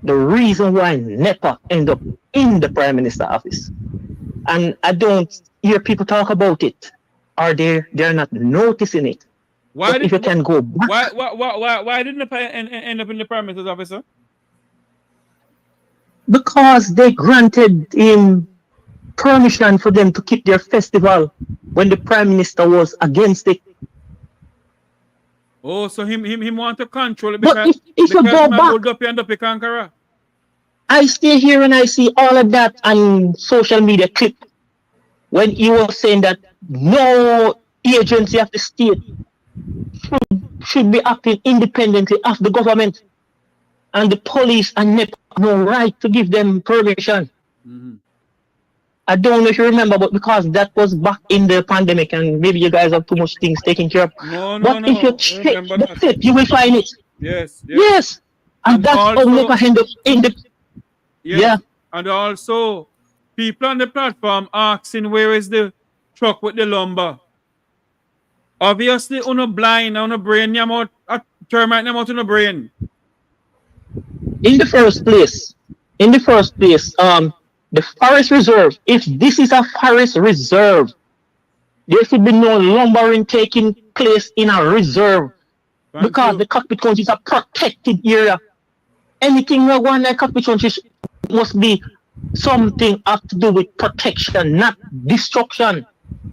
the reason why NEPA end up in the Prime Minister's office. And I don't hear people talk about it, or they're not noticing it. If you can go back. Why didn't NEPA end up in the Prime Minister's office, sir? Because they granted him permission for them to keep their festival when the Prime Minister was against it. Oh, so him want to control it But because if you go back, I stay here and I see all of that on social media clip when he was saying that no agency of the state should be acting independently of the government, and the police and NEP have no right to give them permission. I don't know if you remember, but because that was back in the pandemic, and maybe you guys have too much things taken care of. But if you check the clip, you will find it. Yes. And that's how NEPA end up in the... Yeah. And also, people on the platform asking where is the truck with the lumber. Obviously, on a blind, on a brain, you out a termite out on a brain. In the first place, the forest reserve, if this is a forest reserve, there should be no lumbering taking place in a reserve. Because the Cockpit Country is a protected area. Anything we want like Cockpit Country must be something have to do with protection, not destruction.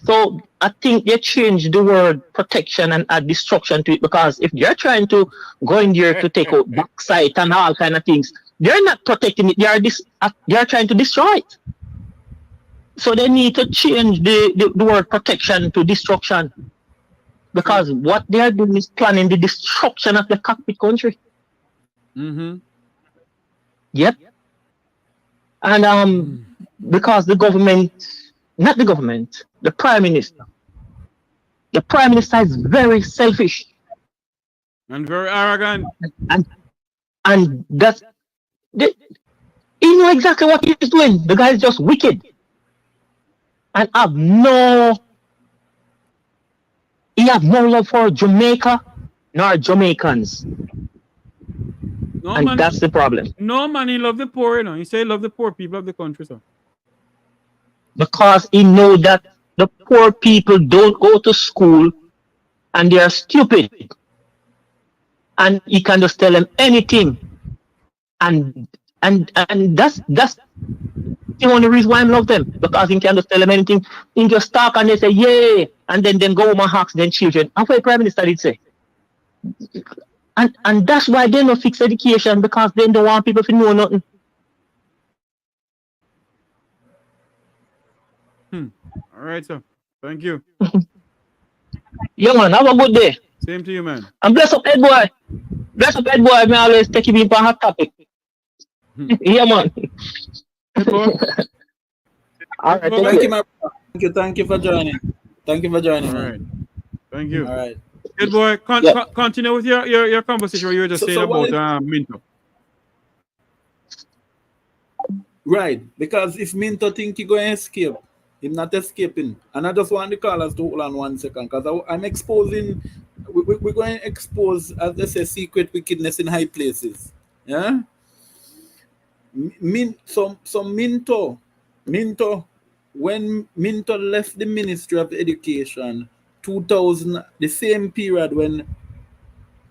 So I think they changed the word protection and add destruction to it, because if they're trying to go in there to take out backside and all kind of things, they're not protecting it. They are trying to destroy it. So they need to change the word protection to destruction, because what they are doing is planning the destruction of the Cockpit Country. Yep. And because the government, not the government, the Prime Minister. The Prime Minister is very selfish. And very arrogant. And that's... He know exactly what he's doing. The guy is just wicked. And he have no love for Jamaica nor Jamaicans. That's the problem. No, man, he love the poor, you know. He say he love the poor people of the country, so. Because he know that the poor people don't go to school and they are stupid. And he can just tell them anything. And that's the only reason why I love them. Because he can just tell them anything. He just talk and they say, yeah. And then go home and ask their children. And what the Prime Minister did say. And that's why they don't fix education, because they don't want people to know nothing. All right, sir. Thank you. Yeah, man. Have a good day. Same to you, man. And bless up, Ed Boy. Bless up, Ed Boy. I always take him in for a hot topic. Yeah, man. All right. Thank you, my brother. Thank you for joining. Thank you for joining. All right. Thank you. All right. Good boy. Continue with your conversation. You were just saying about Minto. Right, because if Minto think he going to escape, he's not escaping. And I just want the callers to hold on 1 second, because I'm exposing, we're going to expose, as they say, secret wickedness in high places. Yeah? So Minto, when Minto left the Ministry of Education, 2000, the same period when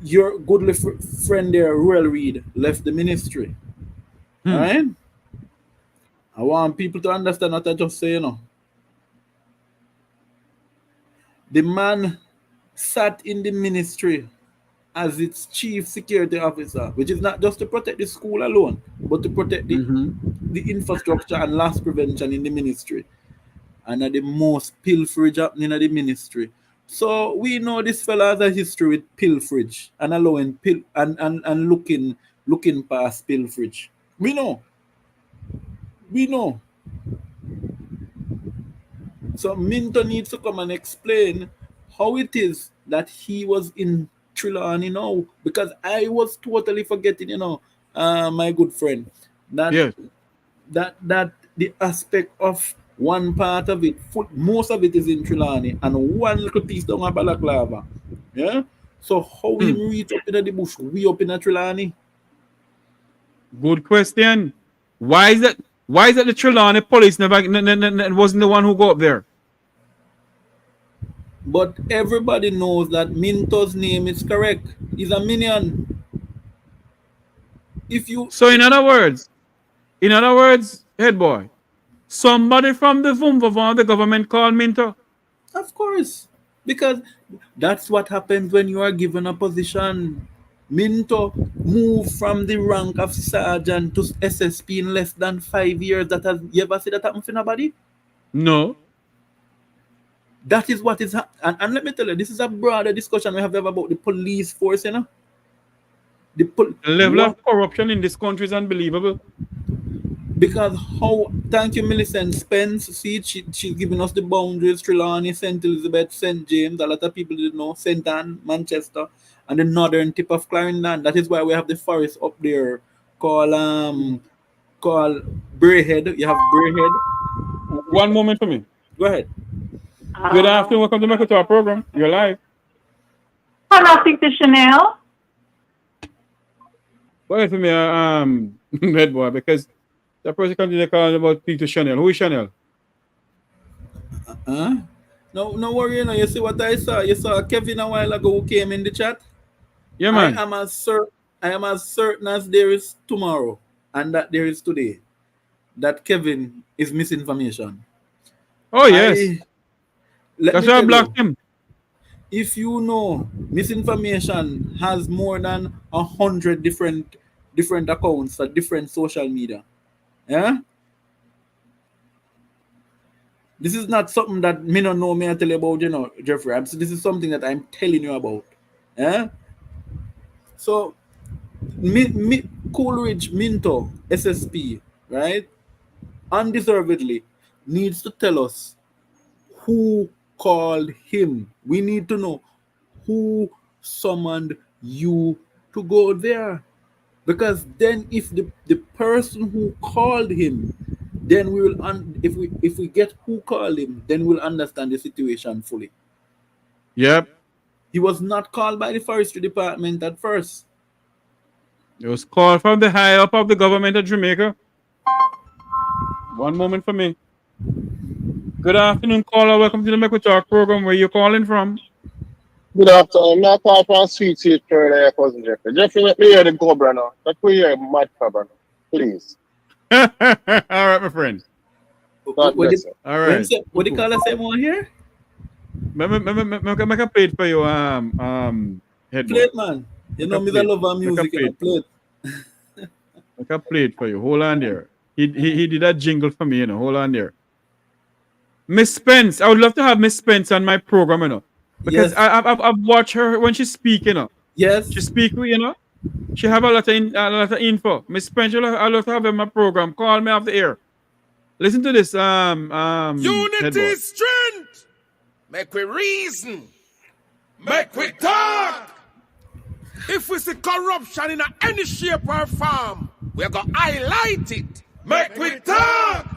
your goodly friend there, Royal Reed, left the ministry. All right? I want people to understand what I just say, you know. The man sat in the ministry as its chief security officer, which is not just to protect the school alone, but to protect the infrastructure and loss prevention in the ministry. And the most pilferage happening in the ministry. So we know this fella has a history with pilferage and allowing and looking past pilferage. We know. So Minto needs to come and explain how it is that he was in Trelawny now, because I was totally forgetting, you know, my good friend, that that the aspect of one part of it, most of it is in Trelawny, and one little piece down at Balaclava. Yeah. So how he reach up in the bush, we up in Trelawny? Good question. Why is that the Trelawny police never wasn't the one who go up there? But everybody knows that Minto's name is correct. He's a minion. So in other words, head boy, somebody from the Vumvavon of the government called Minto. Of course. Because that's what happens when you are given a position. Minto moved from the rank of sergeant to SSP in less than 5 years. You ever see that happen for nobody? No. That is what is and let me tell you, this is a broader discussion we have about the police force, you know. The level of corruption in this country is unbelievable. Because how, thank you, Millicent Spence. See, she's giving us the boundaries. Trelawny, St. Elizabeth, St. James. A lot of people didn't know. St. Anne, Manchester, and the northern tip of Clarendon. That is why we have the forest up there called Brayhead. You have Brayhead. One moment for me. Go ahead. Good afternoon. Welcome to our program. You're live. Hello, I speak to Chanel. Wait for me, head boy, because the person continue calling about Peter Chanel. Who is Chanel? No worry, you know. You see what I saw? You saw Kevin a while ago who came in the chat? Yeah, man. I am as certain as there is tomorrow and that there is today that Kevin is misinformation. Oh, yes. That's why I blocked him. If you know, misinformation has more than 100 different accounts at different social media. Yeah? This is not something that me don't know me I tell you about, you know, Jeffrey. This is something that I'm telling you about. Yeah? So, Coleridge Minto, SSP, right? Undeservedly needs to tell us who called him. We need to know who summoned you to go there. Because then if the person who called him, then we will if we get who called him, then we'll understand the situation fully. Yep. He was not called by the Forestry Department at first. It was called from the high up of the government of Jamaica. One moment for me. Good afternoon, caller. Welcome to the Make We Talk program. Where you calling from? Good afternoon. I'm calling from Sweet Seat Currie, cousin Jeffrey. Jeffrey, let me hear the go, brother. Let me hear mad brother. Please. All right, my friend. All right. What do you call us everyone here? Make a plate for you, head plate, man. You know me, I love our music. Plate. Make a plate for you. Hold on there. He did that jingle for me, you know. Hold on there. Miss Spence, I would love to have Miss Spence on my program, you know, because yes. I've watched her when she speak, you know. Yes. She speak, you know. She have a lot of info. Miss Spence, I love to have her in my program. Call me off the air. Listen to this. Unity, strength. Make we reason. Make we talk. If we see corruption in any shape or form, we're going to highlight it. Make we talk.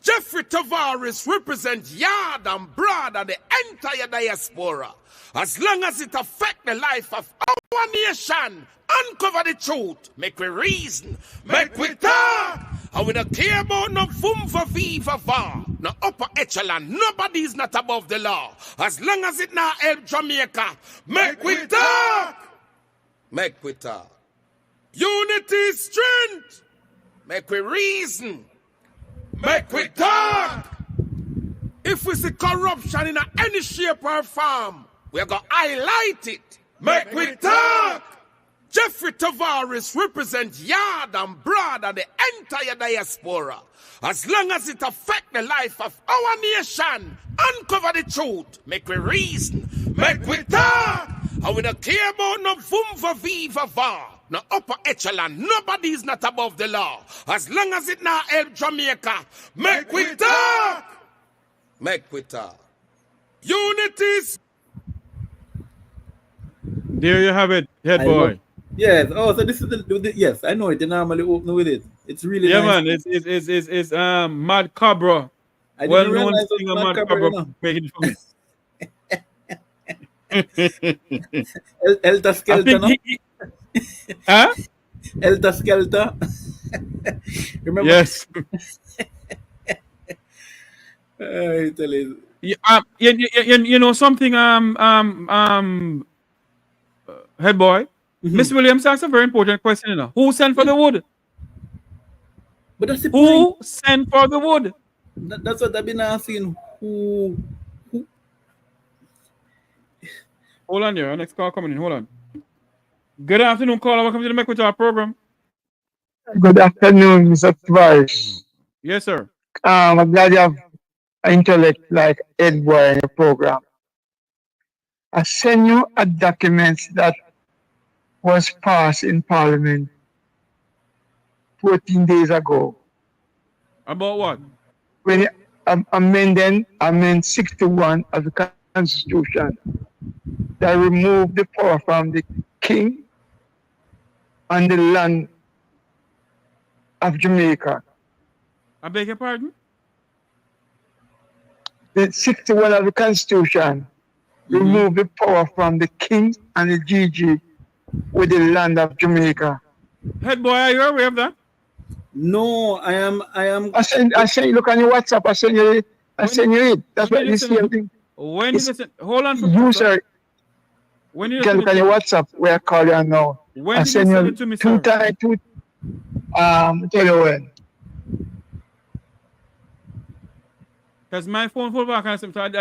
Jeffrey Tavares represents yard and broad and the entire diaspora. As long as it affects the life of our nation, uncover the truth, make we reason, make we talk. And we don't care about no fum for viva va, no upper echelon, nobody's not above the law. As long as it not help Jamaica, make we talk. Make we talk. Unity, strength, make we reason. Make we talk. If we see corruption in any shape or form, we're going to highlight it. Make we talk. Jeffrey Tavares represents yard and broad and the entire diaspora. As long as it affects the life of our nation, uncover the truth. Make we reason. Make we talk. And we don't care about no fum for viva va. No upper echelon, nobody's not above the law. As long as it not help Jamaica, make we talk. Make we talk. Unities. There you have it, head boy. Yes. Oh, so this is yes. I know it. They normally open with it. It's really nice. Man. It's Mad Cobra. I well didn't known realize singer Mad Cobra making it for me. Elta Skelter, no? Huh? Elta Skelter. Remember? Yes. You know something, head boy. Miss Williams asked a very important question, you know. Who sent for the wood? But that's the Who point. sent for the wood? That's what I've been asking. Who? Hold on there. Our next call coming in. Hold on. Good afternoon, caller. Welcome to the Make We Talk program. Good afternoon, Mr. Tavares. Yes, sir. I'm glad you have intellect like Edward in the program. I send you a document that was passed in Parliament 14 days ago. About what? When it amend 61 of the Constitution that removed the power from the King on the land of Jamaica. I beg your pardon? The 61 of the Constitution removed the power from the King and the GG with the land of Jamaica. Head boy, are you aware of that? No, I am. I send you, look on your WhatsApp, I send you it. That's what you see everything. When did this, hold on for you, sir. When You did can look on your WhatsApp where I call you now. When I did send you send you it to me, two sir? times, tell you when. Because my phone full of all kinds of stuff.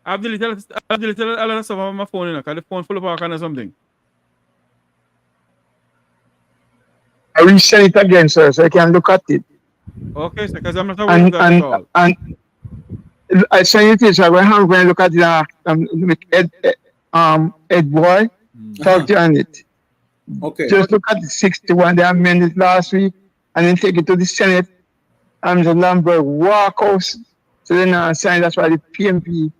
I've deleted a lot of stuff on my phone, you know, because the phone full of all kinds of something. I resend it again, sir, so you can look at it. Okay, sir, because I'm not aware of that at all. And I send it, so I'm going to look at it, Ed Boy, talk to you on it. Okay. Just look at the 61 they amended last week, and then take it to the Senate, and the Lambert walk out. So then sign, that's why the PMP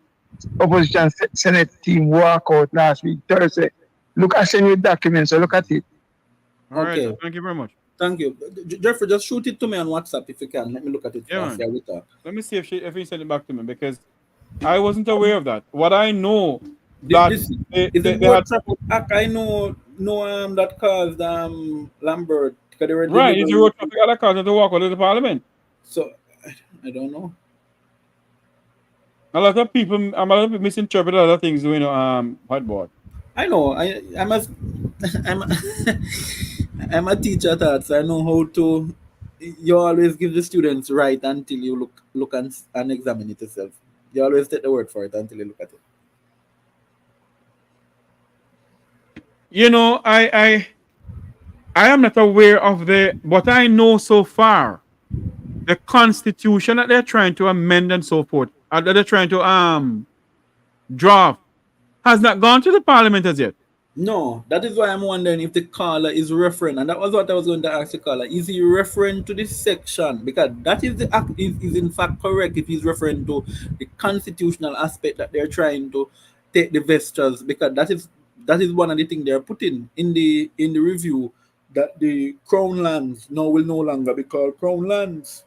opposition Senate team walk out last week, Thursday. Look, I send you documents, so look at it. All right, sir. Thank you very much. Thank you. Jeffrey, just shoot it to me on WhatsApp if you can. Let me look at it. Yeah, after we talk. let me see if he sent it back to me, because I wasn't aware of that. What I know that Is they it had, road traffic act? I know that caused Lambert because they were right, it's the delivering. road traffic other cars to walk out of the parliament. So I don't know. A lot of people misinterpret other things, you know, whiteboard. I know. I'm a teacher, that so I know how to. You always give the students right until you look and examine it yourself. You always take the word for it until you look at it. You know, I am not aware of but I know so far the constitution that they're trying to amend and so forth, that they're trying to draft, has not gone to the parliament as yet. No, that is why I'm wondering if the caller is referring, and that was what I was going to ask the caller. Is he referring to this section? Because that is the act is in fact correct if he's referring to the constitutional aspect that they're trying to take the vestures, because that is one of the things they're putting in the review, that the crown lands now will no longer be called crown lands.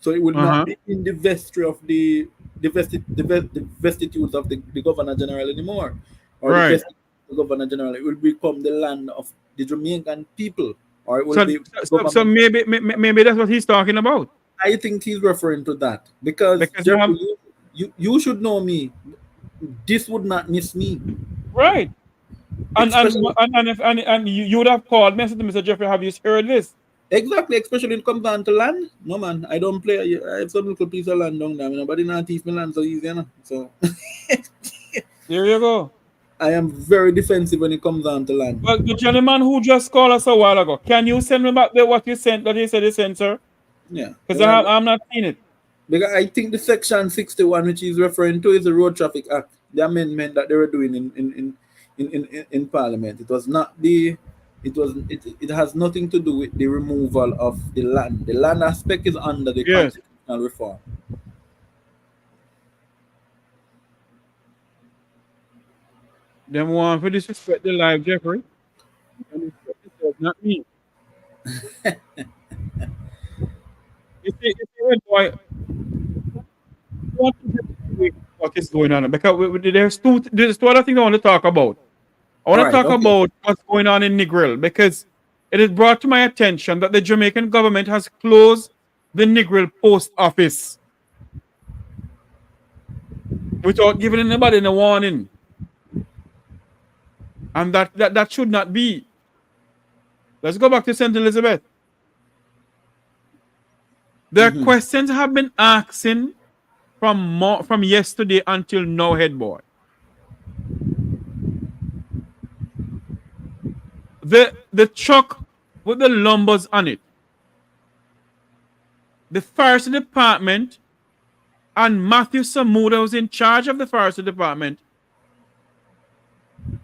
So it will not be in the vestry of the vestitudes of the Governor General anymore. Or right. the vestry of the Governor General. It will become the land of the Jamaican people. Or it will be so maybe that's what he's talking about. I think he's referring to that. Because Jeffrey, you should know me. This would not miss me. Right. And you would have called me and said to Mr. Jeffrey, have you heard this? Exactly, especially when it comes down to land. No man, I don't play. I have some little piece of land down there. Nobody not teach me land so easy, you know? So there you go. I am very defensive when it comes down to land. Well, the gentleman who just called us a while ago, can you send me back what you sent that he said he sent, sir? Yeah. Because I'm not seeing it. Because I think the section 61, which he's referring to, is the Road Traffic Act, the amendment that they were doing in Parliament. It was not the. It has nothing to do with the removal of the land. The land aspect is under the constitutional reform. Them want to disrespect the life, Jeffrey. Not me. You see, boy, what is going on? Because there's two other things I want to talk about. I want to talk about what's going on in Negril, because it is brought to my attention that the Jamaican government has closed the Negril post office without giving anybody a warning. And that should not be. Let's go back to St. Elizabeth. There are questions have been asking from yesterday until now, head boy. The truck with the lumbers on it. The Forestry Department and Matthew Samuda, who's in charge of the Forestry Department,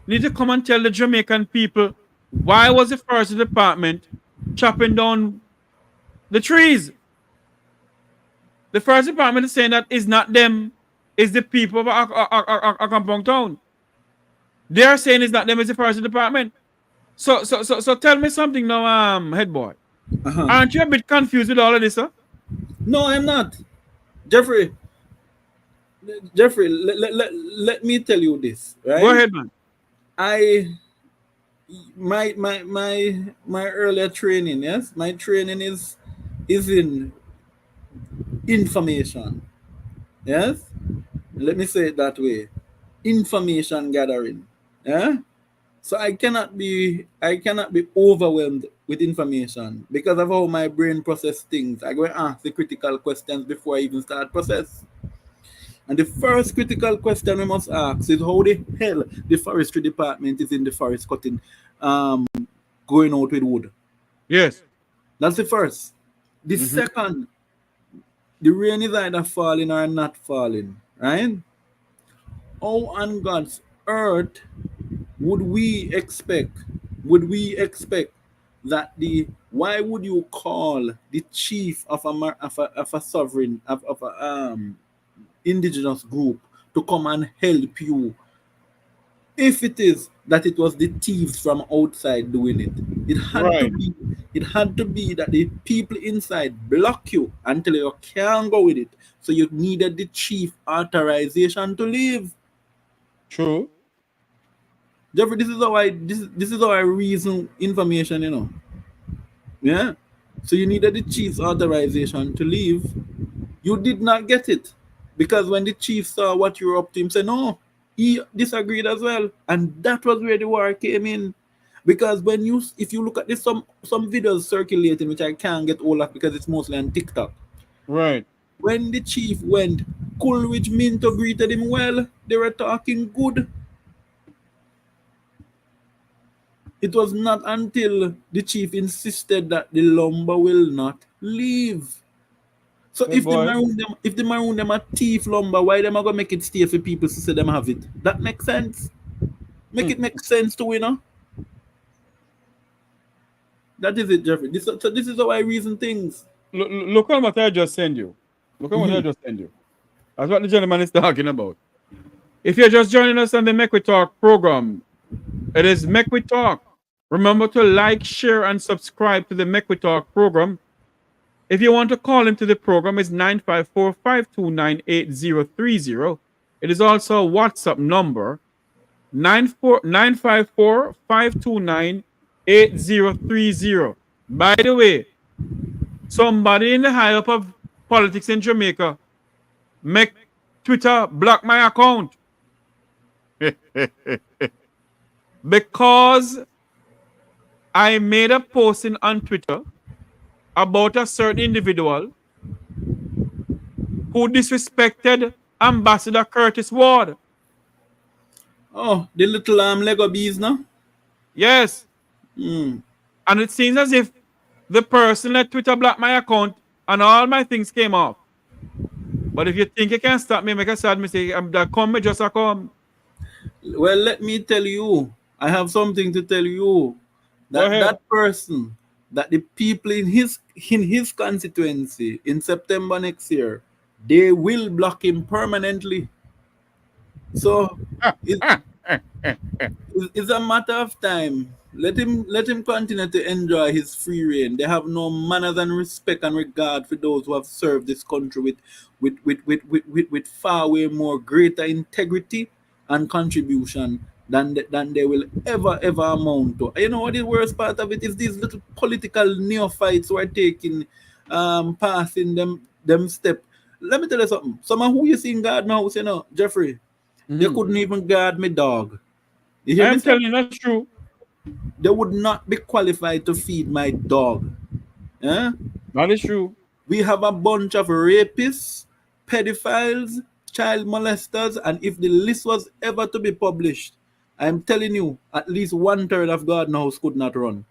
need to come and tell the Jamaican people why was the Forestry Department chopping down the trees. The Forestry Department is saying that it's not them, it's the people of Accompong town. They are saying it's not them, it's the Forestry Department. So tell me something now, head boy. Aren't you a bit confused with all of this, sir? No, I'm not. Jeffrey, let me tell you this, right? Go ahead, man. My earlier training, yes, my training is in information. Yes? Let me say it that way. Information gathering. Yeah? So I cannot be overwhelmed with information because of how my brain process things. I go and ask the critical questions before I even start process. And the first critical question we must ask is how the hell the Forestry Department is in the forest cutting, going out with wood. Yes. That's the first. The second, the rain is either falling or not falling, right? How on God's earth would we expect that why would you call the chief of a sovereign of a indigenous group to come and help you if it is that it was the thieves from outside doing it? It had to be that the people inside block you until you can't go with it. So you needed the chief authorization to leave. True. Jeffrey, this is how I reason information, you know. Yeah. So you needed the chief's authorization to leave. You did not get it. Because when the chief saw what you were up to, him said no, he disagreed as well. And that was where the war came in. Because if you look at this, some videos circulating, which I can't get all of because it's mostly on TikTok. Right. When the chief went, Coleridge Minto greeted him well. They were talking good. It was not until the chief insisted that the lumber will not leave. So if the Maroon them a thief lumber, why them are gonna make it stay for people to say them have it? That makes sense. Make it make sense to you know. That is it, Jeffrey. This is how I reason things. Look at what I just sent you. Look at what I just sent you. That's what the gentleman is talking about. If you're just joining us on the Make We Talk program, it is Make We Talk. Remember to like, share, and subscribe to the Make We Talk program. If you want to call into the program, it's 954-529-8030. It is also a WhatsApp number, 954-529-8030. By the way, somebody in the high up of politics in Jamaica make Twitter block my account. Because I made a posting on Twitter about a certain individual who disrespected Ambassador Curtis Ward. Oh, the little Lego bees now? Yes. And it seems as if the person let Twitter block my account and all my things came off. But if you think you can stop me, make a sad mistake, that come, just a come. Well, let me tell you, I have something to tell you. That person, that the people in his constituency in September next year, they will block him permanently. So it's a matter of time. Let him continue to enjoy his free reign. They have no manners and respect and regard for those who have served this country with far way more greater integrity and contribution than they will ever amount to. You know what the worst part of it is? These little political neophytes who are taking passing them step. Let me tell you something. Some of who you see in God now, you know, Jeffrey, they couldn't even guard me dog. You hear I'm telling you, that's true. They would not be qualified to feed my dog. Yeah? That is true. We have a bunch of rapists, pedophiles, child molesters, and if the list was ever to be published, I'm telling you, at least 1/3 of Garden House could not run.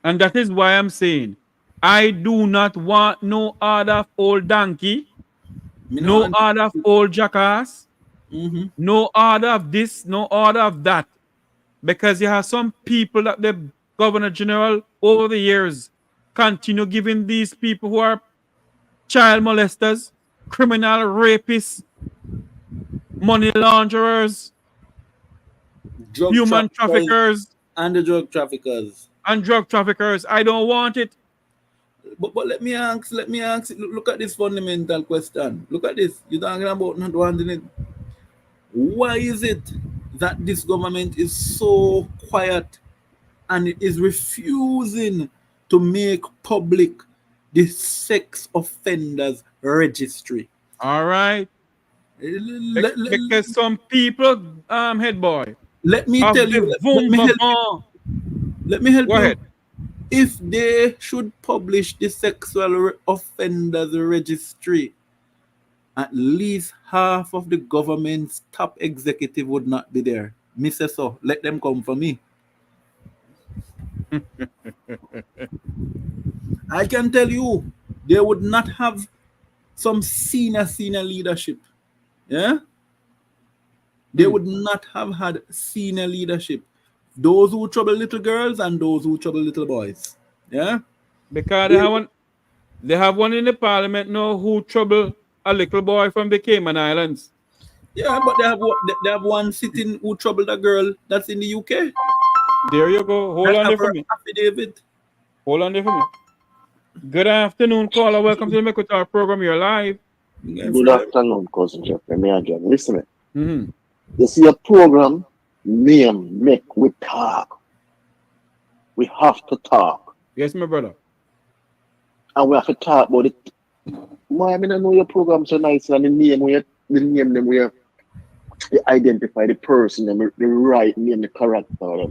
And that is why I'm saying, I do not want no other old donkey No order of old jackass. Mm-hmm. No order of this, no order of that. Because you have some people that the Governor General over the years continue giving these people who are child molesters, criminal rapists, money launderers, human traffickers, and the drug traffickers. I don't want it. But let me ask, look at this fundamental question. Look at this. You're talking about not wanting it. Why is it that this government is so quiet and it is refusing to make public the sex offenders registry? All right. Because some people, head boy. Let me tell you. Let me help you. Go ahead. If they should publish the sexual offenders registry, at least half of the government's top executive would not be there. Me say so. Let them come for me. I can tell you, they would not have some senior leadership. Yeah? They would not have had senior leadership. Those who trouble little girls and those who trouble little boys. Yeah? Because they have one in the parliament now who trouble a little boy from the Cayman Islands. Yeah, but they have one sitting who troubled a girl that's in the UK. There you go. Hold on there for me. Affidavit. Hold on there for me. Good afternoon, caller. Welcome to the Make We Talk program. You're live. Good afternoon, cousin Jeffrey. Me again. Listen. Mm-hmm. You see a program name Make We Talk. We have to talk. Yes, my brother. And we have to talk about it. I mean, I know your program so nice and the name where you identify the person, the right name, the character.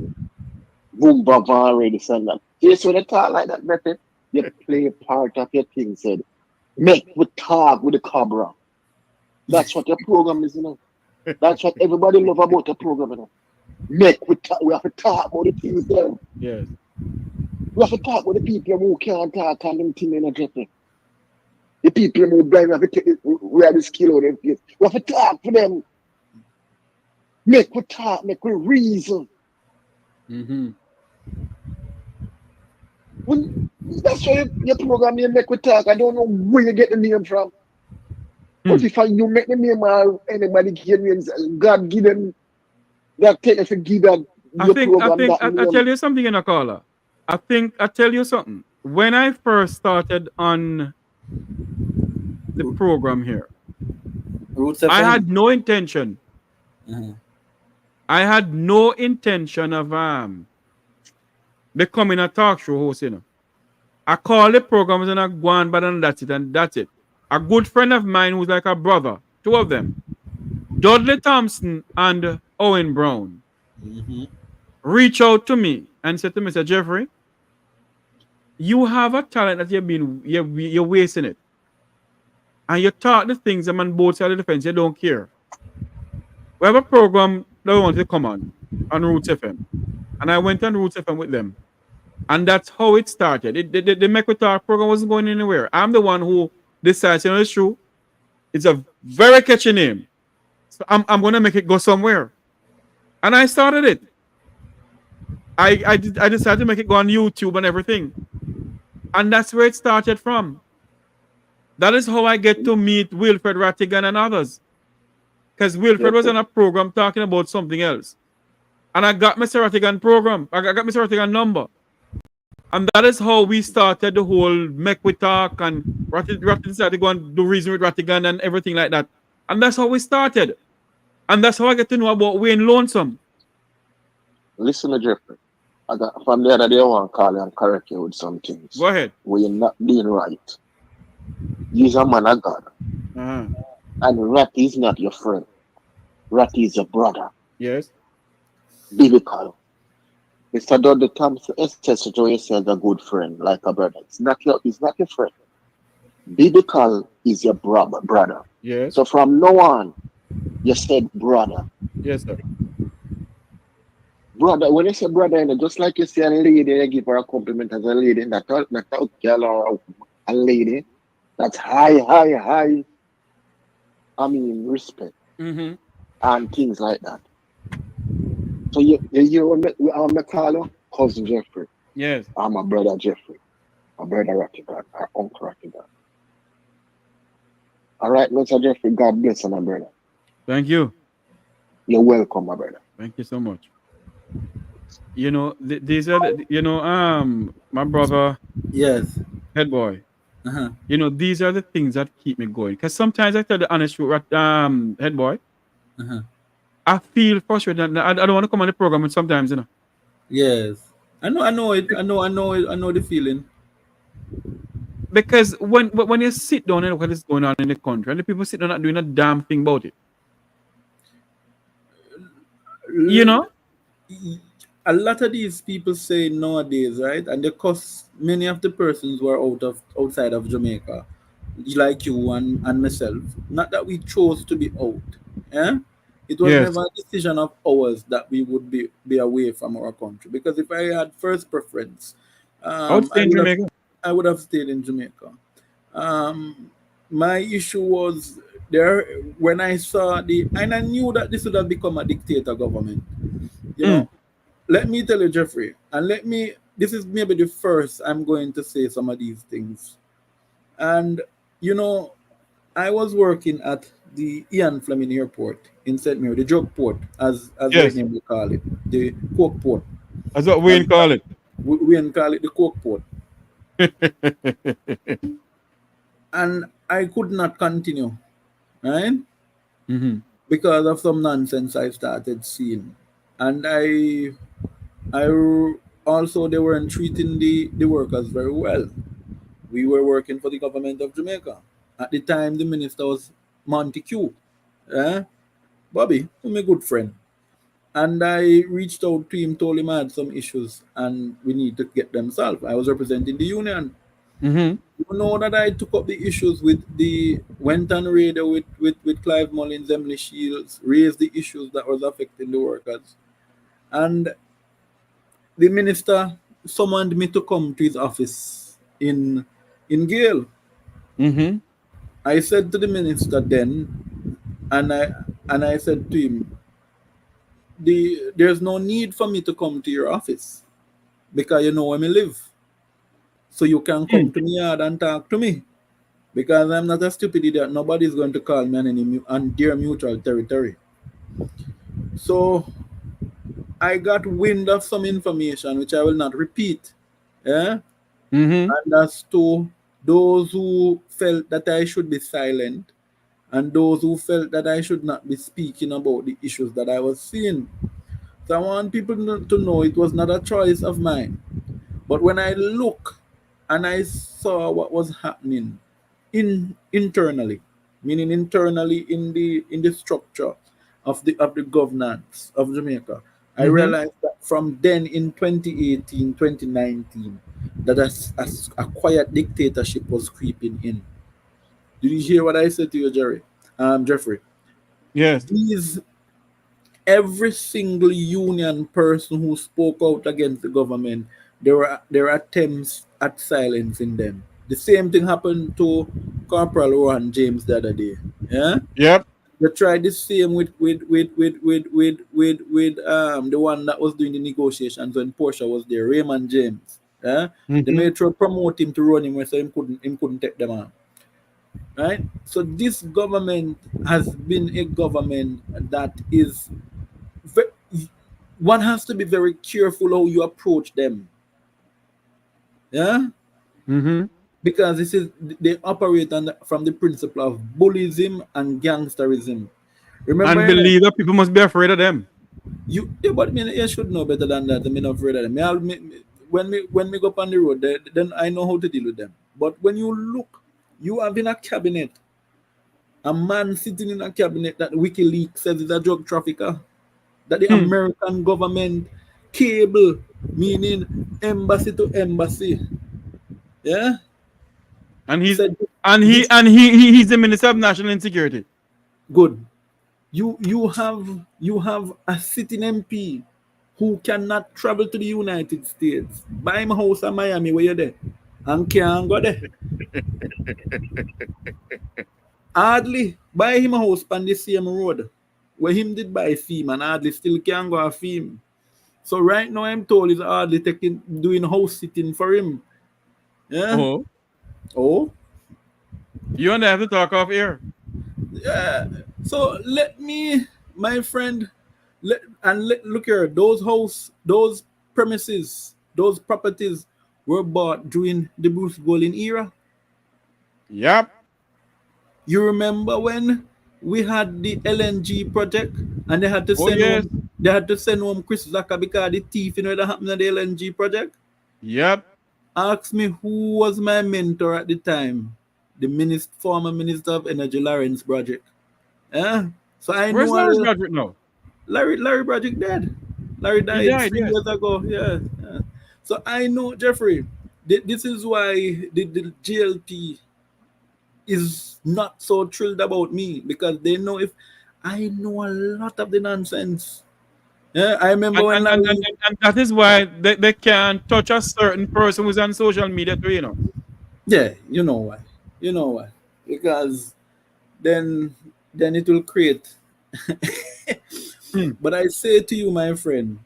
Boom, bam, already said that. Yes, when you talk like that, method, you play a part of your thing. Said, Make We Talk with the Cobra. That's what your program is, you know. That's what everybody love about the program, you know. Make We Talk. We have to talk about the things there. Yes. We have to talk about the people who can't talk and them things in a dressing. The people who blind, we have the skill on them face. We have to talk to them. Make we talk, make we reason. Mm-hmm. That's why your program name Make We Talk. I don't know where you get the name from. But if you make the name or anybody give names, God give them that take us to give that. I tell you something in a caller. I tell you something. When I first started on the program here, I had no intention. Mm-hmm. I had no intention of becoming a talk show host, you know. I call the programs and I go on, but that's it. A good friend of mine who's like a brother, two of them, Dudley Thompson and Owen Brown, reach out to me and said to me, Mr. Jeffrey, you have a talent that you're wasting it. And you talk the things that on both sides of the fence, you don't care. We have a program that we wanted to come on Roots FM. And I went on Roots FM with them. And that's how it started. The Make We Talk program wasn't going anywhere. I'm the one who decided, you know, it's true. It's a very catchy name. So I'm going to make it go somewhere. And I started it. I decided to make it go on YouTube and everything. And that's where it started from. That is how I get to meet Wilfred Rattigan and others. Because Wilfred was on a program talking about something else. And I got Mr. Rattigan program. I got Mr. Rattigan number. And that is how we started the whole Make We Talk, and Rattigan decided to go and do reason with Rattigan and everything like that. And that's how we started. And that's how I get to know about Wayne Lonesome. Listen to Jeffrey. I got from the other day I want to call you and correct you with some things. Go ahead. Where you're not being right. He's a man of God. And Ratty is not your friend. Ratty is your brother. Yes. Biblical. Mr. Dudley Thompson says to yourself a good friend, like a brother. It's not your friend. Biblical is your brother. Yes. So from now on, you said brother. Yes, sir. Brother, when you say brother, just like you say a lady, you give her a compliment as a lady, not a girl or a lady. That's high. respect and things like that. So you when me call you cousin Jeffrey. Yes. I'm my brother Jeffrey. My brother Rocky God, our uncle Rocky God. All right, Mr. Jeffrey, God bless you, my brother. Thank you. You're welcome, my brother. Thank you so much. You know, these are my brother. Yes. Head boy. You know, these are the things that keep me going. Because sometimes I tell the honest truth, head boy. I feel frustrated. I don't want to come on the program, but sometimes, you know. Yes. I know it. I know the feeling. Because when you sit down and look at what's going on in the country, and the people sit down not doing a damn thing about it. You know? A lot of these people say nowadays, right? And they cost many of the persons who are outside of Jamaica, like you and myself. Not that we chose to be out. Yeah? It was Yes. never a decision of ours that we would be away from our country. Because if I had first preference, I would stay in Jamaica. I would have stayed in Jamaica. My issue was there when I saw and I knew that this would have become a dictator government. You know, let me tell you, Jeffrey, and this is maybe the first I'm going to say some of these things. And, you know, I was working at the Ian Fleming Airport in St. Mary, the drug port, as Yes. the name we call it, the coke port. That's what we call it. We call it the coke port. And I could not continue, right? Because of some nonsense I started seeing. And I also, they weren't treating the workers very well. We were working for the government of Jamaica. At the time, the minister was Montague. Bobby, who's my good friend. And I reached out to him, told him I had some issues and we need to get them solved. I was representing the union. You know that I took up the issues went on radio with Clive Mullins, Emily Shields, raised the issues that was affecting the workers. And the minister summoned me to come to his office in Gale. I said to the minister then, and I said to him, there's no need for me to come to your office because you know where I live. So you can come to me yard and talk to me. Because I'm not a stupid idiot. Nobody's going to call me on their mutual territory. So I got wind of some information which I will not repeat. And as to those who felt that I should be silent and those who felt that I should not be speaking about the issues that I was seeing. So I want people to know it was not a choice of mine. But when I look and I saw what was happening internally, meaning internally in the structure of the governance of Jamaica, I realized that from then in 2018, 2019, that a quiet dictatorship was creeping in. Did you hear what I said to you, Jeffrey? Yes. Every single union person who spoke out against the government, there were attempts at silencing them. The same thing happened to Corporal Rohan James the other day. Yeah. Yep. They tried the same with the one that was doing the negotiations when Portia was there, Raymond James. Yeah. They made sure promote him to run him so him couldn't take them on. Right. So this government has been a government that is one has to be very careful how you approach them. Yeah. Because they operate from the principle of bullyism and gangsterism. Remember, and believe that people must be afraid of them. But you should know better than that. I'm not afraid of them. When we go up on the road, then I know how to deal with them. But when you look, you have in a cabinet, a man sitting in a cabinet that WikiLeaks says is a drug trafficker, that the American government cable, meaning embassy to embassy. Yeah. And he's the Minister of National Insecurity. Good. You have a sitting MP who cannot travel to the United States, buy my house in Miami where you're there, and can't go there. Hardly buy him a house on the same road where him did buy fee and hardly still can go a fee. So right now I'm told he's hardly doing house sitting for him. Yeah. Oh. Oh. You and I have to talk off air. Yeah. So let me, my friend, look here. Those premises, those properties were bought during the Bruce Golding era. Yep. You remember when we had the LNG project and they had to send home Chris Zaka because the thief you know that happened at the LNG project? Yep. Ask me who was my mentor at the time. The former Minister of Energy, Lawrence Broderick. Yeah. So I Where's know Lawrence Broderick now? Larry Broderick dead. Larry died 3 years ago. Yeah. So I know, Jeffrey, this is why the GLP is not so thrilled about me, because they know if I know a lot of the nonsense. Yeah, I remember when and that is why they can't touch a certain person who's on social media too, you know. Yeah, you know why. You know why. Because then it will create. But I say to you, my friend,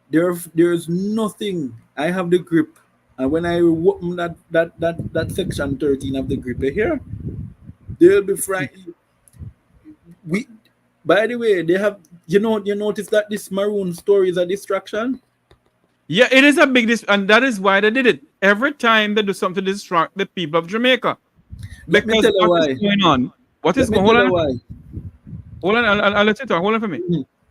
there's nothing. I have the grip. And when I open that section 13 of the grip here, they'll be frightened. By the way, they have you notice that this Maroon story is a distraction? Yeah, it is a big and that is why they did it. Every time they do something to distract the people of Jamaica. Let me tell you what why. is going on? What is going on? Hold on, I'll let you talk. Hold on for me.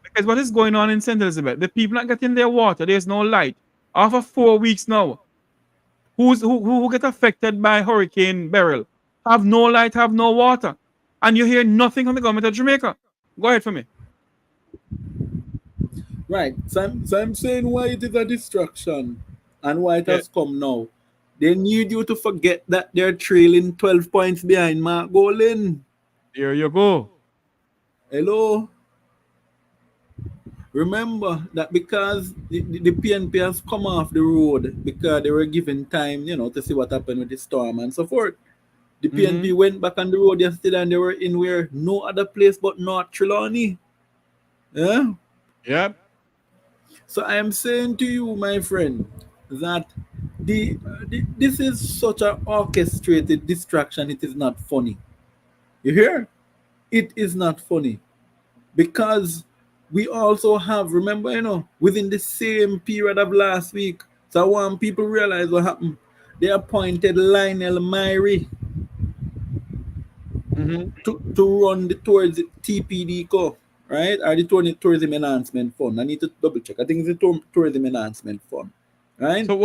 Because what is going on in St. Elizabeth? The people not getting their water. There's no light. After 4 weeks now. Who get affected by Hurricane Beryl? Have no light, have no water. And you hear nothing from the government of Jamaica. Go ahead for me. Right. So I'm saying why it is a distraction and why it has come now. They need you to forget that they're trailing 12 points behind Mark Golding. There you go. Hello. Remember that because the PNP has come off the road because they were given time, to see what happened with the storm and so forth. The PNP went back on the road yesterday and they were in where no other place but North Trelawny. Yeah? Yep. So I am saying to you, my friend, that this is such an orchestrated distraction. It is not funny. You hear? It is not funny. Because we also have, remember, within the same period of last week, so I want people to realize what happened. They appointed Lionel Myrie to run towards the TPD Co, right? Or the Tourism Enhancement Fund. I need to double check. I think it's the Tourism Enhancement Fund, right? So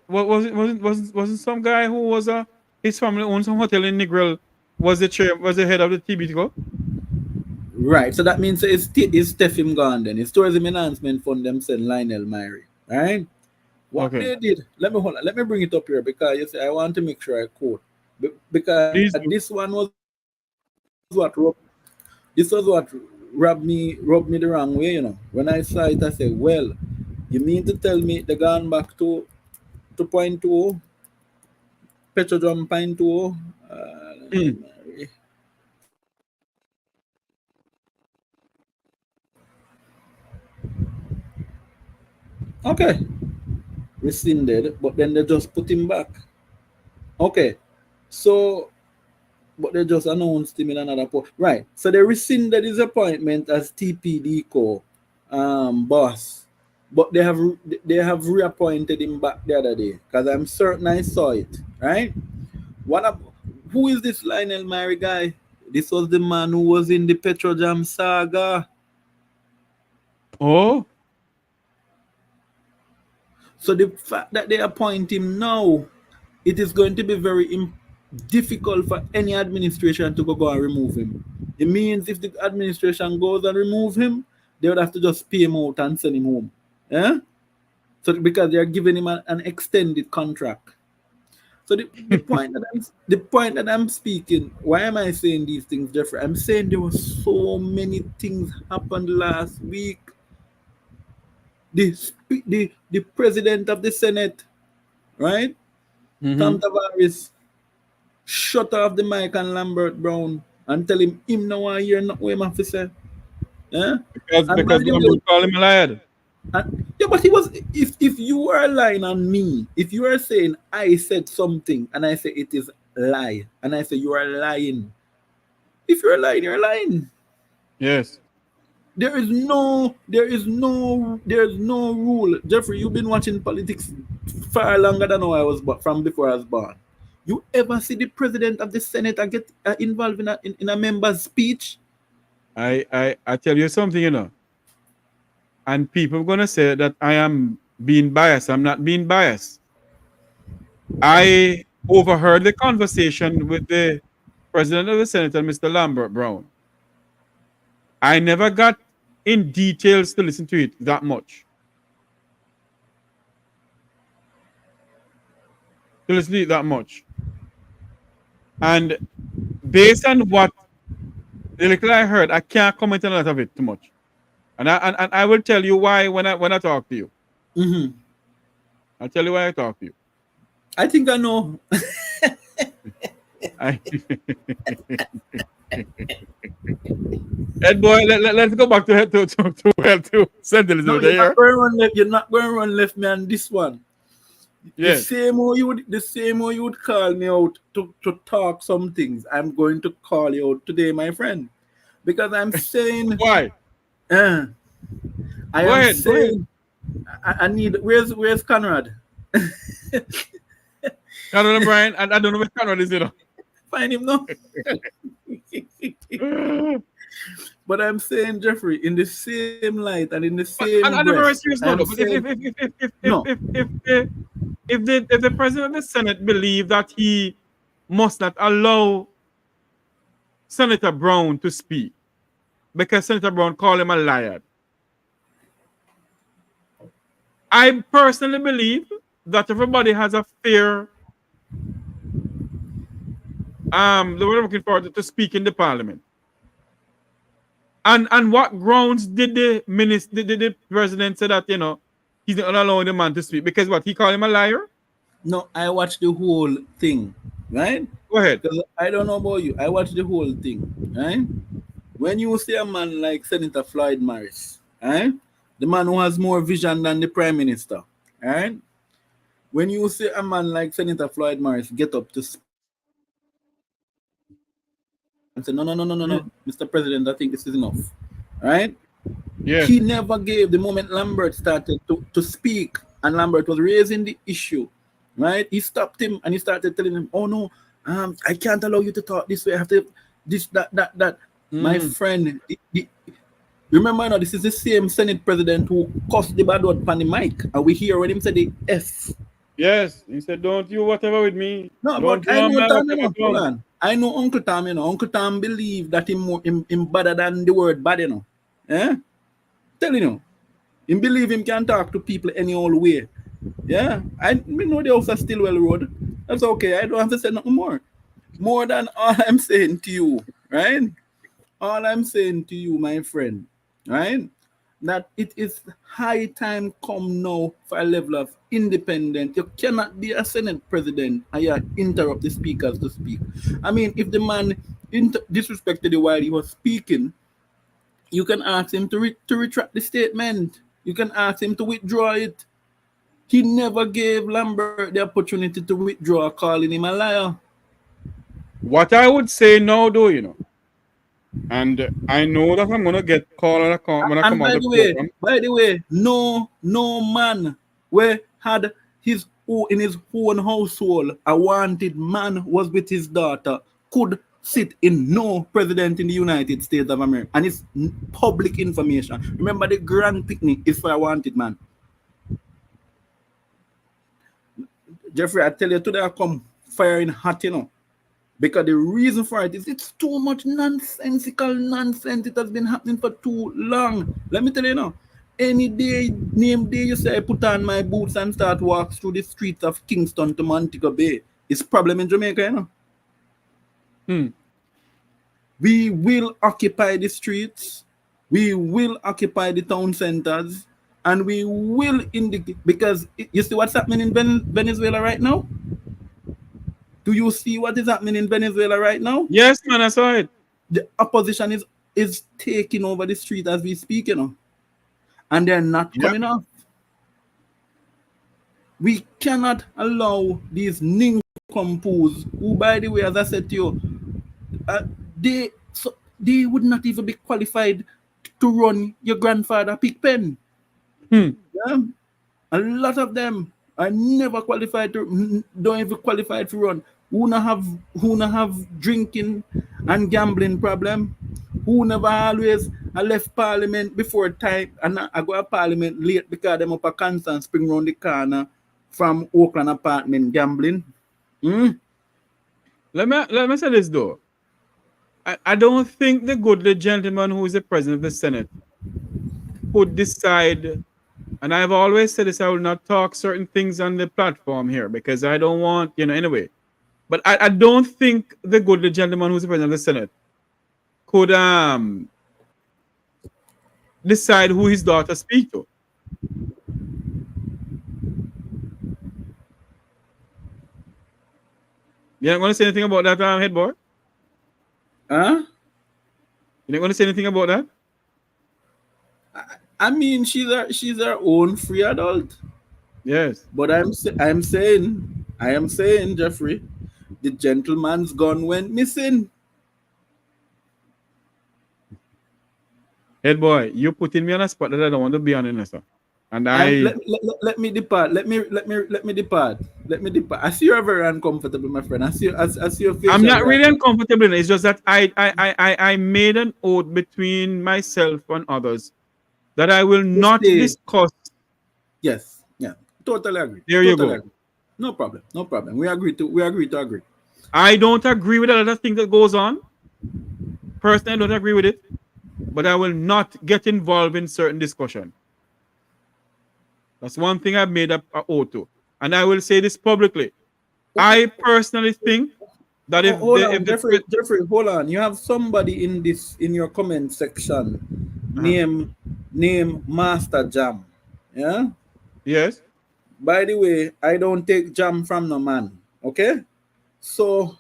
what wasn't some guy who was his family owns some hotel in Negril was the head of the TPD Co? Right, so that means it's Stephen gone then. It's Tourism Enhancement Fund them send Lionel Myrie, right? What they did, let me bring it up here because you see, I want to make sure I quote. Because this one was what rubbed me the wrong way, When I saw it, I said, well, you mean to tell me they gone back to point 2, Petrodrum point 2, okay, rescinded, but then they just put him back. Okay, so, but they just announced him in another post. Right, so they rescinded his appointment as TPD Co boss, but they have reappointed him back the other day because I'm certain I saw it. Right? Who is this Lionel Myrie guy? This was the man who was in the Petrojam saga. Oh. So the fact that they appoint him now, it is going to be very difficult for any administration to go and remove him. It means if the administration goes and remove him, they would have to just pay him out and send him home. Yeah? So because they are giving him an extended contract. So the point that I'm speaking, why am I saying these things, Jeffrey? I'm saying there were so many things happened last week. The president of the Senate, right? Tom Tavares shut off the mic on Lambert Brown and tell him no one hear not what him have to say. Yeah? Because we call him a liar. Yeah, but he was. If you are lying on me, if you are saying I said something and I say it is lie, and I say you are lying, if you're lying, you're lying. Yes. There is no rule. Jeffrey, you've been watching politics far longer than I was, but from before I was born. You ever see the president of the Senate get involved in a member's speech? I tell you something, you know. And people are going to say that I am being biased. I'm not being biased. I overheard the conversation with the president of the Senate, Mr. Lambert Brown. I never got in details to listen to it that much. And based on what the little I heard, I can't comment on a lot of it too much. And I will tell you why when I talk to you. Mm-hmm. I'll tell you why I talk to you. I think I know. Ed boy, let's go back to St. Elizabeth. No, you're not going to run left me on this one. Yes. The same way you would call me out to talk some things, I'm going to call you out today, my friend. Because I'm saying why? I need where's Conrad? Conrad Brian, I don't know where Conrad is, you know. Find him now. But I'm saying, Jeffrey, in the same light and in the same breath, if the president of the Senate believe that he must not allow Senator Brown to speak because Senator Brown called him a liar, I personally believe that everybody has a fair they were looking forward to speak in the parliament. And what grounds did the president say that, you know, he's not allowing the man to speak? Because what, he called him a liar? No, I watched the whole thing, right? Go ahead. Because I don't know about you. I watched the whole thing, right? When you see a man like Senator Floyd Morris, right? The man who has more vision than the Prime Minister, right? When you see a man like Senator Floyd Morris get up to speak and say, no, Mr. President, I think this is enough, right? Yeah. He never gave, the moment Lambert started to speak and Lambert was raising the issue, right? He stopped him and he started telling him, oh no, I can't allow you to talk this way. I have to, this, that. My friend, remember now, this is the same Senate president who cussed the bad word on the mic. And we hear when him say the F. Yes, he said, don't you whatever with me. No, don't but I know Uncle Tom, you know. Uncle Tom believe that him better than the word bad, you know. Eh? Telling you. Him believe him can talk to people any old way. Yeah? I know the house is still well road. That's okay. I don't have to say nothing more. More than all I'm saying to you, right? All I'm saying to you, my friend, right? That it is high time come now for a level of independence. You cannot be a Senate president and you interrupt the speakers to speak. I mean, if the man disrespected you while he was speaking, you can ask him to retract the statement. You can ask him to withdraw it. He never gave Lambert the opportunity to withdraw, calling him a liar. What I would say now, though, you know, and I know that I'm gonna get called when I come out of the program. By the way, no man where had in his own household a wanted man was with his daughter could sit in no president in the United States of America, and it's public information. Remember, the grand picnic is for a wanted man. Jeffrey, I tell you today, I come firing hot, you know. Because the reason for it is it's too much nonsensical nonsense. It has been happening for too long. Let me tell you now. Any day, name day you say I put on my boots and start walk through the streets of Kingston to Montego Bay. It's problem in Jamaica, you know. We will occupy the streets. We will occupy the town centers. And we will indicate, because you see what's happening in Venezuela right now? Do you see what is happening in Venezuela right now? Yes, man, I saw it. The opposition is taking over the street as we speak, and they're not coming off. We cannot allow these nincompoops, who, by the way, as I said to you, they would not even be qualified to run your grandfather pig pen. Yeah? A lot of them are never qualified to, don't even qualified to run. Who not have drinking and gambling problem? Who never always left parliament before time and I go to parliament late because them up a constant spring round the corner from Oakland apartment gambling. Let me say this though. I don't think the goodly gentleman who is the president of the Senate could decide, and I've always said this, I will not talk certain things on the platform here because I don't want, anyway. But I don't think the goodly gentleman who's the president of the Senate could decide who his daughter speak to. You're not going to say anything about that, head boy? Huh? You're not going to say anything about that? I mean, she's her own free adult. Yes. But I am saying, Jeffrey, the gentleman's gun went missing. Head boy, you putting me on a spot that I don't want to be on, sir. And let me depart. Let me depart. I see you're very uncomfortable, my friend. I see your face. I'm not really uncomfortable. It's just that I made an oath between myself and others that I will not discuss. Yes, yeah, totally agree. There you go. Agree. No problem. We agree to agree. I don't agree with a lot of things that goes on. Personally, I don't agree with it, but I will not get involved in certain discussion. That's one thing I've made up an oath to, and I will say this publicly. I personally think that Jeffrey, hold on. You have somebody in your comment section name Master Jam. Yeah? Yes. By the way, I don't take jam from no man. Okay? So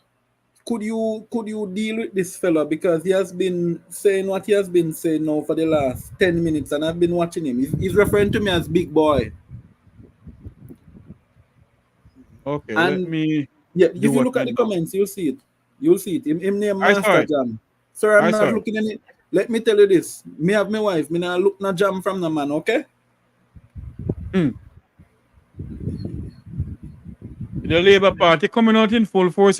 could you deal with this fella, because he has been saying what he has been saying now for the last 10 minutes and I've been watching him. He's referring to me as big boy. Okay, and let me. Yeah, if you look at the comments, you'll see it. Him name Master Jam. Sir, I'm not looking at it. Let me tell you this. Me have my wife. Me not look no jam from the man, okay? The Labour Party coming out in full force,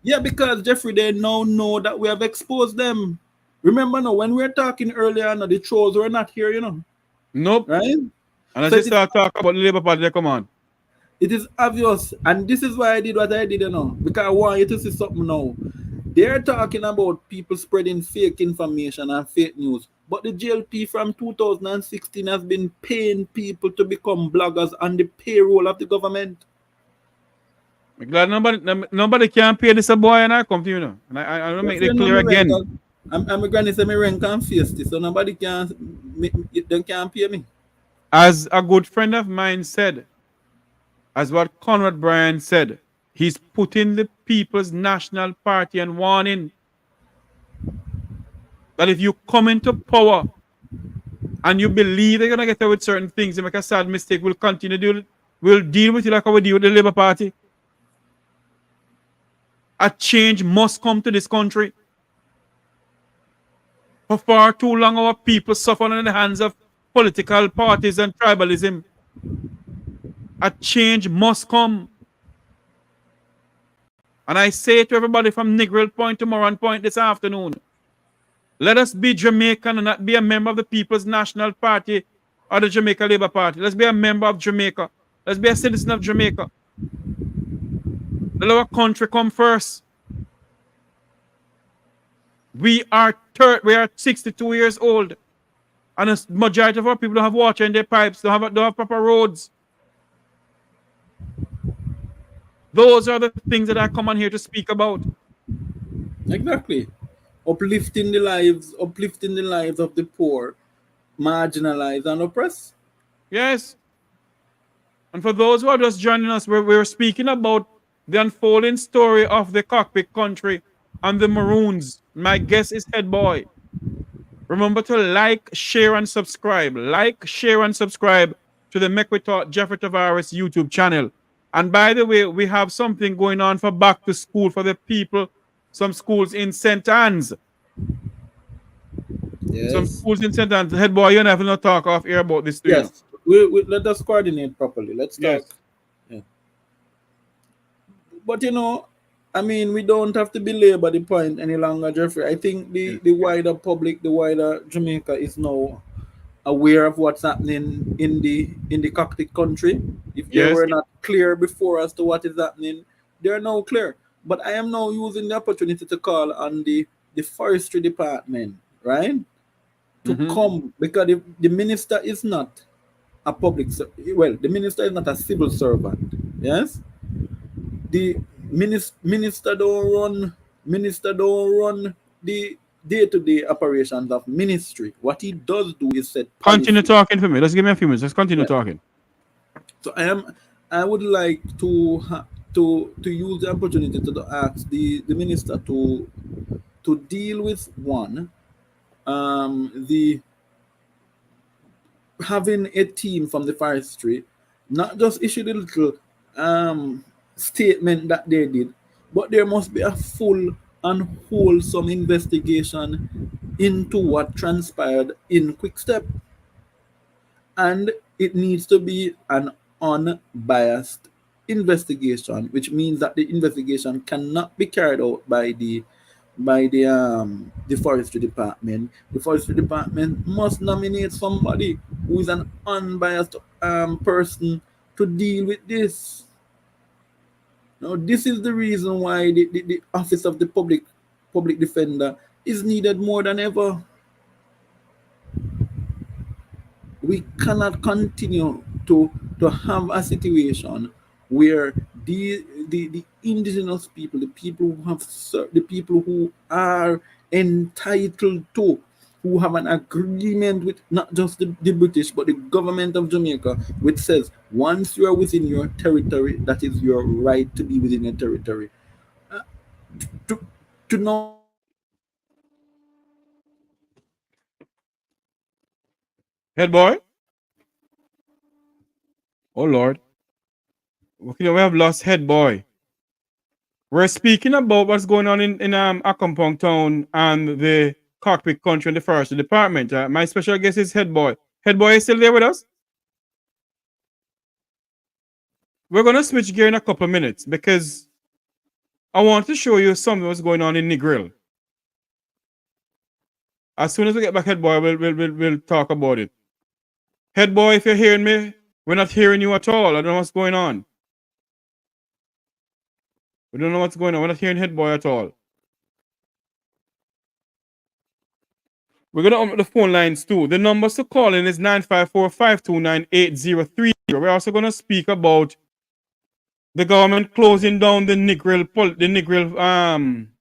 Yeah, because Jeffrey, they now know that we have exposed them. Remember now, when we were talking earlier, the trolls were not here, Nope. Right? And I just start talking about the Labour Party, they come on. It is obvious, and this is why I did what I did, because I want you to see something now. They're talking about people spreading fake information and fake news, but the JLP from 2016 has been paying people to become bloggers on the payroll of the government. I'm glad nobody can pay this boy and I come to you, and I want to make it clear again. I'm a granny say my rent can face this, so nobody can pay me. As a good friend of mine said, as what Conrad Bryan said, he's putting the People's National Party and warning that if you come into power and you believe they're gonna get away with certain things, you make a sad mistake, we'll continue to do it. We'll deal with it like how we deal with the Labour Party. A change must come to this country. For far too long, our people suffer in the hands of political parties and tribalism. A change must come. And I say to everybody from Negril Point to Moran Point this afternoon, let us be Jamaican and not be a member of the People's National Party or the Jamaica Labour Party. Let's be a member of Jamaica. Let's be a citizen of Jamaica. Let our country come first. We are 62 years old, and a majority of our people don't have water in their pipes, don't have proper roads. Those are the things that I come on here to speak about. Exactly. Uplifting the lives of the poor, marginalized and oppressed. Yes. And for those who are just joining us, we're speaking about the unfolding story of the Cockpit Country and the Maroons. My guest is Head Boy. Remember to like, share, and subscribe. Like, share, and subscribe to the Make We Talk Jeffrey Tavares YouTube channel. And by the way, we have something going on for back to school for the people. Some schools in St. Anne's. Yes. Some schools in St. Anne's. Head Boy, you never know talk off air about this too, you know. Yes. Let us coordinate properly. Let's talk. Yes. Yeah. But you know, I mean, we don't have to belabor the point any longer, Jeffrey. I think the wider public, the wider Jamaica is now aware of what's happening in the Cockpit Country. If they Yes. were not clear before as to what is happening, they are now clear. But I am now using the opportunity to call on the Forestry Department, right? To come, because the minister is not a the minister is not a civil servant. Yes, the minister don't run the day-to-day operations of ministry. What he does do is set policy. Continue talking for me. Let's give me a few minutes. Let's continue talking. So I would like to use the opportunity to ask the minister to deal with one, the having a team from the forestry, not just issue the little statement that they did, but there must be a full and wholesome investigation into what transpired in Quickstep. And it needs to be an unbiased investigation, which means that the investigation cannot be carried out by the Forestry Department. The Forestry Department must nominate somebody who is an unbiased person to deal with this. Now, this is the reason why the office of the public defender is needed more than ever. We cannot continue to have a situation where the indigenous people, the people who are entitled to, who have an agreement with not just the British but the government of Jamaica, which says once you are within your territory, that is your right to be within your territory. To know Head Boy. Oh Lord. Okay, we have lost Head Boy. We're speaking about what's going on in Accompong town and the Cockpit Country and the Forestry Department. My special guest is Head Boy. Head Boy is still there with us? We're going to switch gear in a couple of minutes because I want to show you something what's going on in Negril. As soon as we get back, Head Boy, we'll talk about it. Head Boy, if you're hearing me, we're not hearing you at all. I don't know what's going on. We don't know what's going on. We're not hearing Head Boy at all. We're going to open the phone lines too. The numbers to call in is 954-529-8030. We're also going to speak about the government closing down the Negril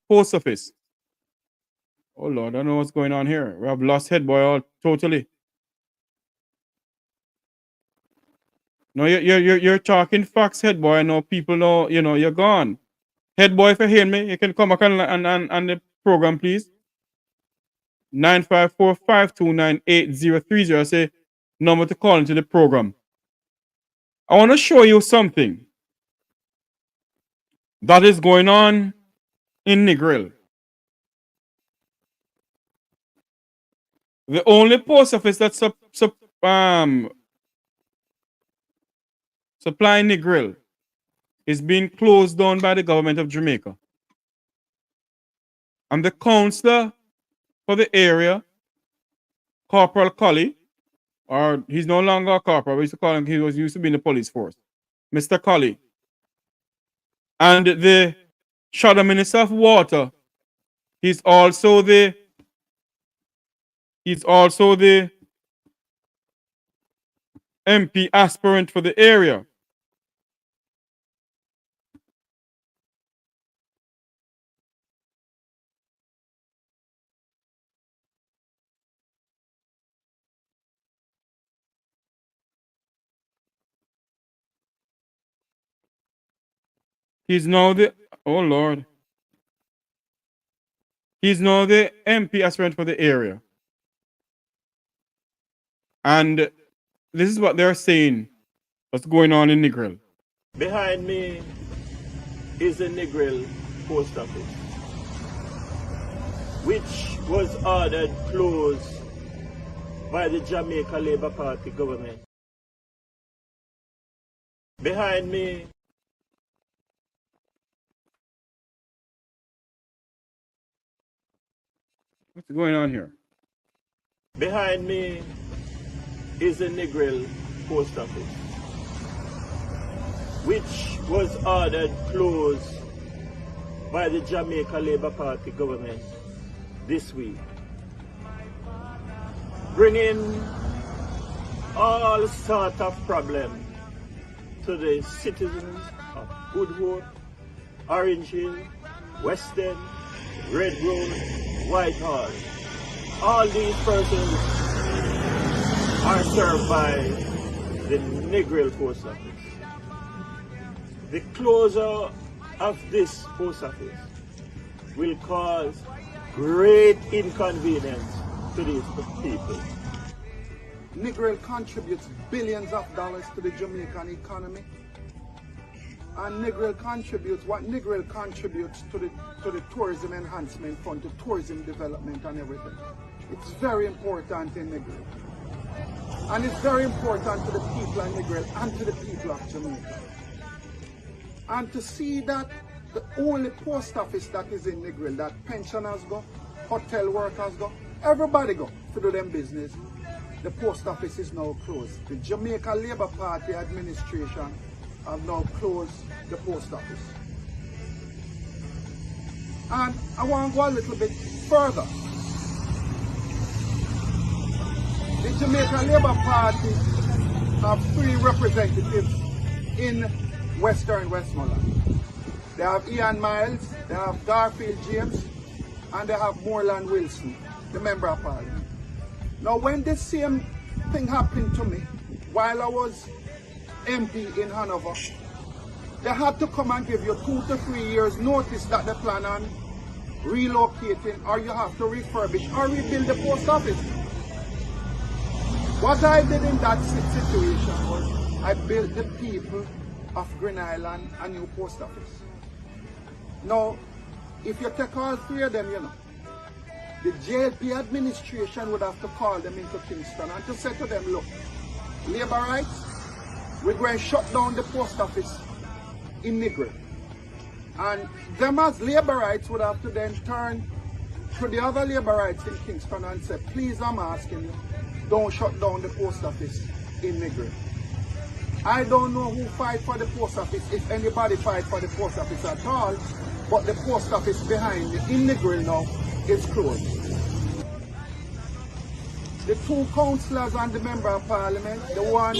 post office. Oh Lord, I don't know what's going on here. We have lost Head Boy all totally. No, you're talking facts, Head Boy. I know people know, you're gone. Head Boy, if you hear me, you can come back on the program, please. 954-529-8030. I say number to call into the program. I want to show you something that is going on in Negril. The only post office that's supplying Negril is being closed down by the government of Jamaica. And the councillor for the area, Corporal Currie, or he's no longer a corporal, we used to call him, he used to be in the police force, Mr. Currie, and the Shadow Minister of Water, he's also the MP aspirant for the area. He's now the, oh Lord. He's now the MP aspirant for the area. And this is what they're saying, what's going on in Negril. Behind me is the Negril post office, which was ordered closed by the Jamaica Labour Party government. Behind me what's going on here? Behind me is the Negril post office, which was ordered closed by the Jamaica Labour Party government this week, bringing all sorts of problems to the citizens of Good Hope, Orange Hill, West End, Red Road, Whitehall. All these persons are served by the Negril post office. The closure of this post office will cause great inconvenience to these people. Negril contributes billions of dollars to the Jamaican economy. And Negril contributes to the tourism enhancement fund, to tourism development and everything. It's very important in Negril. And it's very important to the people of Negril and to the people of Jamaica. And to see that the only post office that is in Negril, that pensioners go, hotel workers go, everybody go to do them business, the post office is now closed. The Jamaica Labour Party administration have now closed the post office. And I want to go a little bit further. The Jamaica Labour Party have 3 representatives in Western Westmoreland. They have Ian Miles, they have Garfield James, and they have Moreland Wilson, the Member of Parliament. Now when this same thing happened to me while I was MP in Hanover, they had to come and give you 2 to 3 years notice that they plan on relocating, or you have to refurbish or rebuild the post office. What I did in that situation was I built the people of Green Island a new post office. Now, if you take all 3 of them, you know, the JLP administration would have to call them into Kingston and to say to them, look, Labour rights, we're going to shut down the post office in Negril. And them as Labour rights would have to then turn to the other Labour rights in Kingston and say, please, I'm asking you, don't shut down the post office in Negril. I don't know who fight for the post office, if anybody fight for the post office at all, but the post office behind me in Negril now is closed. The 2 councillors and the Member of Parliament, the one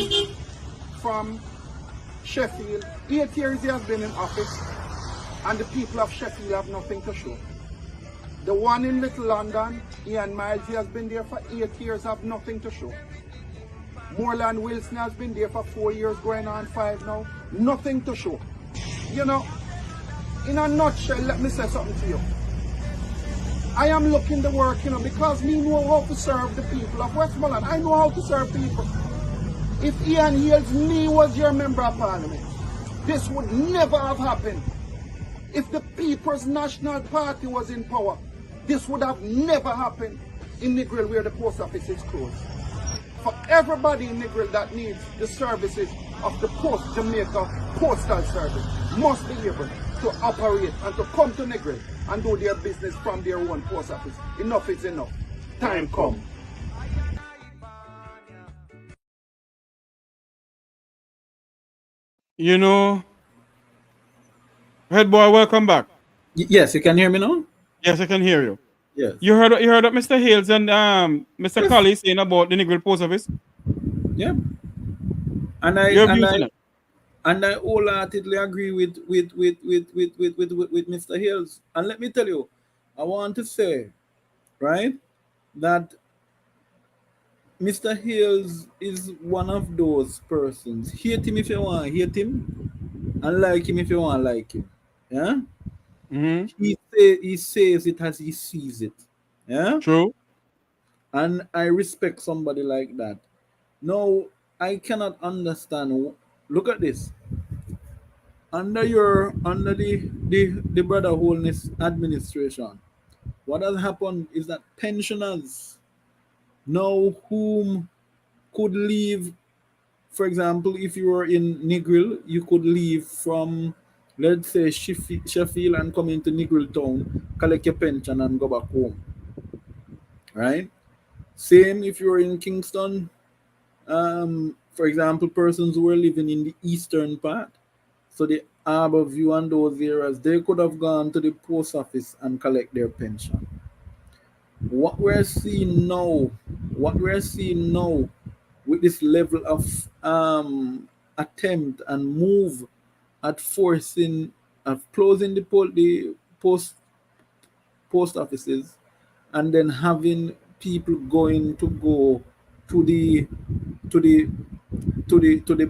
from Sheffield, 8 years he has been in office, and the people of Sheffield have nothing to show. The one in Little London, Ian Miles, he has been there for 8 years, have nothing to show. Moreland Wilson has been there for 4 years, going on 5 now, nothing to show. You know, in a nutshell, let me say something to you. I am looking to work, you know, because me know how to serve the people of Westmoreland. I know how to serve people. If Ian Hales, me was your Member of Parliament, this would never have happened. If the People's National Party was in power, this would have never happened in Negril where the post office is closed. For everybody in Negril that needs the services of the Post Jamaica Postal Service must be able to operate and to come to Negril and do their business from their own post office. Enough is enough. Time come. You know, head boy, welcome back. Yes, you can hear me now? Yes, I can hear you. Yes. You heard what Mr. Hales and Mr. Colley saying about the Negril post office? Yeah. And I wholeheartedly agree with Mr. Hales. And let me tell you, I want to say, right, that Mr. Hales is one of those persons. Hate him if you want to hate him, and like him if you want to like him. Yeah? Mm-hmm. he says it as he sees it. Yeah. True. And I respect somebody like that. No, I cannot understand. Look at this. Under the Brother Holness administration, what has happened is that pensioners now whom could leave, for example, if you were in Negril, you could leave from, let's say, Sheffield and come into Negril town, collect your pension and go back home. Right? Same if you're in Kingston, for example, persons who were living in the eastern part, so the Harbour View and those areas, they could have gone to the post office and collect their pension. What we're seeing now with this level of attempt and move at forcing, of closing the post offices, and then having people going to go to the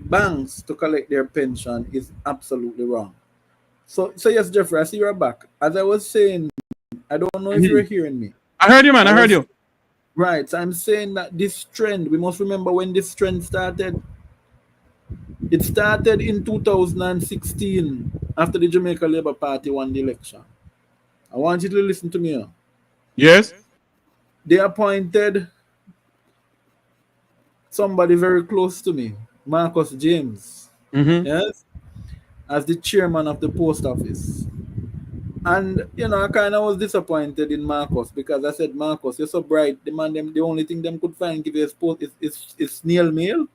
banks to collect their pension is absolutely wrong. So yes, Jeffrey, I see you're back. As I was saying, I don't know if you're hearing me. I heard you, man. I heard you. Right. So I'm saying that this trend, we must remember when this trend started. It started in 2016 after the Jamaica Labour Party won the election. I want you to listen to me. Yes. They appointed somebody very close to me, Marcus James, yes, as the chairman of the post office. And I kind of was disappointed in Marcus, because I said, Marcus, you're so bright. The only thing them could find give you is snail mail.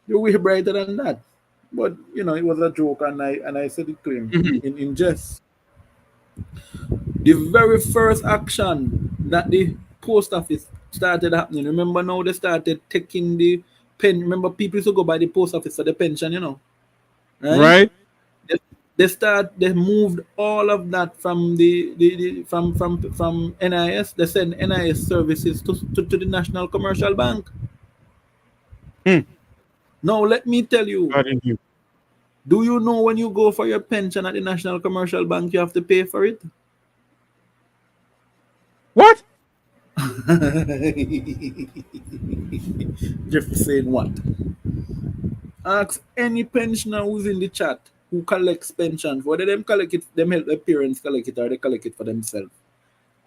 You're way brighter than that. But it was a joke, and I said it to him in jest. The very first action that the post office started happening, remember now they started taking the pen. Remember, people used to go by the post office for the pension, right? They moved all of that from from NIS. They send NIS services to the National Commercial Bank. Now let me tell you. Do you know when you go for your pension at the National Commercial Bank, you have to pay for it? What? Jeff saying what? Ask any pensioner who's in the chat who collects pension. Whether them collect it, them help their parents collect it, or they collect it for themselves.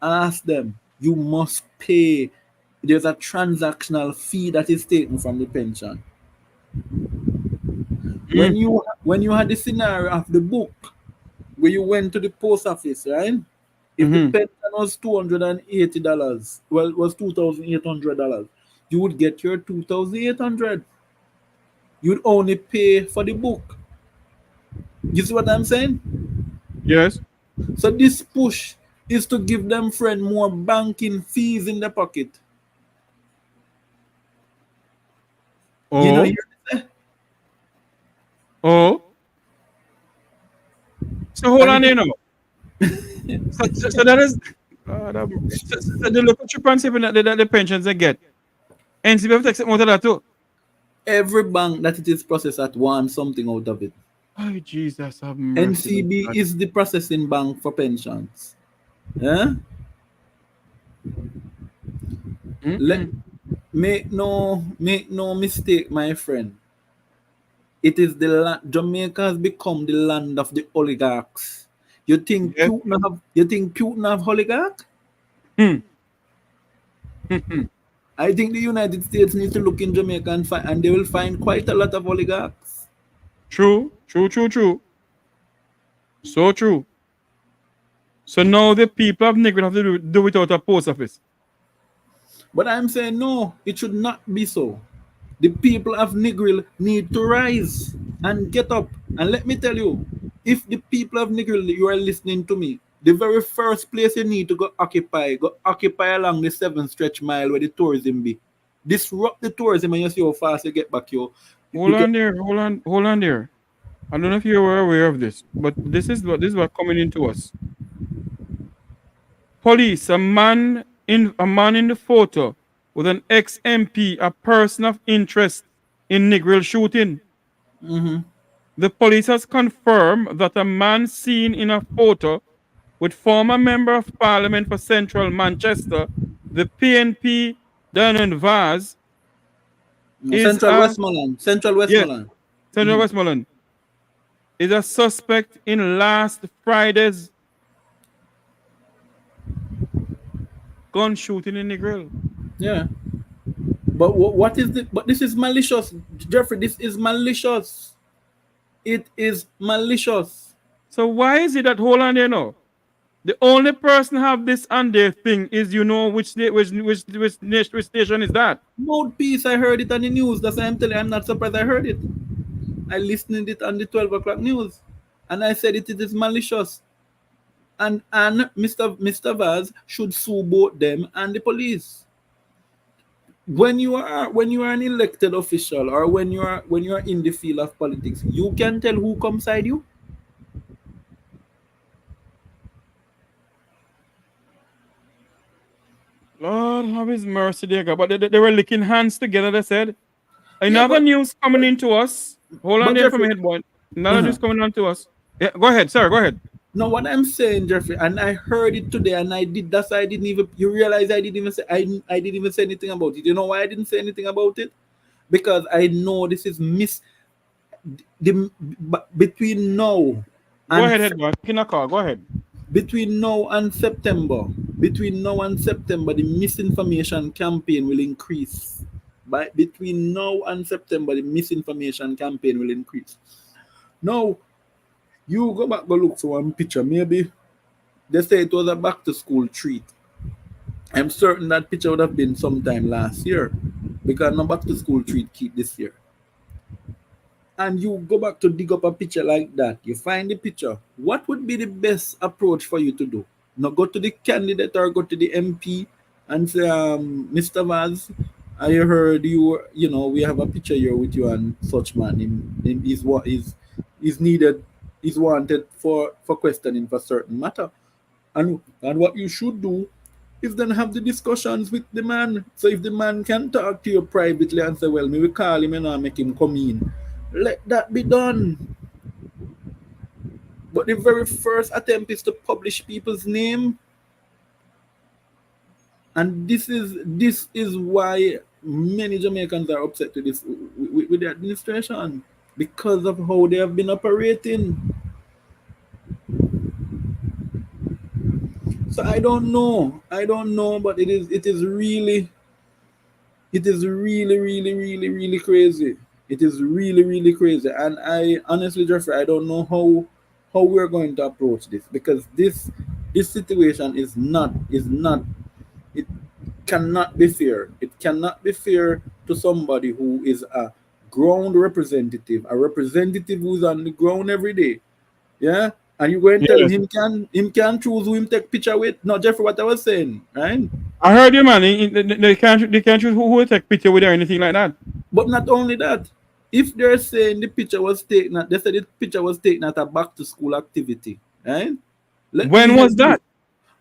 Ask them. You must pay. There's a transactional fee that is taken from the pension. When you had the scenario of the book where you went to the post office, right? If the pension was $280, well, it was $2,800, you would get your $2,800. You'd only pay for the book. You see what I'm saying? Yes. So this push is to give them friend more banking fees in the pocket. Oh. You know, you oh. So hold on, so that is so the local trip and saving that the pensions they get. NCBF takes more of that too. Every bank that it is processed at wants something out of it. Oh, Jesus have mercy. NCB is the processing bank for pensions. Yeah? Make no mistake, my friend. It is Jamaica has become the land of the oligarchs. You think Putin have oligarch? I think the United States needs to look in Jamaica and they will find quite a lot of oligarchs. True. So true. So now the people of Negril have to do without a post office. But I'm saying no, it should not be so. The people of Negril need to rise and get up. And let me tell you, if the people of Negril, you are listening to me, the very first place you need to go occupy along the 7th stretch mile where the tourism be. Disrupt the tourism and you see how fast you get back here. Hold on there. I don't know if you were aware of this, but this is what coming into us. Police, a man in the photo with an ex-MP, a person of interest in Negril shooting. The police has confirmed that a man seen in a photo with former Member of Parliament for Central Manchester, the PNP Dun Vaz, is Central Westmoreland. Central Westmoreland. Central Westmoreland is a suspect in last Friday's gun shooting in the grill. Yeah. But what is it? But this is malicious, Jeffrey. This is malicious. It is malicious. So why is it that, hold on there now, the only person have this on their thing is, you know, which station is that? Mouthpiece, I heard it on the news. That's why I'm telling you, I'm not surprised I heard it. I listened to it on the 12 o'clock news. And I said it is malicious. And Mr. Vaz should sue both them and the police. When you are an elected official, or when you are in the field of politics, you can tell who comes side you. Lord have his mercy, dear God. But they were licking hands together, they said. Another news coming into us. Hold on there for me, head boy. Another news coming on to us. Yeah, go ahead, sir. Go ahead. No, what I'm saying, Jeffrey, and I heard it today, and that's why I didn't even. You realize I didn't even say I didn't even say anything about it. You know why I didn't say anything about it? Because I know this is between now. Go ahead, head boy. Go ahead. Between now and September, the misinformation campaign will increase. Between now and September, the misinformation campaign will increase. Now, you go look for one picture. Maybe they say it was a back to school treat. I'm certain that picture would have been sometime last year, because no back to school treat keep this year. And you go back to dig up a picture like that, you find the picture. What would be the best approach for you to do? Not go to the candidate or go to the MP and say, Mr. Vaz, I heard you know, we have a picture here with you and such man. Him is what is needed, is wanted for questioning for certain matter. And what you should do is then have the discussions with the man. So if the man can talk to you privately and say, well, me we call him and I make him come in, let that be done. But the very first attempt is to publish people's name. And this is why many Jamaicans are upset with this with the administration, because of how they have been operating. So I don't know, but it is really crazy. It is really crazy. And I honestly, Jeffrey, I don't know how we're going to approach this, because this situation is not, it cannot be fair. It cannot be fair to somebody who is a ground representative, a representative who's on the ground every day. Yeah? And you're going to tell him him can choose who him take picture with? No, Jeffrey, what I was saying, right? I heard you, man. They can't choose who will take picture with or anything like that. But not only that, if they're saying the picture was taken, they said the picture was taken at a back to school activity, right? When was that?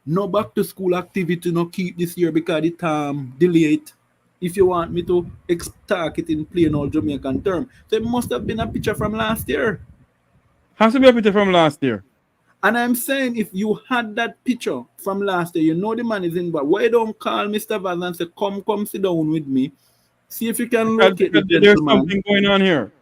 No back to school activity, no keep this year because the delayed. If you want me to talk it in plain old Jamaican term, so it must have been a picture from last year. Has to be a picture from last year. And I'm saying, if you had that picture from last year, you know the man is in, but why don't call Mr. Vaz and say, come sit down with me. See if you can locate the gentleman. There's something going on here.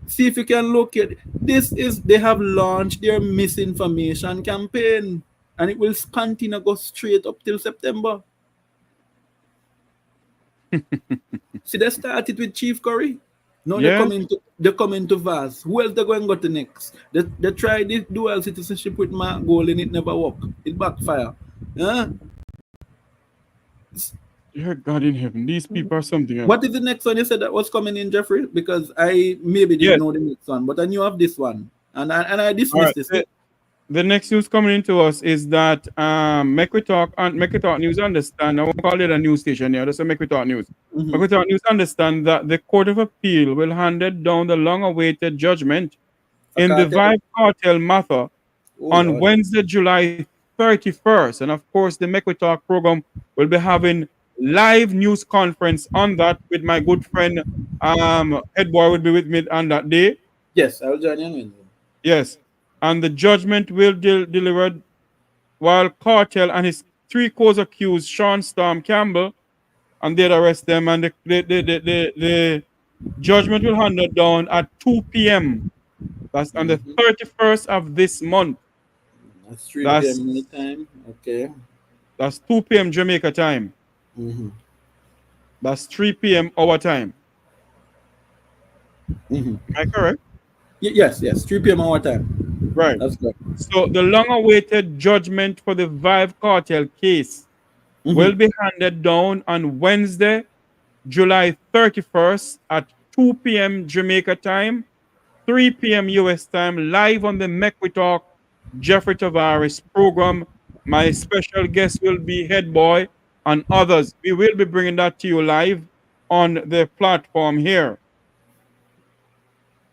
See if you can locate. They have launched their misinformation campaign, and it will continue to go straight up till September. See, they started with Chief Currie. No, they're coming to Vaz. Who else they're going to go to next? They tried the dual citizenship with Mark Gold and it never worked. It backfired. Huh? Dear God in heaven, these people are something else. What is the next one you said that was coming in, Jeffrey? Because I maybe didn't know the next one, but I knew of this one. And I dismissed this. The next news coming into us is that Make We Talk News understand. I won't call it a news station here. That's a Make We Talk News. Make We Talk News understand that the Court of Appeal will hand down the long-awaited judgment in the Vibe Cartel matter on Wednesday, July 31st. And of course, the Make We Talk program will be having live news conference on that with my good friend Head Boy will be with me on that day. Yes, I will join you. Yes. And the judgment will delivered while Cartel and his 3 co-accused, Sean Storm Campbell, and they'd arrest them, and the judgment will hand down at 2 p.m. That's on the 31st of this month. That's 3 p.m. my time. Okay. That's 2 p.m. Jamaica time. That's 3 p.m. our time. Am I correct? Yes, 3 p.m. our time. Right. That's good. So the long-awaited judgment for the Vive Cartel case will be handed down on Wednesday, July 31st at 2 p.m. Jamaica time, 3 p.m. US time, live on the Make We Talk Jeffrey Tavares program. My special guest will be Head Boy and others. We will be bringing that to you live on the platform here.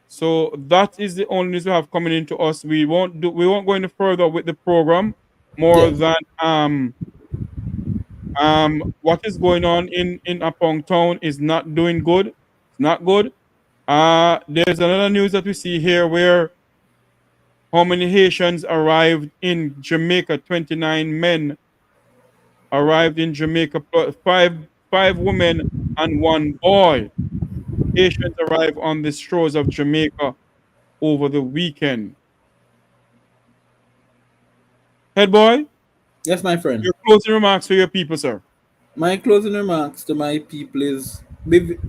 So that is the only news we have coming into us. We won't go any further with the program more than what is going on in Accompong town is not doing good. It's not good. There's another news that we see here where how many Haitians arrived in Jamaica? 29 men arrived in Jamaica, five women and 1 boy. Haitians arrived on the shores of Jamaica over the weekend. Head boy? Yes, my friend. Your closing remarks for your people, sir. My closing remarks to my people is,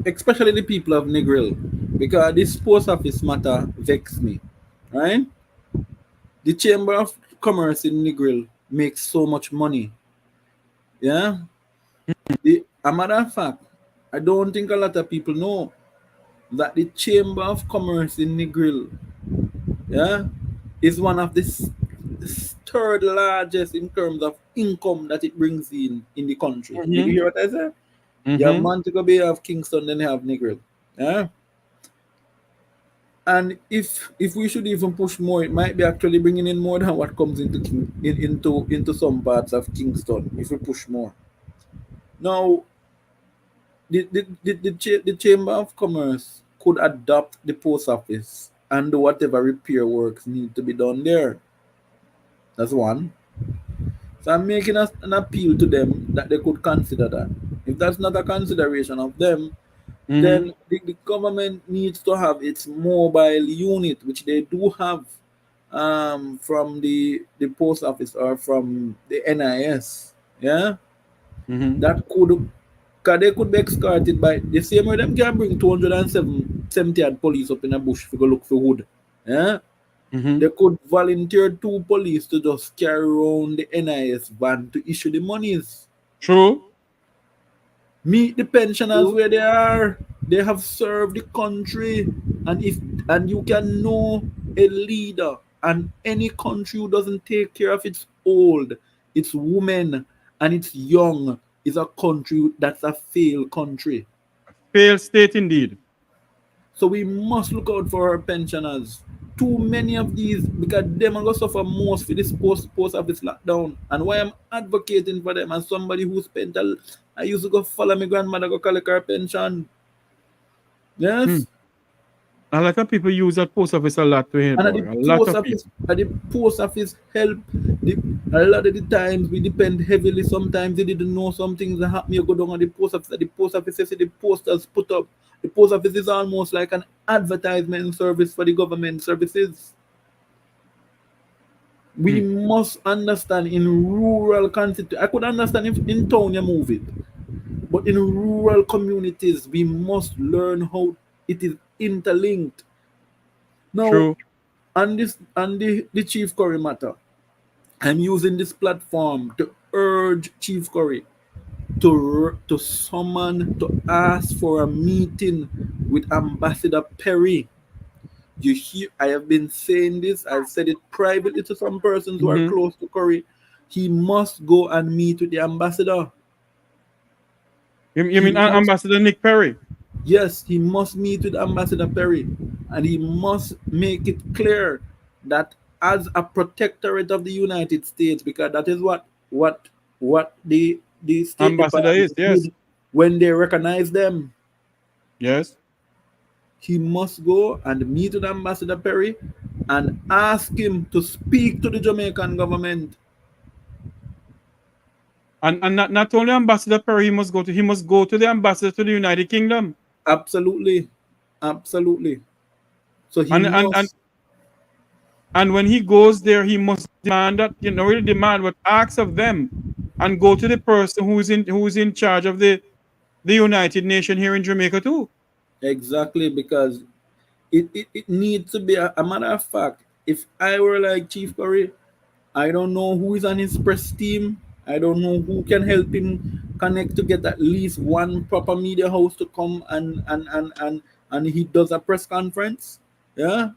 especially the people of Negril, because this post office matter vex me, right? The Chamber of Commerce in Negril makes so much money. Yeah? A matter of fact, I don't think a lot of people know that the Chamber of Commerce in Negril, is one of the third largest in terms of income that it brings in the country. Did you hear what I said? You have Montego Bay, you have Kingston, then you have Negril. Yeah? And if we should even push more, it might be actually bringing in more than what comes into some parts of Kingston if we push more. Now, the Chamber of Commerce could adopt the post office and do whatever repair works need to be done there. That's one. So I'm making an appeal to them that they could consider that. If that's not a consideration of them, then the government needs to have its mobile unit, which they do have from the post office or from the NIS. Yeah? That could, because they could be escorted by the same way them can bring 270 police up in a bush to go look for wood. Yeah? They could volunteer 2 police to just carry around the NIS van to issue the monies. True. Meet the pensioners where they are. They have served the country. And you can know a leader. And any country who doesn't take care of its old, its women, and its young is a country that's a failed country. Failed state indeed. So we must look out for our pensioners. Too many of these, because them are going to suffer most for this post office lockdown. And why I'm advocating for them as somebody who spent I used to go follow my grandmother go collect her pension. Yes. A lot of people use that post office a lot to help. The post office help. A lot of the times we depend heavily. Sometimes they didn't know some things that happen. You go down on the post office. The post office says the posters put up. The post office is almost like an advertisement service for the government services. We must understand in rural constituencies. I could understand if in town you move it. But in rural communities, we must learn how it is interlinked. Now, on the Chief Currie matter, I'm using this platform to urge Chief Currie to summon, to ask for a meeting with Ambassador Perry. You hear, I have been saying this, I've said it privately to some persons who are close to Currie. He must go and meet with the ambassador. You mean Ambassador Nick Perry? Yes, he must meet with Ambassador Perry, and he must make it clear that as a protectorate of the United States, because that is what the State Ambassador Department is, yes, when they recognize them. Yes. He must go and meet with Ambassador Perry and ask him to speak to the Jamaican government And not only Ambassador Currie he must go to the ambassador to the United Kingdom. Absolutely. So he must. And when he goes there, he must demand that, really demand, but ask of them and go to the person who's in charge of the United Nations here in Jamaica too. Exactly, because it needs to be a matter of fact. If I were like Chief Currie, I don't know who is on his press team. I don't know who can help him connect to get at least one proper media house to come and he does a press conference. Yeah.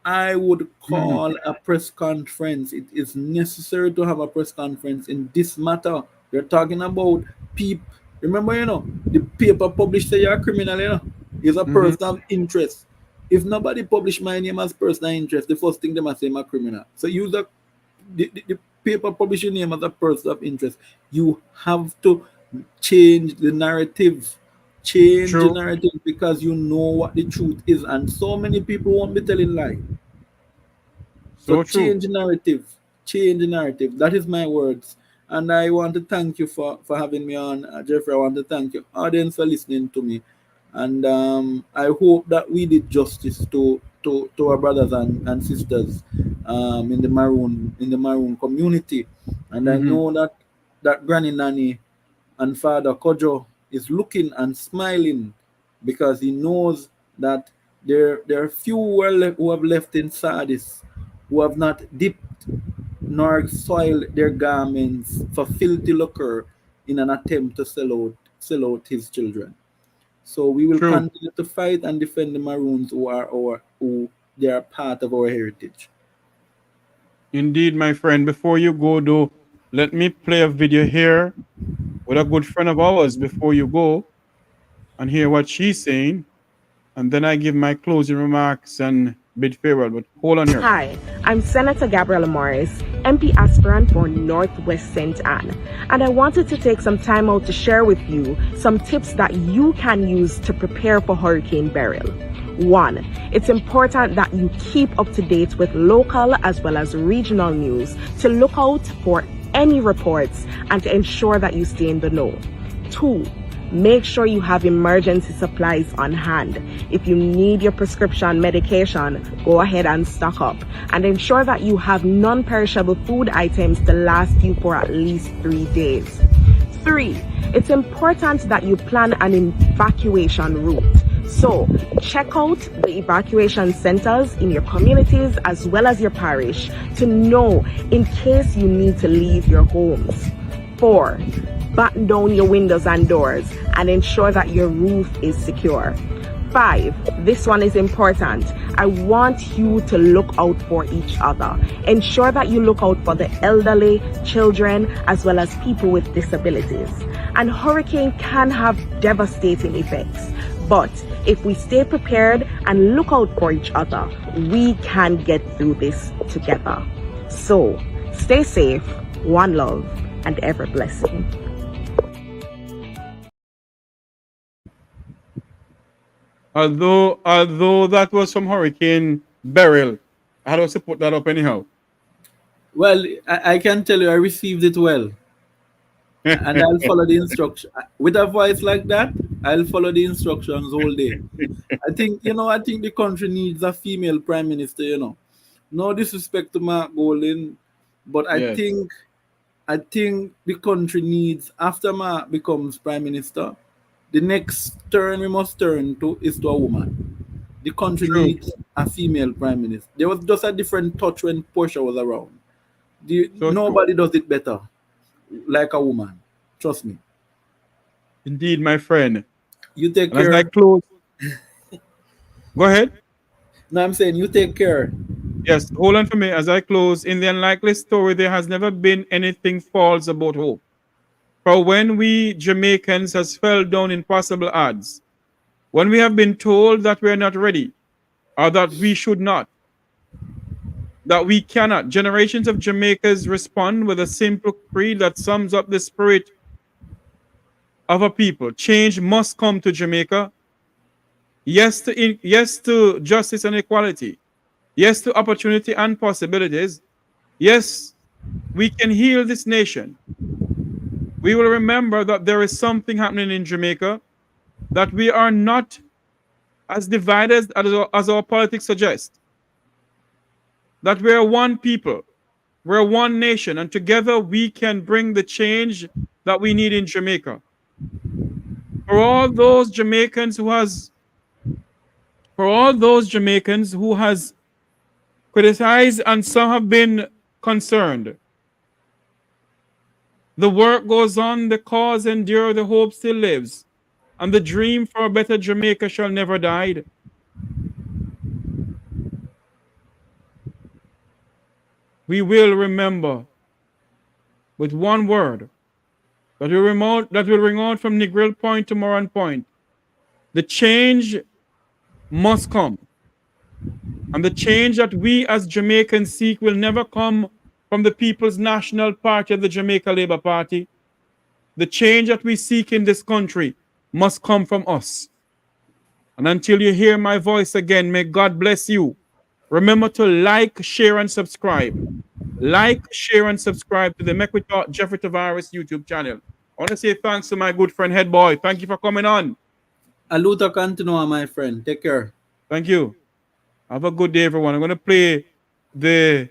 I would call a press conference. It is necessary to have a press conference in this matter. You're talking about people. Remember, the paper published say you're a criminal, is a person of interest. If nobody publish my name as person of interest, the first thing they must say I'm a criminal. So use the paper publish your name as a person of interest. You have to change the narrative. Change the narrative because you know what the truth is, and so many people won't be telling lies. So change the narrative. Change the narrative. That is my words. And I want to thank you for having me on, Jeffrey. I want to thank you, audience, for listening to me. And I hope that we did justice to our brothers and sisters in the Maroon community. And I know that Granny Nanny and Father Kojo is looking and smiling because he knows that there are few who have left in Sardis who have not dipped nor soiled their garments for filthy lucre in an attempt to sell out his children. So we will continue to fight and defend the Maroons who they are part of our heritage. Indeed, my friend. Before you go, though, let me play a video here with a good friend of ours before you go and hear what she's saying. And then I give my closing remarks and bid farewell. But hold on here. Hi, I'm Senator Gabriela Morris, MP aspirant for Northwest St. Anne, and I wanted to take some time out to share with you some tips that you can use to prepare for Hurricane Beryl. 1. It's important that you keep up to date with local as well as regional news to look out for any reports and to ensure that you stay in the know. 2. Make sure you have emergency supplies on hand. If you need your prescription medication, go ahead and stock up. And ensure that you have non-perishable food items to last you for at least 3 days. 3. It's important that you plan an evacuation route. So, check out the evacuation centers in your communities as well as your parish to know in case you need to leave your homes. 4. Batten down your windows and doors and ensure that your roof is secure. 5. This one is important. I want you to look out for each other. Ensure that you look out for the elderly, children, as well as people with disabilities. And hurricane can have devastating effects. But if we stay prepared and look out for each other, we can get through this together. So, stay safe, one love, and ever blessing. Although that was from Hurricane Beryl, I had to put that up anyhow. Well, I can tell you I received it well. And I'll follow the instruction. With a voice like that, I'll follow the instructions all day. I think the country needs a female prime minister, No disrespect to Mark Golding, but I think the country needs, after Mark becomes prime minister, the next turn we must turn to is to a woman. The country needs a female prime minister. There was just a different touch when Portia was around. Nobody does it better like a woman. Trust me. Indeed, my friend. You take care. As I close, go ahead. No, I'm saying you take care. Yes, hold on for me. As I close, in the unlikely story, there has never been anything false about hope. For when we Jamaicans has fell down impossible odds, when we have been told that we are not ready, or that we should not, that we cannot, generations of Jamaicans respond with a simple creed that sums up the spirit of a people. Change must come to Jamaica. Yes to justice and equality. Yes to opportunity and possibilities. Yes, we can heal this nation. we will remember that there is something happening in Jamaica, that we are not as divided as our politics suggest. That we are one people, we're one nation, and together we can bring the change that we need in Jamaica. For all those Jamaicans who has criticized and some have been concerned, the work goes on, the cause endure, the hope still lives, and the dream for a better Jamaica shall never die. We will remember with one word that will ring out from Negril Point to Moran Point. The change must come. And the change that we as Jamaicans seek will never come from the People's National Party of the Jamaica Labour Party. The change that we seek in this country must come from us. And until you hear my voice again, may God bless you. Remember to like, share, and subscribe. Like, share, and subscribe to the Make We Talk Jeffrey Tavares YouTube channel. I want to say thanks to my good friend Head Boy. Thank you for coming on. Aluta continua, my friend. Take care. Thank you. Have a good day, everyone. I'm going to play the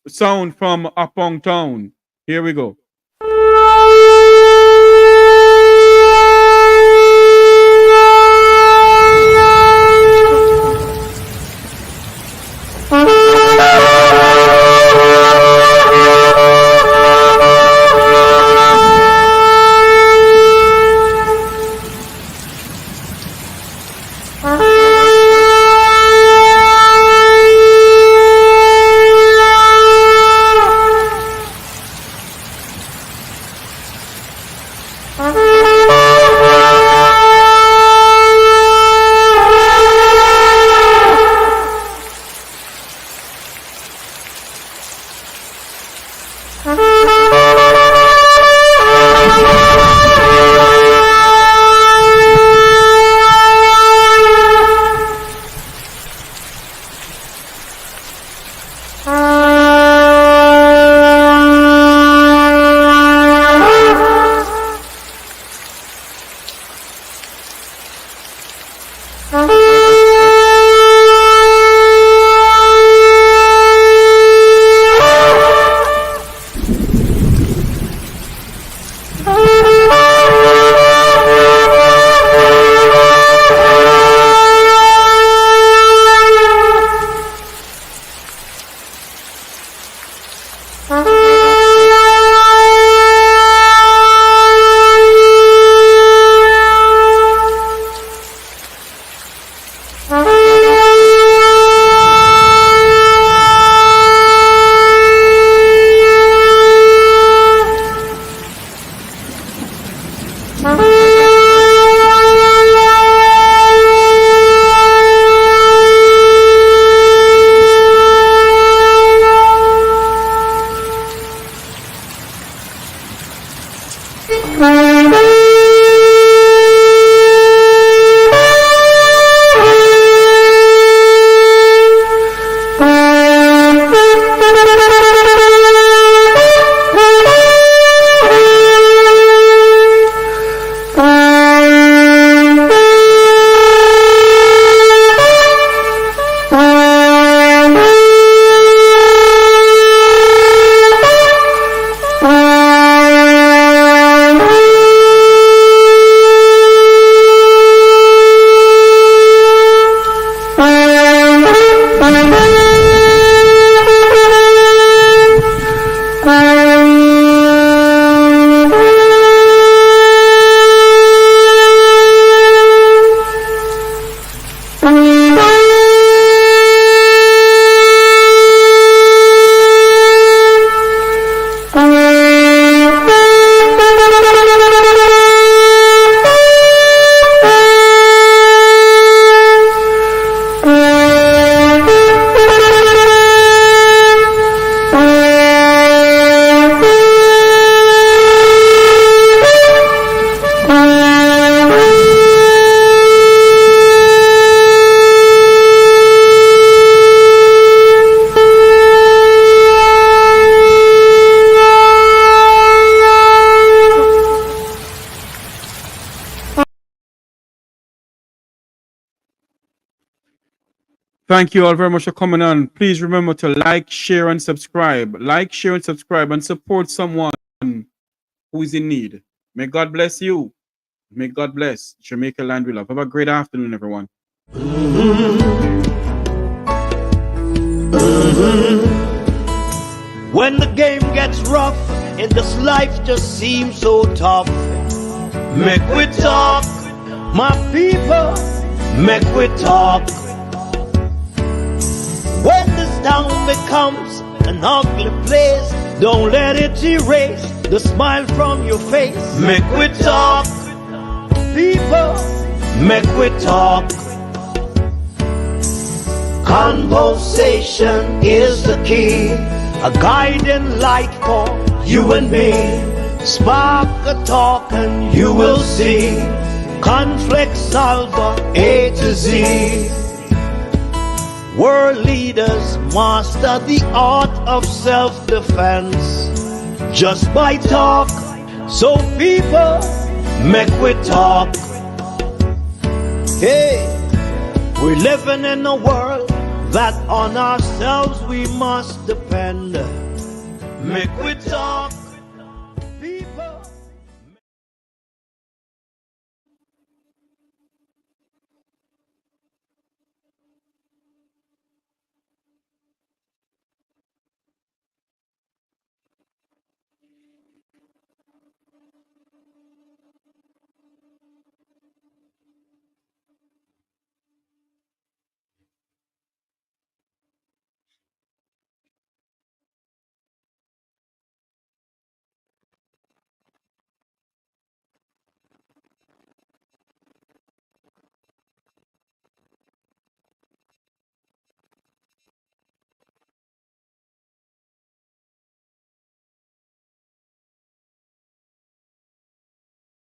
sound from Accompong Town. Here we go. Thank you all very much for coming on. Please remember to like, share, and subscribe. Like, share, and subscribe, and support someone who is in need. May God bless you. May God bless Jamaica land we love. Have a great afternoon, everyone. When the game gets rough and this life just seems so tough, make we talk, my people, make we talk. When this town becomes an ugly place, don't let it erase the smile from your face. Make we talk, people, make we talk. Conversation is the key, a guiding light for you and me. Spark a talk and you will see conflict solver A to Z. World leaders master the art of self-defense just by talk. So people, make we talk. Hey, we're living in a world that on ourselves we must depend. Make we talk.